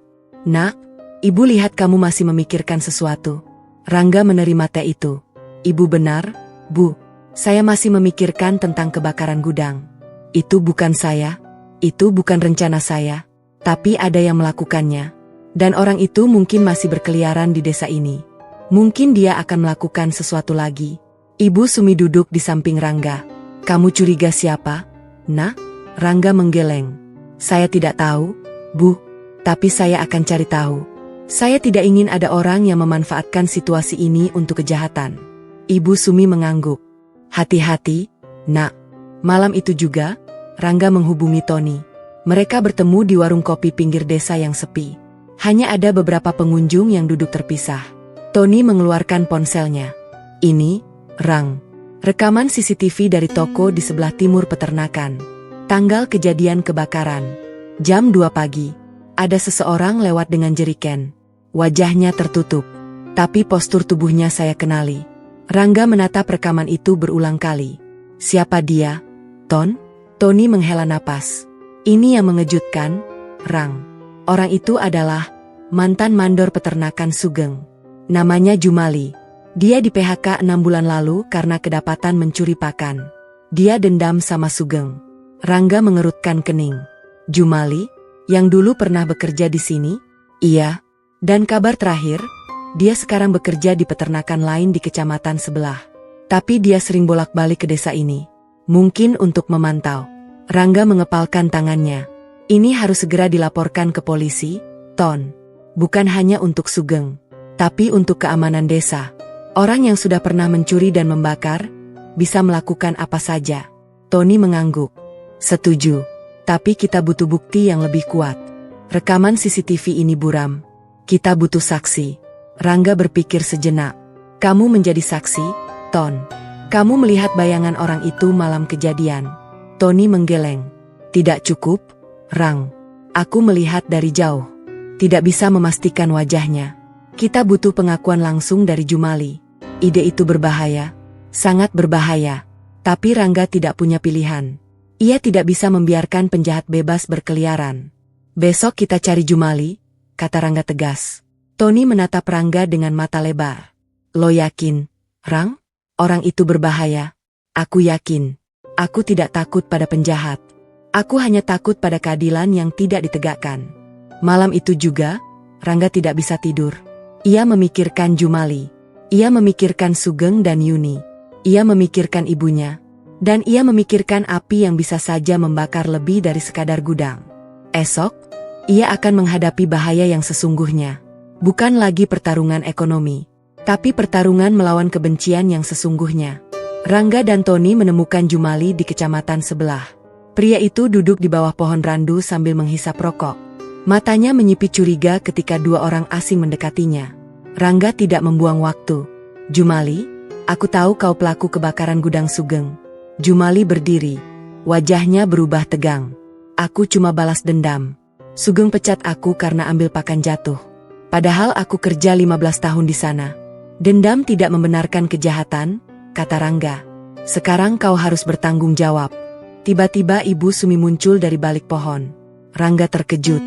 Nak, Ibu lihat kamu masih memikirkan sesuatu. Rangga menerima teh itu. Ibu benar, Bu. Saya masih memikirkan tentang kebakaran gudang. Itu bukan saya, itu bukan rencana saya, tapi ada yang melakukannya. Dan orang itu mungkin masih berkeliaran di desa ini. Mungkin dia akan melakukan sesuatu lagi. Ibu Sumi duduk di samping Rangga. Kamu curiga siapa? Nah, Rangga menggeleng. Saya tidak tahu, Bu, tapi saya akan cari tahu. Saya tidak ingin ada orang yang memanfaatkan situasi ini untuk kejahatan. Ibu Sumi mengangguk. Hati-hati, Nak. Malam itu juga, Rangga menghubungi Tony. Mereka bertemu di warung kopi pinggir desa yang sepi. Hanya ada beberapa pengunjung yang duduk terpisah. Tony mengeluarkan ponselnya. Ini, Rang. Rekaman CCTV dari toko di sebelah timur peternakan. Tanggal kejadian kebakaran. Jam 2 pagi. Ada seseorang lewat dengan jeriken. Wajahnya tertutup. Tapi postur tubuhnya saya kenali. Rangga menatap rekaman itu berulang kali. Siapa dia? Ton? Tony menghela napas. Ini yang mengejutkan, Rang. Orang itu adalah mantan mandor peternakan Sugeng. Namanya Jumali. Dia di PHK 6 bulan lalu karena kedapatan mencuri pakan. Dia dendam sama Sugeng. Rangga mengerutkan kening. Jumali, yang dulu pernah bekerja di sini? Iya. Dan kabar terakhir, dia sekarang bekerja di peternakan lain di kecamatan sebelah. Tapi dia sering bolak-balik ke desa ini. Mungkin untuk memantau. Rangga mengepalkan tangannya. Ini harus segera dilaporkan ke polisi, Ton. Bukan hanya untuk Sugeng, tapi untuk keamanan desa. Orang yang sudah pernah mencuri dan membakar, bisa melakukan apa saja. Tony mengangguk. Setuju, tapi kita butuh bukti yang lebih kuat. Rekaman CCTV ini buram. Kita butuh saksi. Rangga berpikir sejenak. Kamu menjadi saksi, Ton. Kamu melihat bayangan orang itu malam kejadian. Tony menggeleng. Tidak cukup, Rang. Aku melihat dari jauh. Tidak bisa memastikan wajahnya. Kita butuh pengakuan langsung dari Jumali. Ide itu berbahaya. Sangat berbahaya. Tapi Rangga tidak punya pilihan. Ia tidak bisa membiarkan penjahat bebas berkeliaran. Besok kita cari Jumali, kata Rangga tegas. Tony menatap Rangga dengan mata lebar. Lo yakin, Rang? Orang itu berbahaya. Aku yakin. Aku tidak takut pada penjahat. Aku hanya takut pada keadilan yang tidak ditegakkan. Malam itu juga, Rangga tidak bisa tidur. Ia memikirkan Jumali. Ia memikirkan Sugeng dan Yuni. Ia memikirkan ibunya. Dan ia memikirkan api yang bisa saja membakar lebih dari sekadar gudang. Esok, ia akan menghadapi bahaya yang sesungguhnya. Bukan lagi pertarungan ekonomi, tapi pertarungan melawan kebencian yang sesungguhnya. Rangga dan Tony menemukan Jumali di kecamatan sebelah. Pria itu duduk di bawah pohon randu sambil menghisap rokok. Matanya menyipit curiga ketika dua orang asing mendekatinya. Rangga tidak membuang waktu. Jumali, aku tahu kau pelaku kebakaran gudang Sugeng. Jumali berdiri. Wajahnya berubah tegang. Aku cuma balas dendam. Sugeng pecat aku karena ambil pakan jatuh. Padahal aku kerja 15 tahun di sana. Dendam tidak membenarkan kejahatan, kata Rangga. Sekarang kau harus bertanggung jawab. Tiba-tiba Ibu Sumi muncul dari balik pohon. Rangga terkejut.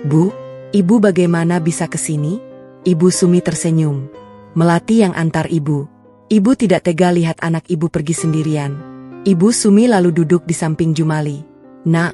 Bu, Ibu bagaimana bisa ke sini? Ibu Sumi tersenyum. Melati yang antar Ibu. Ibu tidak tega lihat anak Ibu pergi sendirian. Ibu Sumi lalu duduk di samping Jumali. Nak,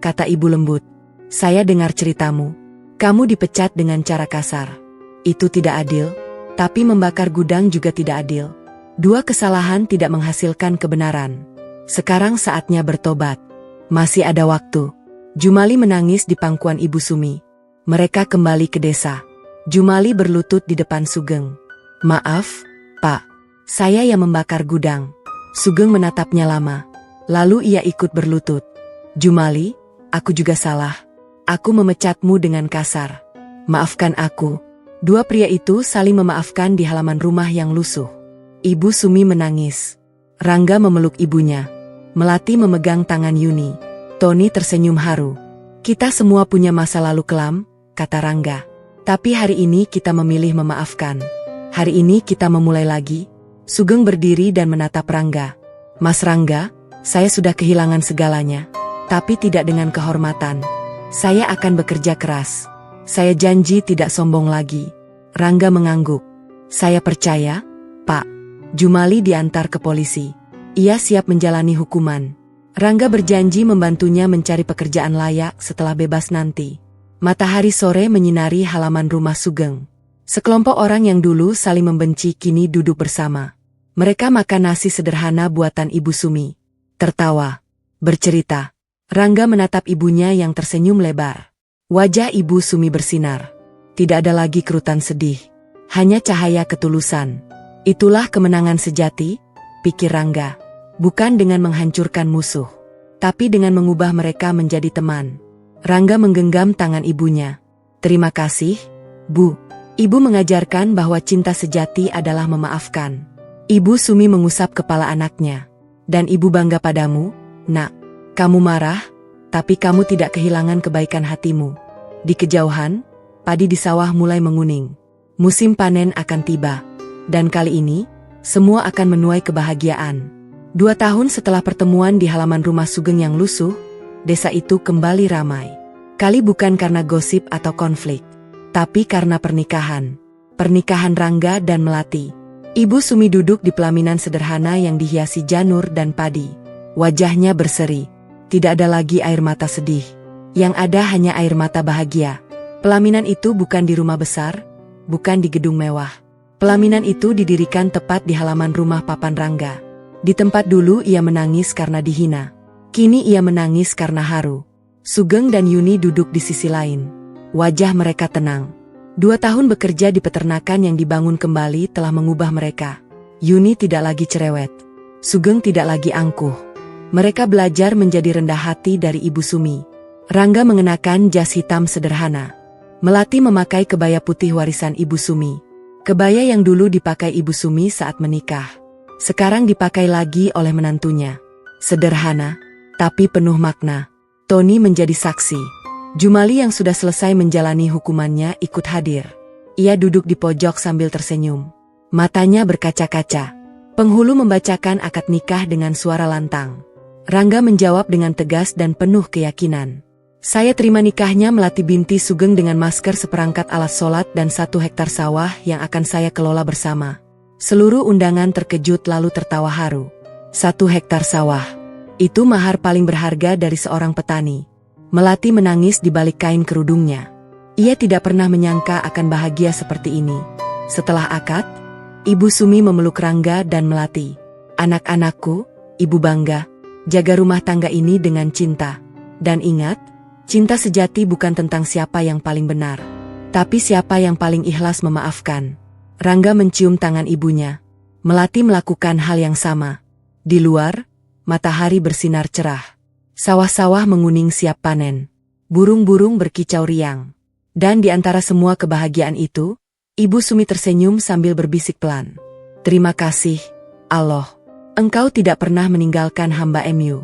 kata Ibu lembut. Saya dengar ceritamu. Kamu dipecat dengan cara kasar. Itu tidak adil, tapi membakar gudang juga tidak adil. Dua kesalahan tidak menghasilkan kebenaran. Sekarang saatnya bertobat. Masih ada waktu. Jumali menangis di pangkuan Ibu Sumi. Mereka kembali ke desa. Jumali berlutut di depan Sugeng. Maaf, Pak. Saya yang membakar gudang. Sugeng menatapnya lama. Lalu ia ikut berlutut. Jumali, aku juga salah. Aku memecatmu dengan kasar. Maafkan aku. Dua pria itu saling memaafkan di halaman rumah yang lusuh. Ibu Sumi menangis. Rangga memeluk ibunya. Melati memegang tangan Yuni. Tony tersenyum haru. Kita semua punya masa lalu kelam, kata Rangga. Tapi hari ini kita memilih memaafkan. Hari ini kita memulai lagi. Sugeng berdiri dan menatap Rangga. Mas Rangga, saya sudah kehilangan segalanya. Tapi tidak dengan kehormatan. Saya akan bekerja keras. Saya janji tidak sombong lagi. Rangga mengangguk. Saya percaya, Pak. Jumali diantar ke polisi. Ia siap menjalani hukuman. Rangga berjanji membantunya mencari pekerjaan layak setelah bebas nanti. Matahari sore menyinari halaman rumah Sugeng. Sekelompok orang yang dulu saling membenci kini duduk bersama. Mereka makan nasi sederhana buatan Ibu Sumi. Tertawa. Bercerita. Rangga menatap ibunya yang tersenyum lebar. Wajah Ibu Sumi bersinar. Tidak ada lagi kerutan sedih. Hanya cahaya ketulusan. Itulah kemenangan sejati, pikir Rangga. Bukan dengan menghancurkan musuh, tapi dengan mengubah mereka menjadi teman. Rangga menggenggam tangan ibunya. Terima kasih, Bu. Ibu mengajarkan bahwa cinta sejati adalah memaafkan. Ibu Sumi mengusap kepala anaknya. Dan ibu bangga padamu, Nak. Kamu marah, tapi kamu tidak kehilangan kebaikan hatimu. Di kejauhan, padi di sawah mulai menguning. Musim panen akan tiba. Dan kali ini, semua akan menuai kebahagiaan. 2 tahun setelah pertemuan di halaman rumah Sugeng yang lusuh, desa itu kembali ramai. Kali bukan karena gosip atau konflik, tapi karena pernikahan. Pernikahan Rangga dan Melati. Ibu Sumi duduk di pelaminan sederhana yang dihiasi janur dan padi. Wajahnya berseri. Tidak ada lagi air mata sedih. Yang ada hanya air mata bahagia. Pelaminan itu bukan di rumah besar, bukan di gedung mewah. Pelaminan itu didirikan tepat di halaman rumah papan Rangga. Di tempat dulu ia menangis karena dihina. Kini ia menangis karena haru. Sugeng dan Yuni duduk di sisi lain. Wajah mereka tenang. 2 tahun bekerja di peternakan yang dibangun kembali telah mengubah mereka. Yuni tidak lagi cerewet. Sugeng tidak lagi angkuh. Mereka belajar menjadi rendah hati dari Ibu Sumi. Rangga mengenakan jas hitam sederhana. Melati memakai kebaya putih warisan Ibu Sumi. Kebaya yang dulu dipakai Ibu Sumi saat menikah. Sekarang dipakai lagi oleh menantunya. Sederhana, tapi penuh makna. Tony menjadi saksi. Jumali yang sudah selesai menjalani hukumannya ikut hadir. Ia duduk di pojok sambil tersenyum. Matanya berkaca-kaca. Penghulu membacakan akad nikah dengan suara lantang. Rangga menjawab dengan tegas dan penuh keyakinan. Saya terima nikahnya Melati binti Sugeng dengan masker seperangkat alat sholat dan 1 hektar sawah yang akan saya kelola bersama. Seluruh undangan terkejut lalu tertawa haru. 1 hektar sawah. Itu mahar paling berharga dari seorang petani. Melati menangis di balik kain kerudungnya. Ia tidak pernah menyangka akan bahagia seperti ini. Setelah akad, Ibu Sumi memeluk Rangga dan Melati. Anak-anakku, Ibu bangga, jaga rumah tangga ini dengan cinta. Dan ingat, cinta sejati bukan tentang siapa yang paling benar, tapi siapa yang paling ikhlas memaafkan. Rangga mencium tangan ibunya. Melati melakukan hal yang sama. Di luar, matahari bersinar cerah. Sawah-sawah menguning siap panen. Burung-burung berkicau riang. Dan di antara semua kebahagiaan itu, Ibu Sumi tersenyum sambil berbisik pelan. Terima kasih, Allah. Engkau tidak pernah meninggalkan hamba MU.